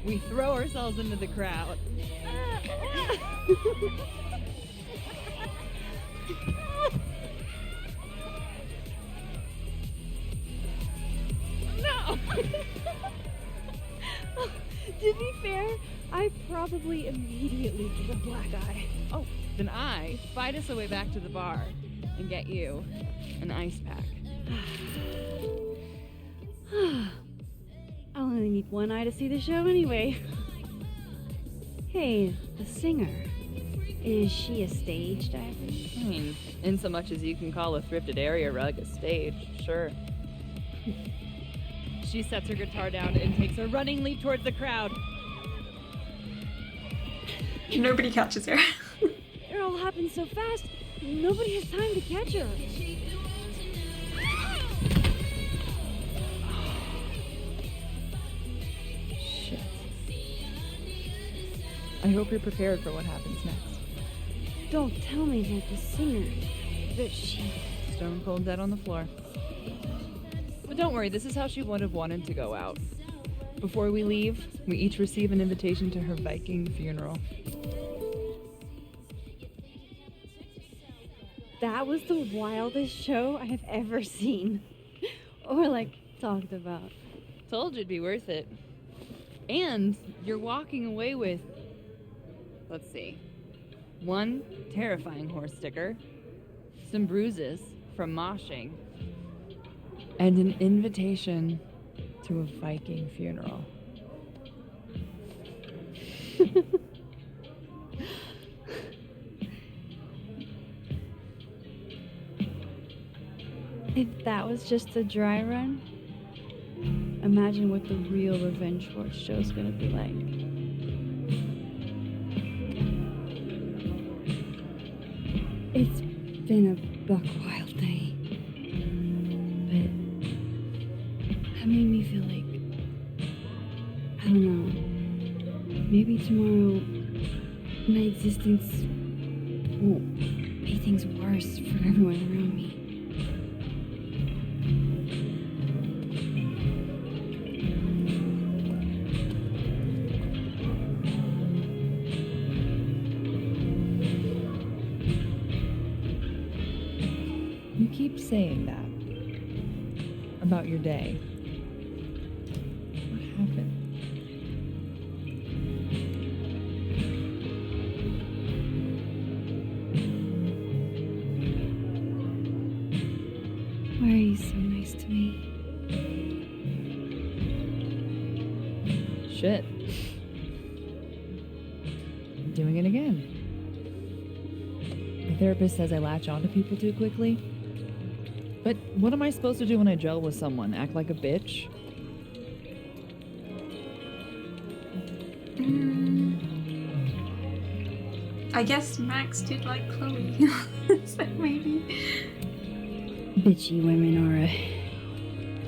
Speaker 4: We throw ourselves into the crowd. No!
Speaker 2: To be fair, I probably immediately get a black eye.
Speaker 4: Oh, then I fight us a way back to the bar and get you an ice pack.
Speaker 2: I'll only need one eye to see the show anyway. Hey, the singer. Is she a stage diver?
Speaker 4: I mean, in so much as you can call a thrifted area rug a stage, sure. She sets her guitar down and takes a running leap towards the crowd.
Speaker 1: Nobody catches her.
Speaker 2: It all happened so fast, nobody has time to catch her.
Speaker 4: Shit. I hope you're prepared for what happens next.
Speaker 2: Don't tell me that the singer, that she...
Speaker 4: Stone cold dead on the floor. But don't worry, this is how she would have wanted to go out. Before we leave, we each receive an invitation to her Viking funeral.
Speaker 2: That was the wildest show I have ever seen. Or, talked about.
Speaker 4: Told you it'd be worth it. And you're walking away with, let's see, one terrifying horse sticker, some bruises from moshing, and an invitation to a Viking funeral.
Speaker 2: If that was just the dry run, imagine what the real Revenge Horse show's gonna be like. It's been a buck wild day, but that made me feel like, I don't know, maybe tomorrow my existence won't make things worse for everyone around me.
Speaker 4: You keep saying that about your day. What happened?
Speaker 2: Why are you so nice to me?
Speaker 4: Shit. I'm doing it again. The therapist says I latch onto people too quickly. But what am I supposed to do when I gel with someone? Act like a bitch?
Speaker 1: I guess Max did like Chloe, so maybe.
Speaker 2: Bitchy women are a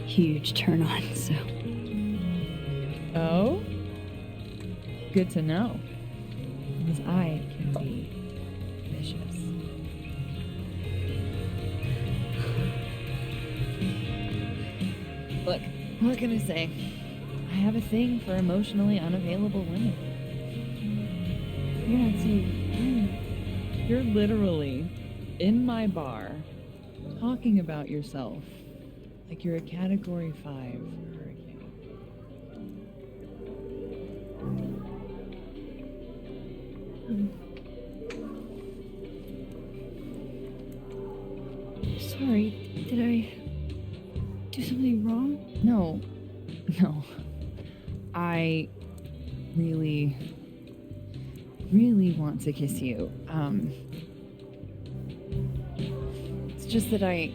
Speaker 2: huge turn on, so.
Speaker 4: Oh? Good to know. Because I can be vicious. Look, what can I say? I have a thing for emotionally unavailable women.
Speaker 2: You're not saying
Speaker 4: You're literally in my bar talking about yourself like you're a Category 5 hurricane.
Speaker 2: Sorry, did I do something wrong?
Speaker 4: No. I really want to kiss you. It's just that like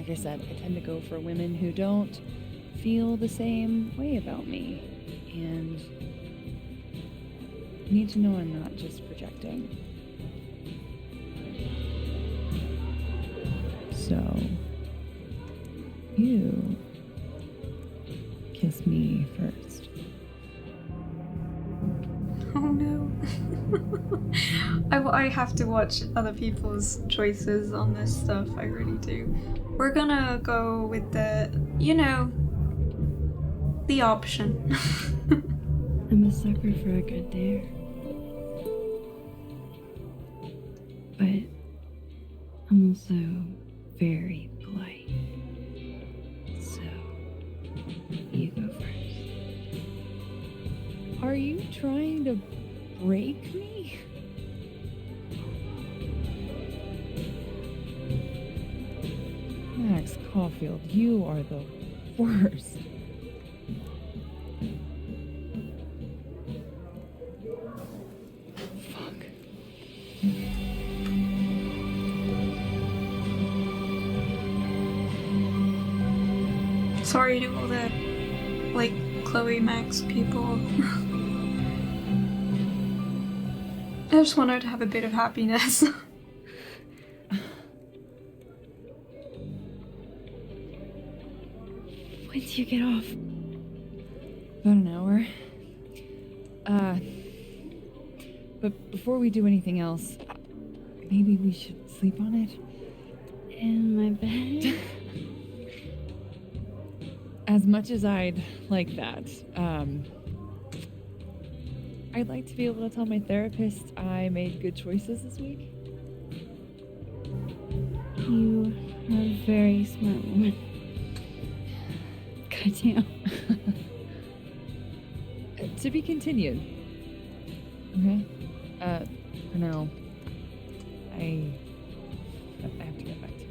Speaker 4: I said, I tend to go for women who don't feel the same way about me. And you need to know I'm not just projecting. So, you kiss me first.
Speaker 1: Oh no. I have to watch other people's choices on this stuff, I really do. We're gonna go with the option.
Speaker 2: I'm a sucker for a good dare. But I'm also very polite. So, you go first.
Speaker 4: Are you trying to break me? Max Caulfield, you are the worst. Fuck.
Speaker 1: Sorry to all the Chloe Max people. I just wanted to have a bit of happiness.
Speaker 2: When do you get off?
Speaker 4: About an hour. But before we do anything else, maybe we should sleep on it?
Speaker 2: In my bed?
Speaker 4: As much as I'd like that, I'd like to be able to tell my therapist I made good choices this week.
Speaker 2: You are a very smart woman. Goddamn.
Speaker 4: To be continued. Okay? For now, I have to get back to it.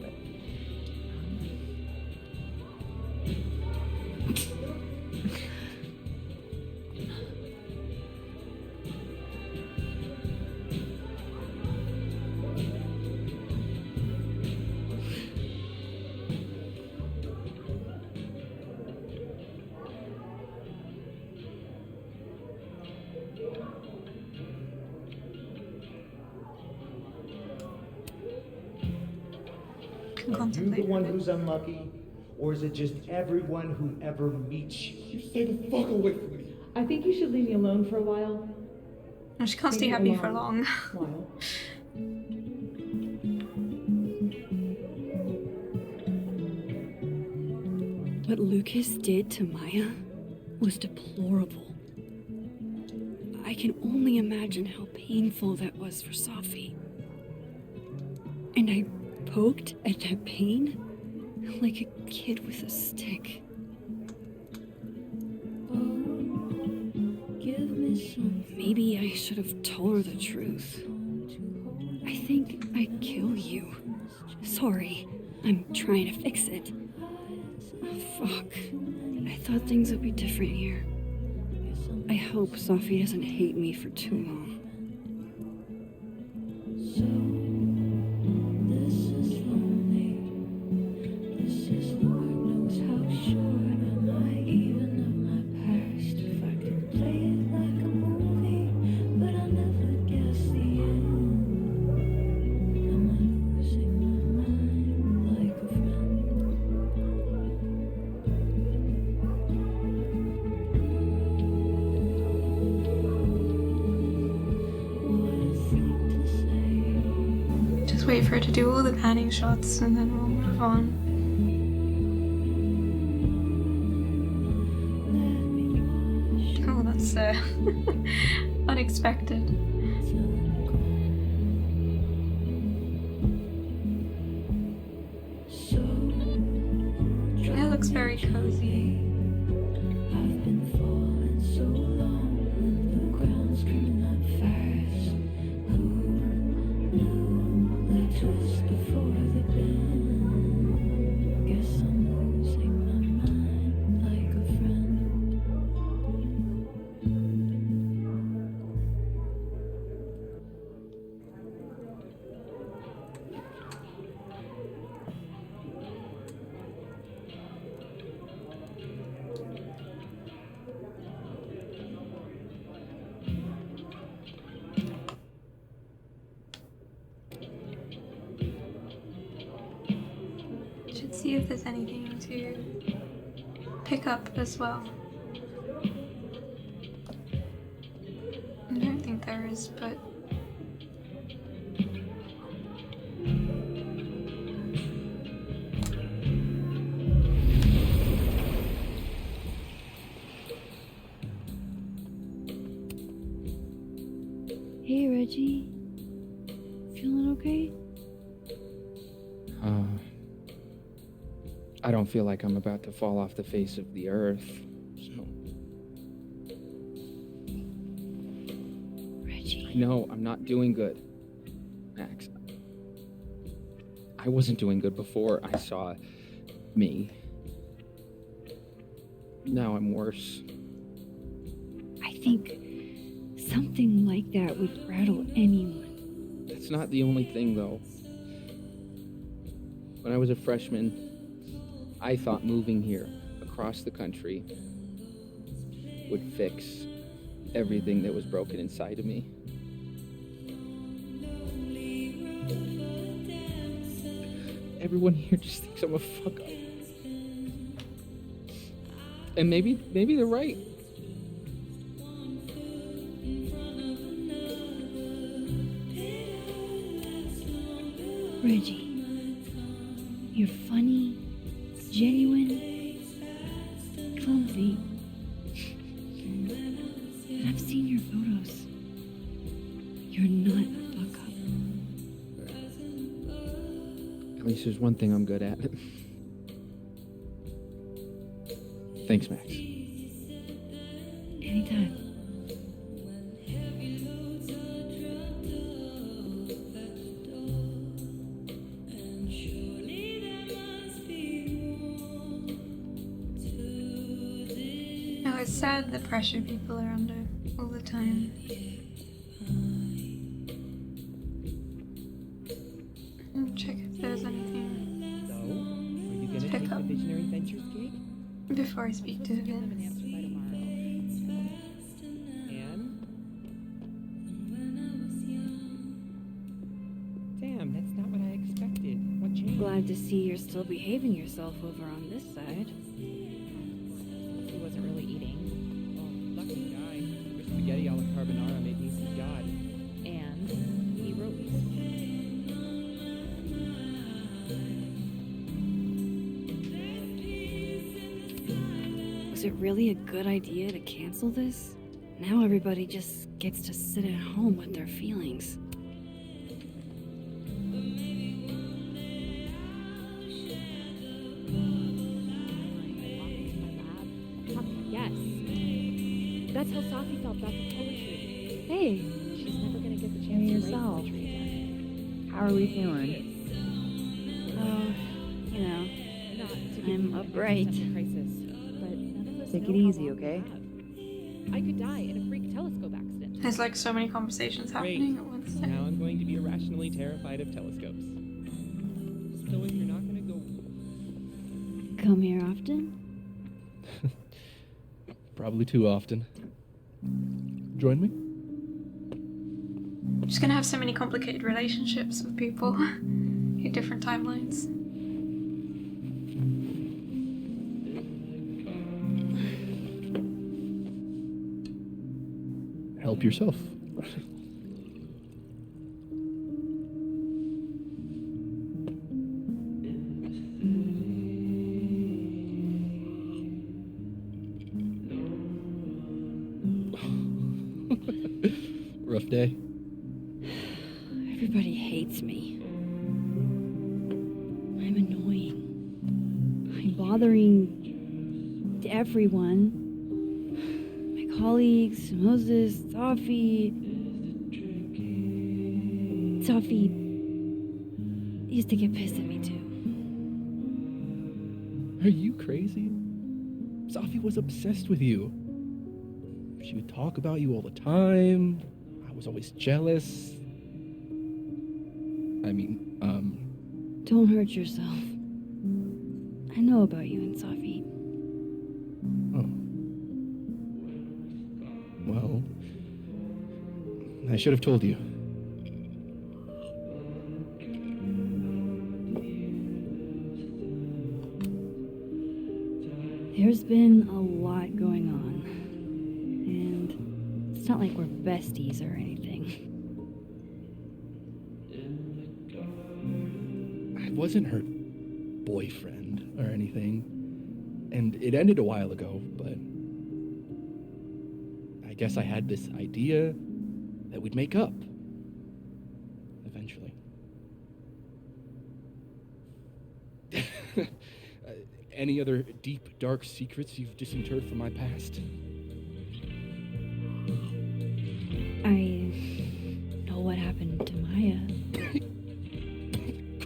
Speaker 6: Are you the one who's unlucky? Or is it just everyone who ever meets you?
Speaker 14: You stay the fuck away from me.
Speaker 18: I think you should leave me alone for a while.
Speaker 1: No, she can't stay
Speaker 18: Maybe
Speaker 1: happy for long.
Speaker 18: While.
Speaker 2: What Lucas did to Maya was deplorable. I can only imagine how painful that was for Safi. And I poked at that pain like a kid with a stick. Maybe I should have told her the truth. I think I'd kill you. Sorry, I'm trying to fix it. Oh, fuck. I thought things would be different here. I hope Safi doesn't hate me for too long.
Speaker 19: But
Speaker 1: wait for her to do all the panning shots and then we'll move on. Oh, that's unexpected. It looks very cozy. Should see if there's anything to pick up as well. I don't think there is, but
Speaker 2: Hey, Reggie. Feeling okay?
Speaker 20: I don't feel like I'm about to fall off the face of the earth, so...
Speaker 2: Reggie.
Speaker 20: No, I'm not doing good. Max. I wasn't doing good before I saw me. Now I'm worse.
Speaker 2: I think something like that would rattle anyone.
Speaker 20: That's not the only thing, though. When I was a freshman, I thought moving here, across the country, would fix everything that was broken inside of me. Everyone here just thinks I'm a fuck up. And maybe they're right.
Speaker 2: Reggie, you're funny, genuine, clumsy. But I've seen your photos. You're not a fuck up.
Speaker 20: At least there's one thing I'm good at. Thanks, Max.
Speaker 2: Anytime.
Speaker 1: no, it's sad the pressure people are under all the time. I'll check if there's anything
Speaker 7: So, are you gonna
Speaker 1: to
Speaker 7: take
Speaker 1: pick
Speaker 7: the
Speaker 1: up
Speaker 7: Visionary Ventures gig?
Speaker 1: before I speak to Vince.
Speaker 7: Damn, that's not what I expected. What changed?
Speaker 2: Glad to see you're still behaving yourself over on this side.
Speaker 7: He wasn't really eating. Oh, lucky guy. Your spaghetti alla carbonara made me see God. And he wrote me some shit.
Speaker 2: Was it really a good idea to cancel this? Now everybody just gets to sit at home with their feelings.
Speaker 18: Yes. That's how Safi felt about the poetry.
Speaker 2: Hey.
Speaker 18: She's never gonna get the
Speaker 10: Hey,
Speaker 18: chance to write
Speaker 10: yourself.
Speaker 18: poetry again.
Speaker 10: How are we feeling?
Speaker 2: Oh, you know,
Speaker 18: Not to give
Speaker 2: I'm
Speaker 18: you an
Speaker 2: upright.
Speaker 18: existential crisis, but none of us
Speaker 10: Take
Speaker 18: know
Speaker 10: it
Speaker 18: how
Speaker 10: easy,
Speaker 18: long
Speaker 10: okay?
Speaker 18: we have. I could die in a freak telescope accident.
Speaker 1: There's like so many conversations happening at once.
Speaker 7: Now I'm going to be irrationally terrified of telescopes. Just knowing you're not gonna go.
Speaker 2: Come here often?
Speaker 12: Probably too often. Join me?
Speaker 1: I'm just gonna have so many complicated relationships with people in different timelines.
Speaker 12: Help yourself. rough day?
Speaker 2: Everybody hates me. I'm annoying. I'm bothering everyone. My colleagues, Moses, Safi. Safi used to get pissed at me too.
Speaker 12: Are you crazy? Safi was obsessed with you. She would talk about you all the time. I was always jealous. I mean,
Speaker 2: Don't hurt yourself. I know about you and Safi.
Speaker 12: Oh. Well, I should have told you.
Speaker 2: There's been a lot going on. And it's not like we're besties or anything.
Speaker 12: I wasn't her boyfriend or anything. And it ended a while ago, but I guess I had this idea that we'd make up. Eventually. Any other deep, dark secrets you've disinterred from my past?
Speaker 2: I know what happened to Maya.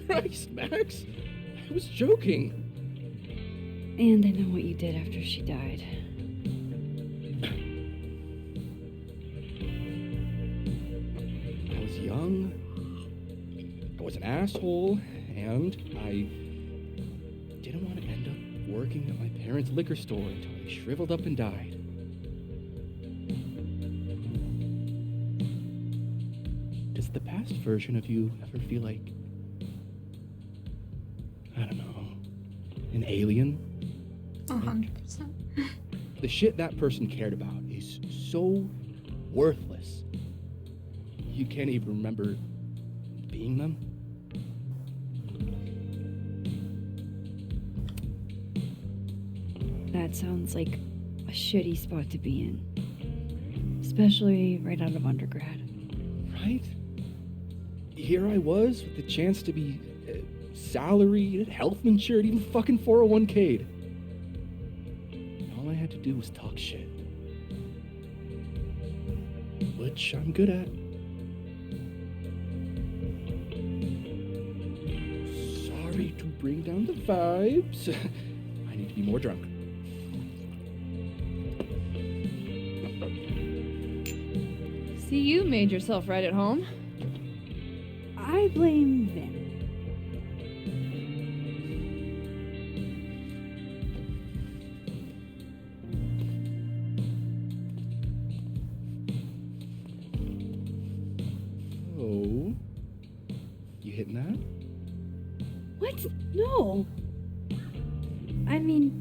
Speaker 12: Christ, Max! I was joking.
Speaker 2: And I know what you did after she died.
Speaker 12: I was young, I was an asshole, and I didn't want to end up working at my parents' liquor store until I shriveled up and died. Does the past version of you ever feel like, I don't know, an alien?
Speaker 1: 100%.
Speaker 12: The shit that person cared about is so worthless. You can't even remember being them.
Speaker 2: That sounds like a shitty spot to be in. Especially right out of undergrad.
Speaker 12: Right? Here I was with the chance to be salaried, health insured, even fucking 401k'd. All I had to do was talk shit. Which I'm good at. Sorry to bring down the vibes. I need to be more drunk.
Speaker 18: See, you made yourself right at home.
Speaker 2: I blame Vin.
Speaker 12: Oh. You hitting that?
Speaker 2: What? No. I mean,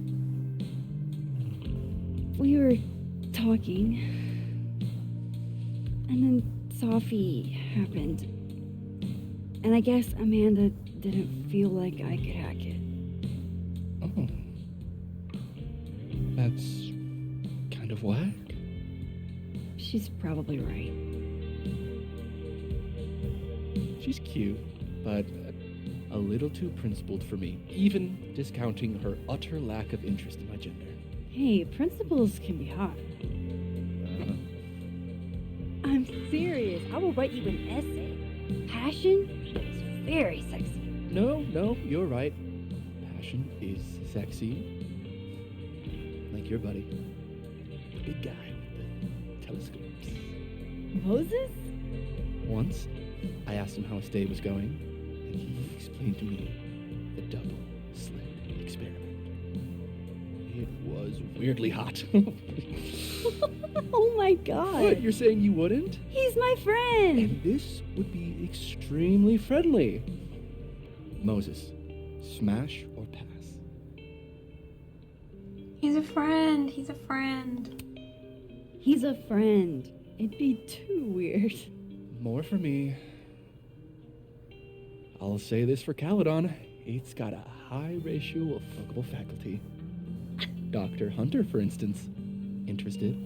Speaker 2: we were talking, and then Safi happened. And I guess Amanda didn't feel like I could hack it.
Speaker 12: Oh. That's kind of whack.
Speaker 2: She's probably right.
Speaker 12: She's cute, but a little too principled for me, even discounting her utter lack of interest in my gender.
Speaker 10: Hey, principals can be hot. I'm serious. I will write you an essay.
Speaker 2: Passion is very sexy.
Speaker 12: No, you're right. Passion is sexy. Like your buddy. The big guy with the telescopes.
Speaker 10: Moses?
Speaker 12: Once, I asked him how his day was going, and he explained to me the double slit experiment. It was weirdly hot.
Speaker 10: Oh my god.
Speaker 12: What, you're saying you wouldn't?
Speaker 10: He's my friend.
Speaker 12: And this would be extremely friendly. Moses, smash or pass?
Speaker 1: He's a friend. He's a friend.
Speaker 2: He's a friend. It'd be too weird.
Speaker 12: More for me. I'll say this for Caledon. It's got a high ratio of fuckable faculty. Dr. Hunter, for instance. Interested?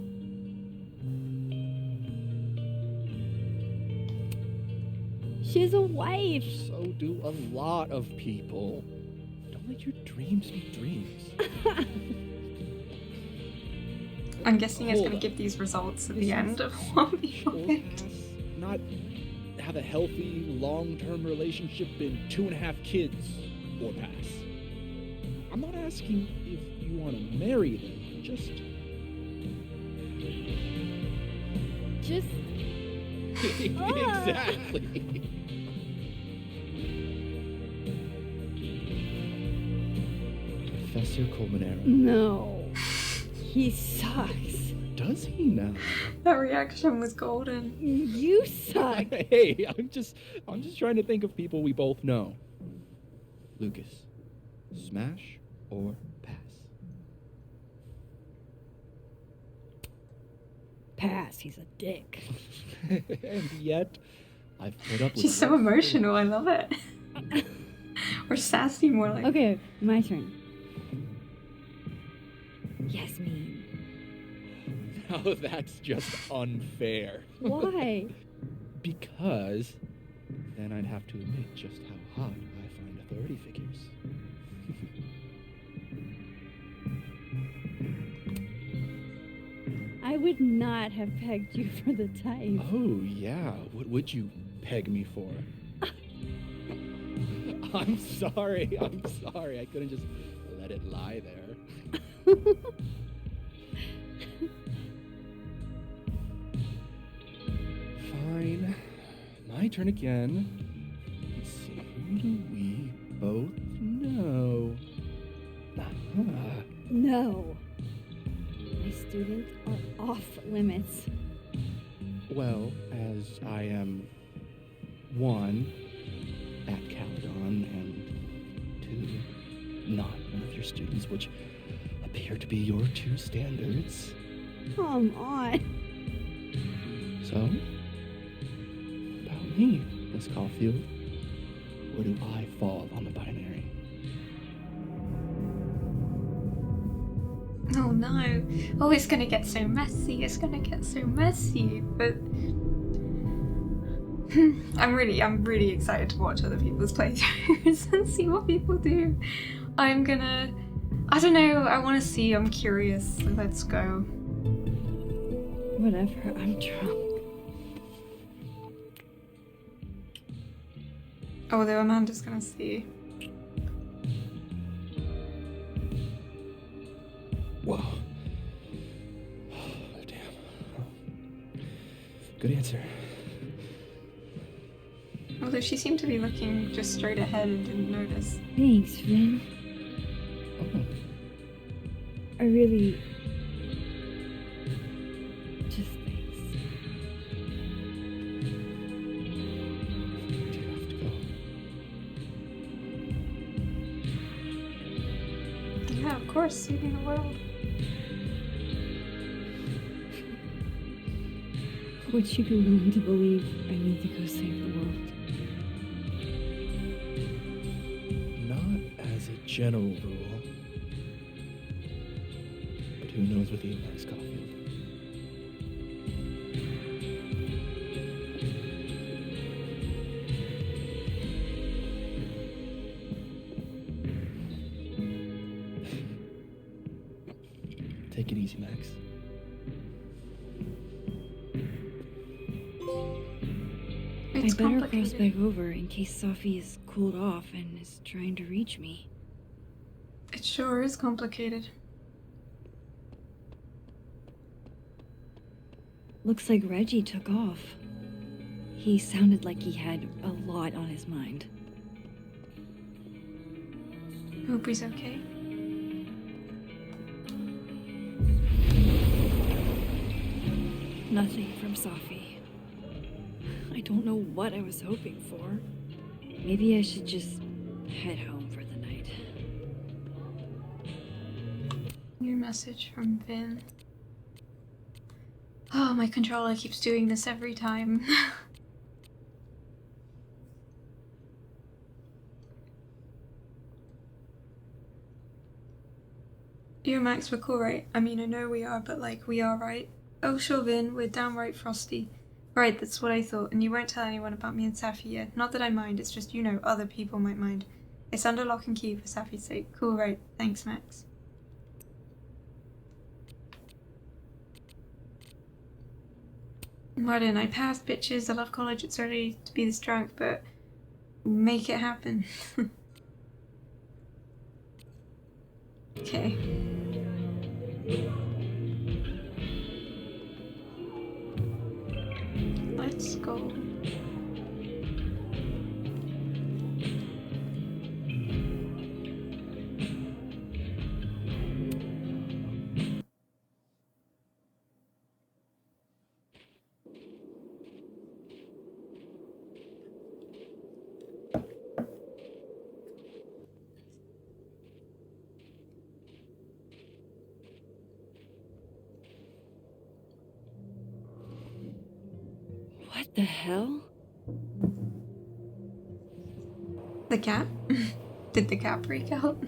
Speaker 2: She has a wife.
Speaker 12: So do a lot of people. Don't let your dreams be dreams.
Speaker 1: I'm guessing it's
Speaker 12: Hold
Speaker 1: going to
Speaker 12: up.
Speaker 1: give these results at
Speaker 12: This
Speaker 1: the
Speaker 12: is
Speaker 1: end of what people
Speaker 12: or
Speaker 1: picked.
Speaker 12: pass, not have a healthy, long-term relationship and 2.5 kids, or pass. I'm not asking if you want to marry them, just exactly. Professor Colmenero.
Speaker 2: No. He sucks.
Speaker 12: Does he now?
Speaker 1: That reaction was golden.
Speaker 2: You suck.
Speaker 12: Hey, I'm just trying to think of people we both know. Lucas, smash or pass?
Speaker 2: Pass, he's a dick.
Speaker 12: And yet, I've put up with
Speaker 1: She's so emotional, I love it. Or sassy, more like.
Speaker 2: Okay, my turn. Yasmin.
Speaker 12: Now that's just unfair.
Speaker 2: Why?
Speaker 12: Because then I'd have to admit just how hot I find authority figures.
Speaker 2: I would not have pegged you for the type.
Speaker 12: Oh, yeah. What would you peg me for? I'm sorry. I couldn't just let it lie there. Fine. My turn again. Let's see. Who do we both know?
Speaker 2: No. My students are off limits.
Speaker 12: Well, as I am one at Caledon and two not one of your students, which appear to be your two standards.
Speaker 2: Come on.
Speaker 12: So, about me, Miss Caulfield. Where do I fall on the binary?
Speaker 1: Oh no. Oh, it's gonna get so messy. It's gonna get so messy. But I'm really excited to watch other people's playthroughs and see what people do. I don't know, I wanna see, I'm curious. So let's go.
Speaker 2: Whatever, I'm drunk.
Speaker 1: Although Amanda's gonna see.
Speaker 12: Whoa. Oh, damn. Good answer.
Speaker 1: Although she seemed to be looking just straight ahead and didn't notice.
Speaker 2: Thanks, Vin. I really... just thanks.
Speaker 12: Do you have to go?
Speaker 1: Yeah, of course, saving the world.
Speaker 2: Would you be willing to believe I need to go save the world?
Speaker 12: Not as a general rule. But who knows with you, Miss Caulfield? Take it easy, Max.
Speaker 1: It's
Speaker 2: I better cross
Speaker 1: complicated.
Speaker 2: back over in case Sophie is cooled off and is trying to reach me.
Speaker 1: It sure is complicated.
Speaker 2: Looks like Reggie took off. He sounded like he had a lot on his mind.
Speaker 1: Hope he's okay.
Speaker 2: Nothing from Sophie. I don't know what I was hoping for. Maybe I should just head home for the night.
Speaker 1: New message from Vin. Oh, my controller keeps doing this every time. You and Max were cool, right? I mean, I know we are, but like, we are, right? Oh, sure, Vin, we're downright frosty. Right, that's what I thought. And you won't tell anyone about me and Safi yet. Not that I mind, it's just, you know, other people might mind. It's under lock and key for Safi's sake. Cool, right. Thanks, Max. Martin, I passed, bitches. I love college. It's early to be this drunk, but make it happen. Okay. Let's go.
Speaker 2: What the hell?
Speaker 1: The cat? Did the cat freak out?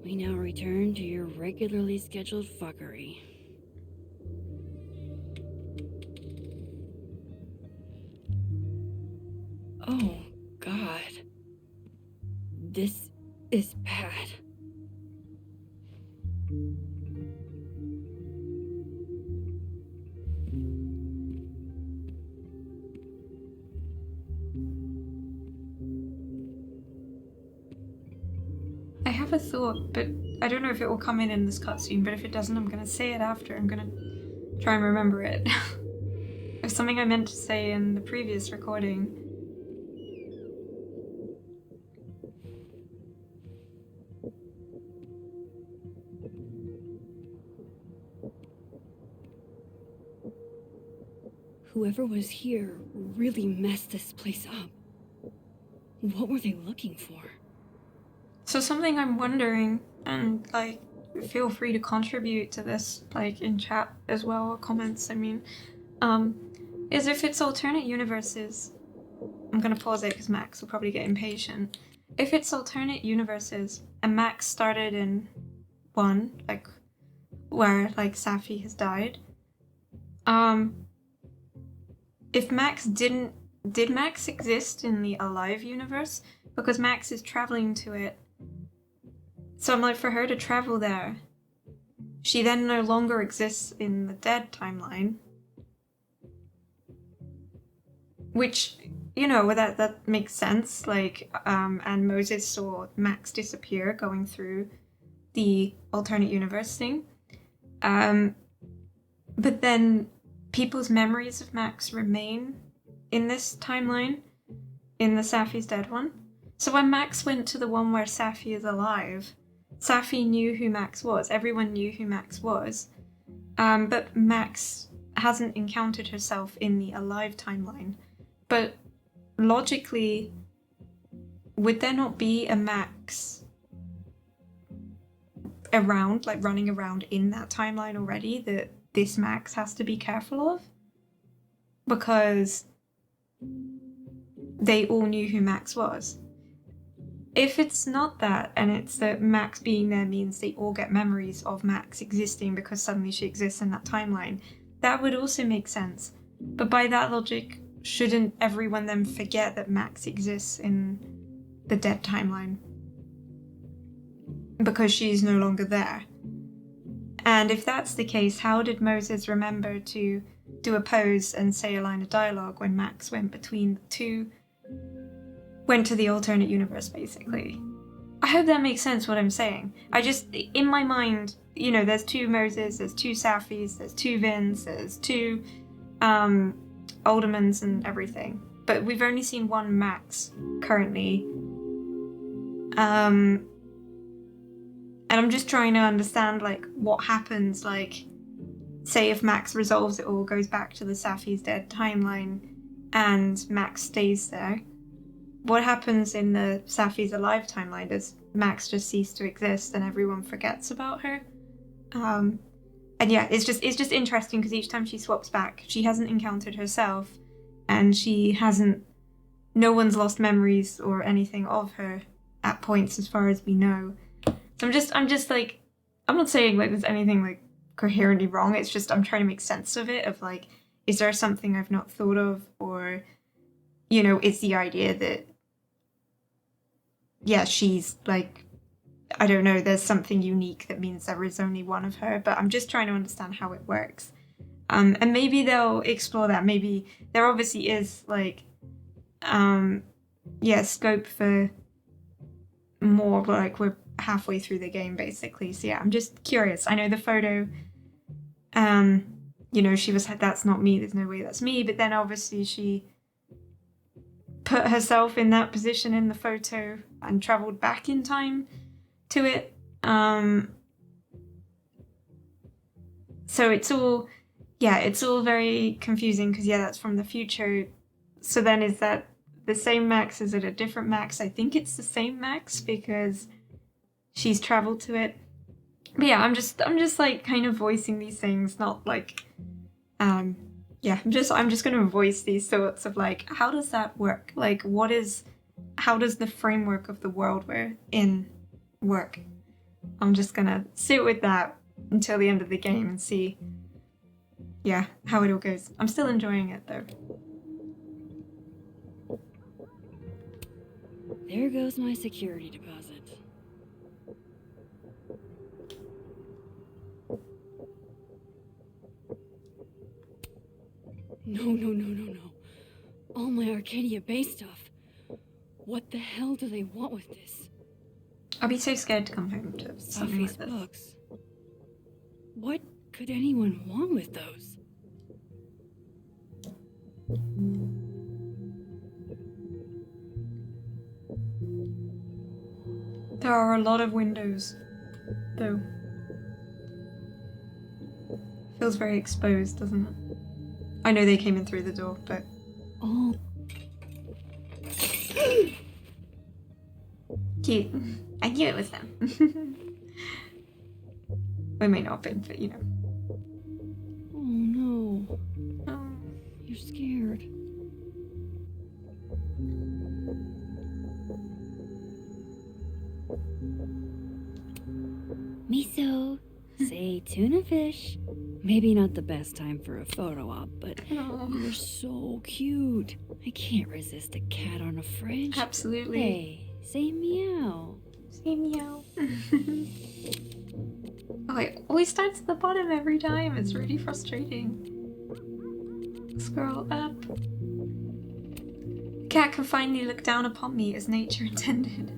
Speaker 2: We now return to your regularly scheduled fuckery. Oh, God. This is bad.
Speaker 1: I have a thought, but I don't know if it will come in this cutscene, but if it doesn't, I'm gonna say it after. I'm gonna try and remember it. It's something I meant to say in the previous recording.
Speaker 2: Whoever was here really messed this place up. What were they looking for?
Speaker 1: So something I'm wondering, and like, feel free to contribute to this, like in chat as well, or comments, I mean, is if it's alternate universes. I'm gonna pause it because Max will probably get impatient. If it's alternate universes, and Max started in one, like, where, like, Safi has died, if Max did Max exist in the alive universe? Because Max is traveling to it. So I'm like, for her to travel there, she then no longer exists in the dead timeline. Which, you know, that makes sense. Like, and Moses saw Max disappear going through the alternate universe thing. But then people's memories of Max remain in this timeline, in the Safi's dead one. So when Max went to the one where Safi is alive, Safi knew who Max was. Everyone knew who Max was. But Max hasn't encountered herself in the alive timeline. But logically, would there not be a Max around, like running around in that timeline already that this Max has to be careful of? Because they all knew who Max was. If it's not that, and it's that Max being there means they all get memories of Max existing because suddenly she exists in that timeline, that would also make sense. But by that logic, shouldn't everyone then forget that Max exists in the dead timeline? Because she's no longer there. And if that's the case, how did Moses remember to do a pose and say a line of dialogue when Max went between the two? Went to the alternate universe, basically. I hope that makes sense what I'm saying. I just, in my mind, you know, there's two Moses, there's two Safis, there's two Vins, there's two Aldermans and everything. But we've only seen one Max currently. And I'm just trying to understand, like, what happens, like, say if Max resolves it all, goes back to the Safi's dead timeline, and Max stays there. What happens in the Safi's alive timeline? Does Max just cease to exist and everyone forgets about her? And yeah, it's just interesting because each time she swaps back, she hasn't encountered herself, and no one's lost memories or anything of her at points as far as we know. So I'm just like, I'm not saying like there's anything like coherently wrong. It's just I'm trying to make sense of it. Of like, is there something I've not thought of, or it's the idea that she's like, I don't know, there's something unique that means there is only one of her. But I'm just trying to understand how it works. And maybe they'll explore that. Maybe there obviously is like, scope for more. Like we're halfway through the game basically. So yeah, I'm just curious. I know the photo, she was like, that's not me. There's no way that's me. But then obviously she put herself in that position in the photo and traveled back in time to it. So it's all very confusing because that's from the future. So then is that the same Max? Is it a different Max? I think it's the same Max because she's traveled to it. But yeah, I'm just like kind of voicing these things, not like I'm just going to voice these thoughts of like, how does that work? Like how does the framework of the world we're in work? I'm just going to sit with that until the end of the game and see how it all goes. I'm still enjoying it though.
Speaker 2: There goes my security deposit. No. All my Arcadia Bay stuff. What the hell do they want with this?
Speaker 1: I'll be so scared to come home to something
Speaker 2: Sophie's
Speaker 1: like this.
Speaker 2: books. What could anyone want with those?
Speaker 1: There are a lot of windows, though. Feels very exposed, doesn't it? I know they came in through the door, but...
Speaker 2: Oh.
Speaker 1: Cute. I knew it was them. We may not have been, but
Speaker 2: Oh no.
Speaker 1: Oh.
Speaker 2: You're scared. Miso. Say tuna fish. Maybe not the best time for a photo op, but you're so cute. I can't resist a cat on a fridge.
Speaker 1: Absolutely.
Speaker 2: Hey, say meow.
Speaker 1: Say meow. Oh, it always starts at the bottom every time. It's really frustrating. Scroll up. The cat can finally look down upon me as nature intended.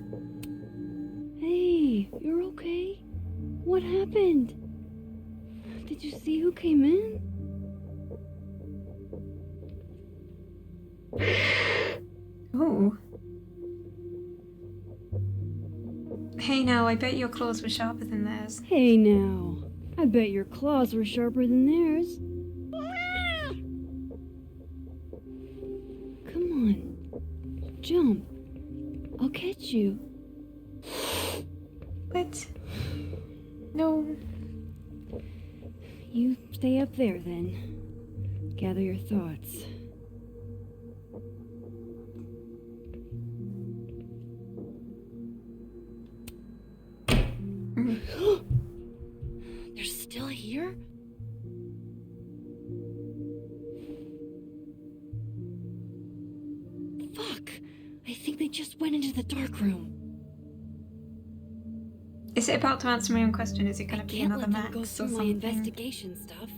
Speaker 2: Hey, you're okay? What happened? Did you see who came in?
Speaker 1: Oh. Hey now, I bet your claws were sharper than theirs.
Speaker 2: Hey now, I bet your claws were sharper than theirs. Come on, jump. I'll catch you.
Speaker 1: What? No.
Speaker 2: You stay up there then. Gather your thoughts. They're still here? Fuck! I think they just went into the dark room.
Speaker 1: Is it about to answer my own question? Is it going to be another Max
Speaker 2: Go
Speaker 1: or
Speaker 2: through my
Speaker 1: something?
Speaker 2: investigation stuff.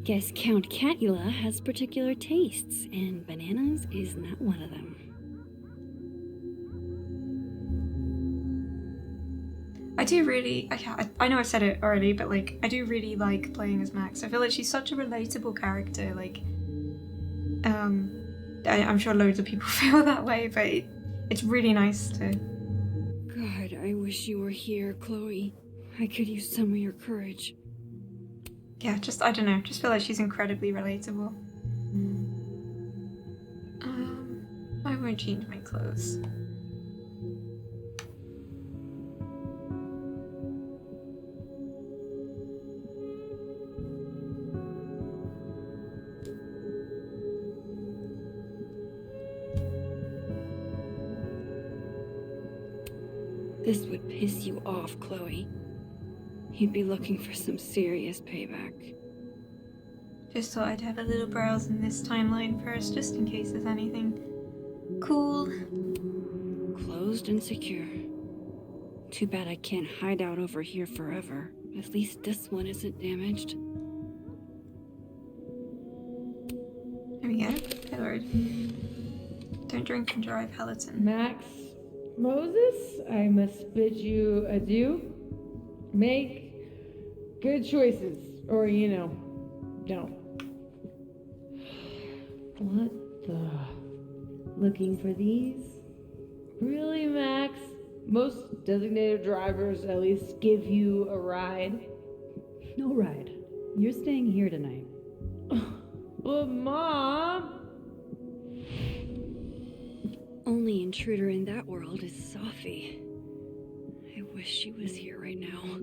Speaker 2: Guess Count Catula has particular tastes, and bananas is not one of them.
Speaker 1: I do really, I know I've said it already, but like, I do really like playing as Max. I feel like she's such a relatable character. Like, I'm sure loads of people feel that way, but it's really nice to...
Speaker 2: God, I wish you were here, Chloe. I could use some of your courage.
Speaker 1: Yeah, I don't know, just feel like she's incredibly relatable. I won't change my clothes.
Speaker 2: This would piss you off, Chloe. You'd be looking for some serious payback.
Speaker 1: Just thought I'd have a little browse in this timeline first, just in case there's anything cool.
Speaker 2: Closed and secure. Too bad I can't hide out over here forever. At least this one isn't damaged.
Speaker 1: There we go. Good lord. Don't drink and drive, Halliton.
Speaker 10: Max Moses, I must bid you adieu. Make good choices, or, don't.
Speaker 19: What the? Looking for these?
Speaker 10: Really, Max? Most designated drivers at least give you a ride.
Speaker 4: No ride. You're staying here tonight.
Speaker 10: But Mom!
Speaker 2: Only intruder in that world is Safi. I wish she was here right now.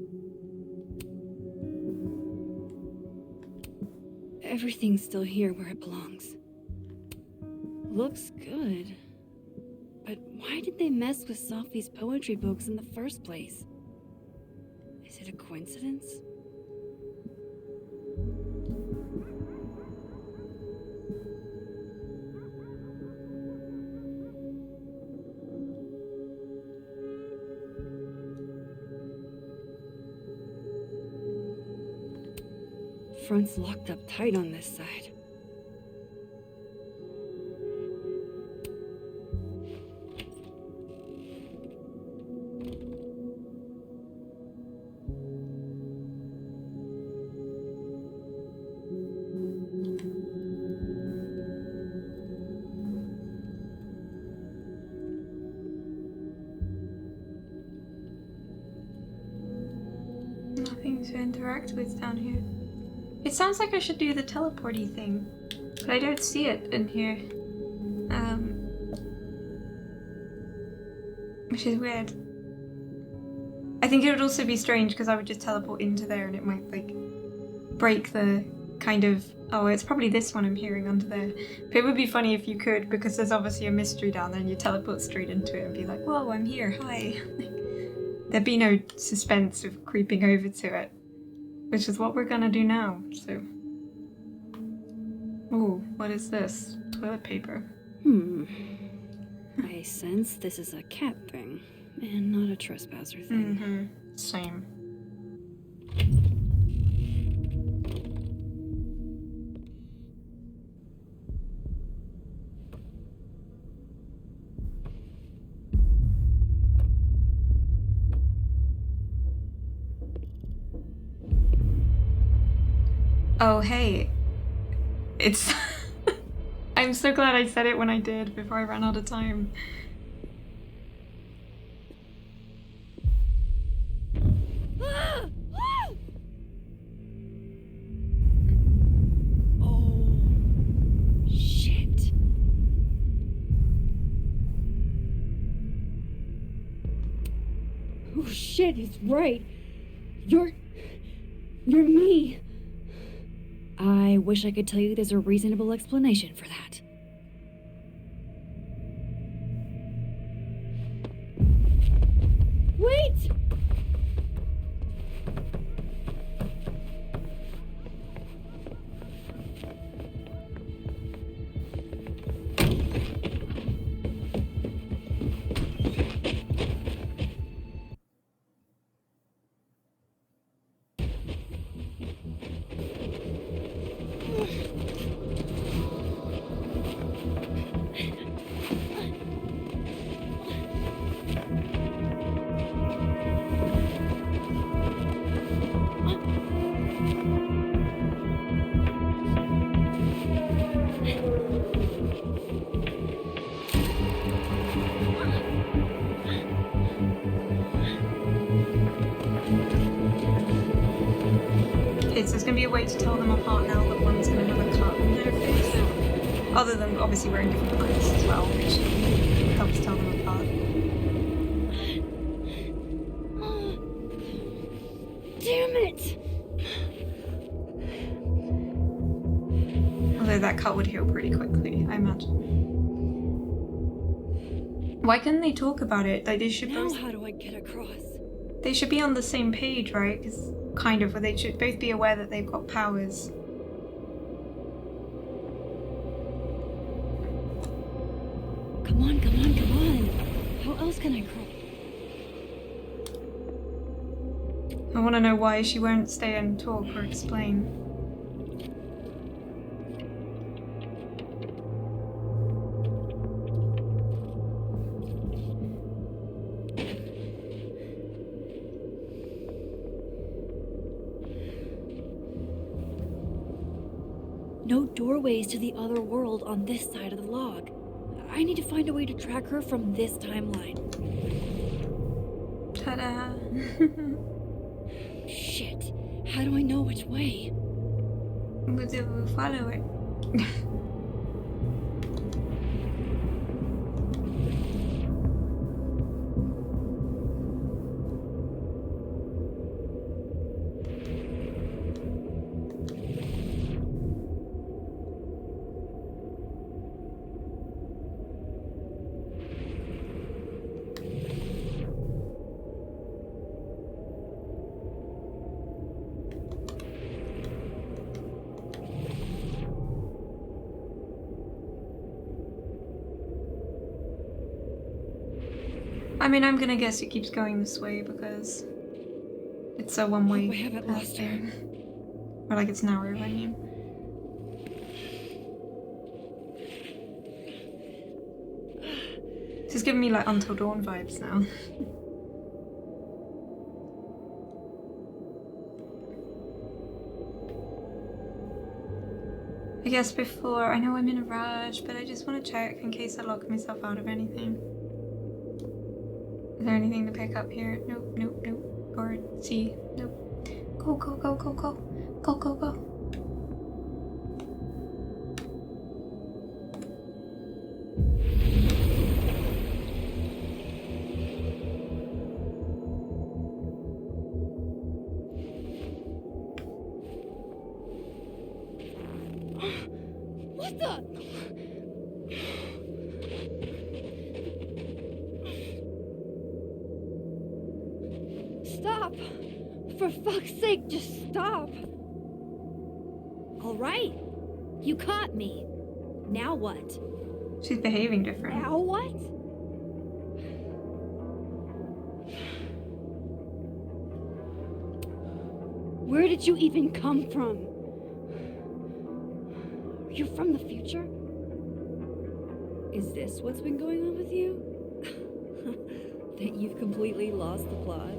Speaker 2: Everything's still here where it belongs. Looks good. But why did they mess with Safi's poetry books in the first place? Is it a coincidence? Front's locked up tight on this side.
Speaker 1: Nothing to interact with down here. It sounds like I should do the teleporty thing, but I don't see it in here. Which is weird. I think it would also be strange because I would just teleport into there and it might like break the kind of, oh, it's probably this one I'm hearing under there. But it would be funny if you could, because there's obviously a mystery down there and you teleport straight into it and be like, whoa, I'm here, hi. There'd be no suspense of creeping over to it. Which is what we're gonna do now, so. Ooh, what is this? Toilet paper.
Speaker 2: I sense this is a cat thing, and not a trespasser thing.
Speaker 1: Same. Oh, hey. It's... I'm so glad I said it when I did, before I ran out of time.
Speaker 2: Oh, shit. Oh, shit, he's right. You're me. I wish I could tell you there's a reasonable explanation for that. Wait!
Speaker 1: Okay, so there's gonna be a way to tell them apart now that one's gonna have a cut on their face. Other than obviously wearing different clothes as well, which helps tell them apart.
Speaker 2: Damn it!
Speaker 1: Although that cut would heal pretty quickly, I imagine. Why couldn't they talk about it? Like, they should
Speaker 2: Now
Speaker 1: both...
Speaker 2: how do I get across?
Speaker 1: They should be on the same page, right? Because kind of, or they should both be aware that they've got powers.
Speaker 2: Come on, come on, come on. How else can I crawl?
Speaker 1: I want to know why she won't stay and talk or explain.
Speaker 2: No doorways to the other world on this side of the log. I need to find a way to track her from this timeline.
Speaker 1: Ta-da!
Speaker 2: Shit. How do I know which way?
Speaker 1: We'll follow it. I mean, I'm gonna guess it keeps going this way because it's a one-way.
Speaker 2: I haven't lost her.
Speaker 1: Or like it's narrow, I mean. This is giving me like Until Dawn vibes now. I guess before, I know I'm in a rush, but I just want to check in case I lock myself out of anything. Is there anything to pick up here? Nope, nope, nope. Or see? Nope. Go, go, go, go, go. Go, go, go.
Speaker 2: What the? Stop! For fuck's sake, just stop! All right. You caught me. Now what?
Speaker 1: She's behaving different.
Speaker 2: Now what? Where did you even come from? You're from the future? Is this what's been going on with you? That you've completely lost the plot?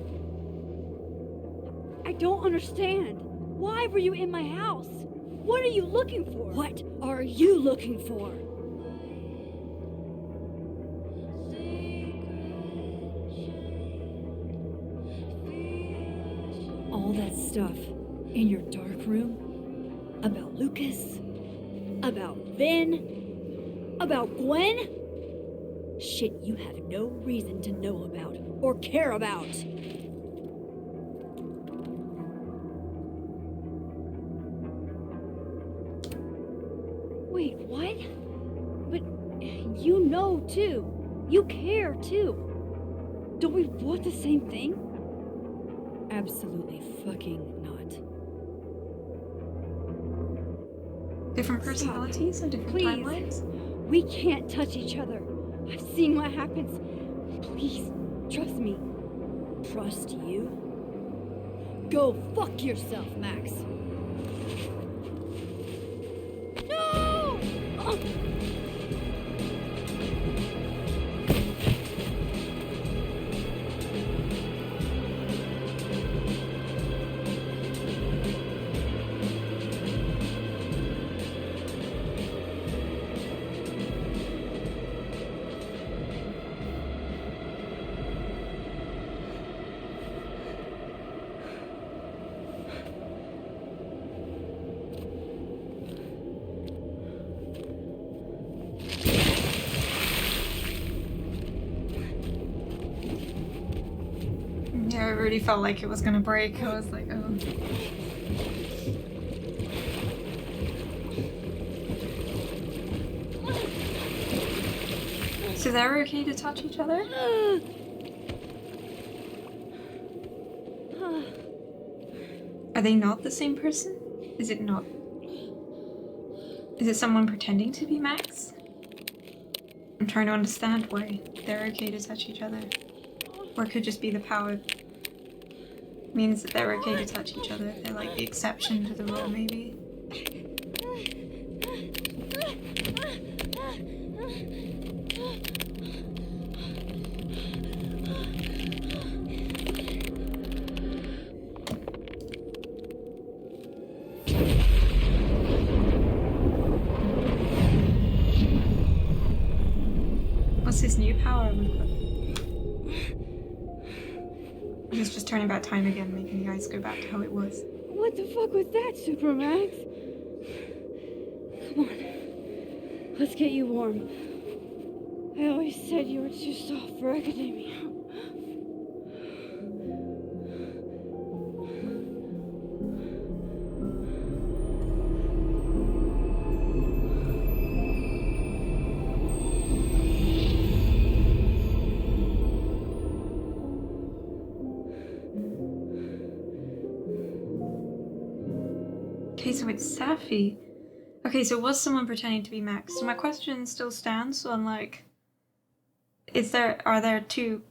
Speaker 2: I don't understand. Why were you in my house? What are you looking for? What are you looking for? All that stuff in your dark room about Lucas, about Vin, about Gwen? Shit you have no reason to know about or care about. Wait, what? But you know too. You care too. Don't we want the same thing? Absolutely fucking not.
Speaker 1: Different personalities and different timelines?
Speaker 2: We can't touch each other. I've seen what happens. Please, trust me. Trust you? Go fuck yourself, Max. No!
Speaker 1: Yeah, it really felt like it was gonna break. I was like, oh. So they're okay to touch each other? Are they not the same person? Is it not? Is it someone pretending to be Max? I'm trying to understand why they're okay to touch each other. Or it could just be the power means that they're okay to touch each other. They're like the exception to the rule, maybe. What's this new power we've got? It's just turning back time again, making the ice go back to how it was.
Speaker 2: What the fuck was that, Supermax? Come on. Let's get you warm. I always said you were too soft for academia.
Speaker 1: Okay, so it's Safi. Okay, so was someone pretending to be Max? So my question still stands on like, are there two,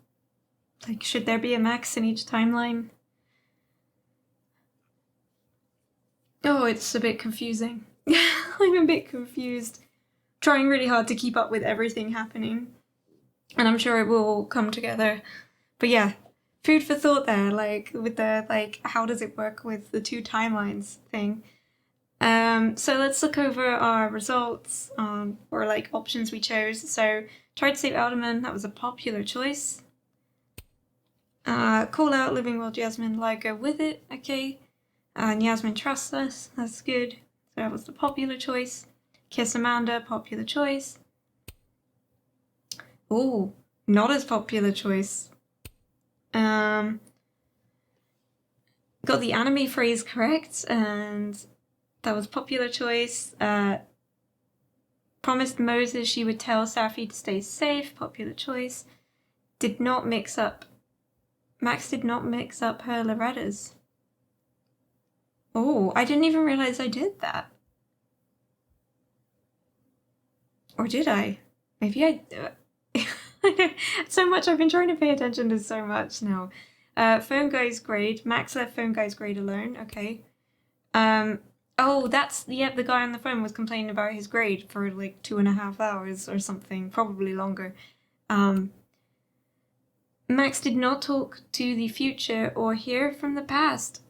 Speaker 1: like, should there be a Max in each timeline? Oh, it's a bit confusing. I'm a bit confused. Trying really hard to keep up with everything happening. And I'm sure it will all come together. But yeah, food for thought there, like, with the, like, how does it work with the two timelines thing? So let's look over our results, or like options we chose. So tried to save Alderman, that was a popular choice. Call out Living Will Jasmine, like go with it, okay. And Yasmin trusts us, that's good. So that was the popular choice. Kiss Amanda, popular choice. Oh, not as popular choice. Got the anime phrase correct, and that was popular choice. Promised Moses she would tell Safi to stay safe, popular choice. Max did not mix up her Loretta's. Oh, I didn't even realize I did that. Or did I? Maybe I... so much, I've been trying to pay attention to so much now. Phone guy's grade. Max left phone guy's grade alone, okay. Oh, that's, yeah, the guy on the phone was complaining about his grade for like 2.5 hours or something, probably longer. Max did not talk to the future or hear from the past.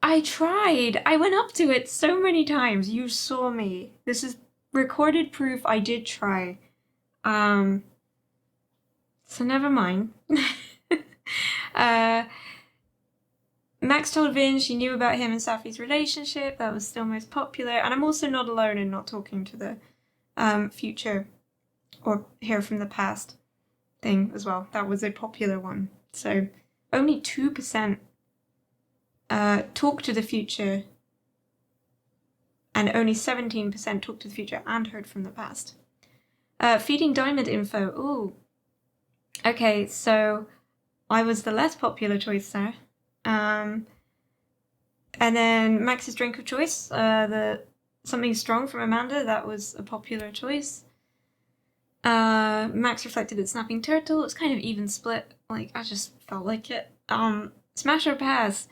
Speaker 1: I tried. I went up to it so many times. You saw me. This is recorded proof I did try. So never mind. Max told Vin she knew about him and Safi's relationship. That was still most popular. And I'm also not alone in not talking to the future or hear from the past thing as well. That was a popular one. So only 2% talk to the future, and only 17% talk to the future and heard from the past. Feeding diamond info. Ooh. Okay, so I was the less popular choice there. And then Max's drink of choice, the something strong from Amanda, that was a popular choice. Max reflected at snapping turtle. It's kind of even split. Like, I just felt like it. Smash or pass.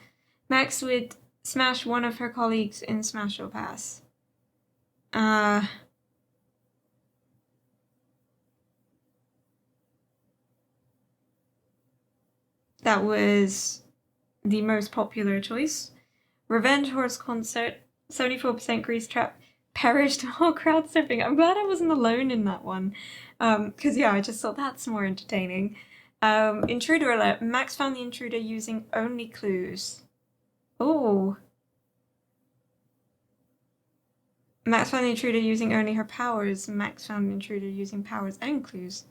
Speaker 1: Max would smash one of her colleagues in smash or pass. That was the most popular choice. Revenge Horse Concert, 74% Grease Trap, perished while crowd surfing. I'm glad I wasn't alone in that one. Because yeah, I just thought that's more entertaining. Intruder alert. Max found the intruder using only clues. Oh. Max found the intruder using only her powers. Max found the intruder using powers and clues.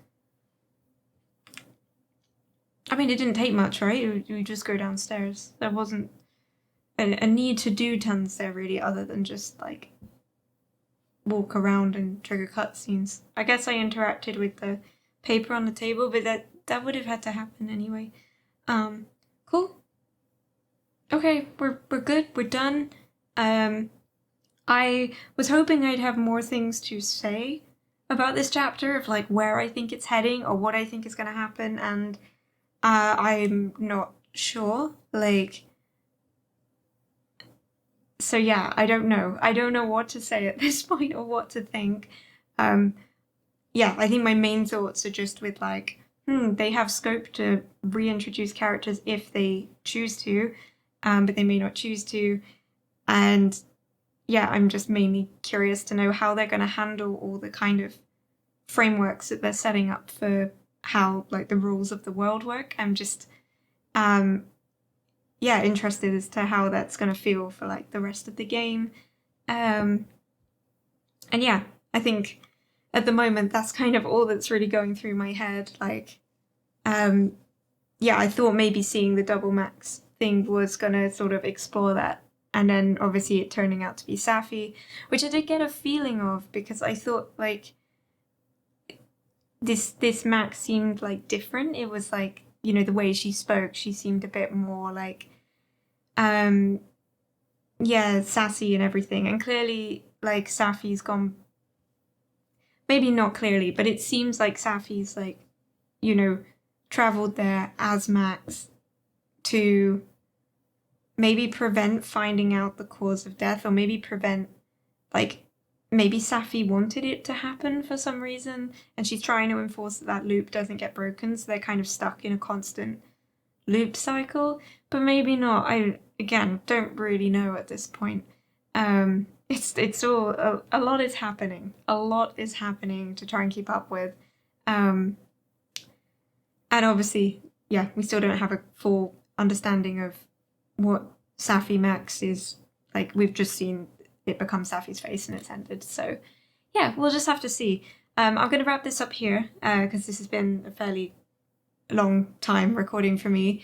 Speaker 1: I mean, it didn't take much, right? You just go downstairs. There wasn't a need to do tons there, really, other than just, like, walk around and trigger cutscenes. I guess I interacted with the paper on the table, but that would have had to happen anyway. Cool. Okay, we're good. We're done. I was hoping I'd have more things to say about this chapter, of like where I think it's heading or what I think is going to happen, and I'm not sure. Like, so yeah, I don't know. I don't know what to say at this point or what to think. Yeah, I think my main thoughts are just with like, they have scope to reintroduce characters if they choose to, but they may not choose to. And yeah, I'm just mainly curious to know how they're going to handle all the kind of frameworks that they're setting up for how like the rules of the world work. I'm just yeah, interested as to how that's going to feel for like the rest of the game. And yeah, I think at the moment that's kind of all that's really going through my head. Like, yeah, I thought maybe seeing the double max thing was going to sort of explore that. And then obviously it turning out to be Safi, which I did get a feeling of because I thought like this Max seemed like different. It was like, you know, the way she spoke, she seemed a bit more like yeah, sassy and everything. And clearly like Safi's gone, maybe not clearly, but it seems like Safi's like, you know, traveled there as Max to maybe prevent finding out the cause of death, or maybe prevent, like, maybe Safi wanted it to happen for some reason, and she's trying to enforce that that loop doesn't get broken, so they're kind of stuck in a constant loop cycle, but maybe not. I, again, don't really know at this point. It's all, a lot is happening. A lot is happening to try and keep up with. And obviously, yeah, we still don't have a full understanding of what Safi Max is like. We've just seen it become Safi's face and it's ended. So yeah, we'll just have to see. I'm going to wrap this up here because this has been a fairly long time recording for me.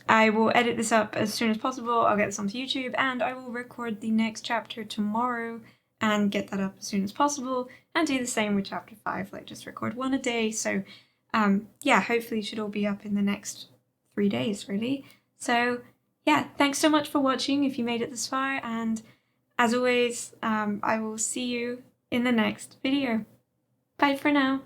Speaker 1: I will edit this up as soon as possible. I'll get this onto YouTube and I will record the next chapter tomorrow and get that up as soon as possible, and do the same with chapter 5, like just record one a day. So yeah, hopefully it should all be up in the next 3 days, really. So yeah, thanks so much for watching if you made it this far, and as always, I will see you in the next video. Bye for now.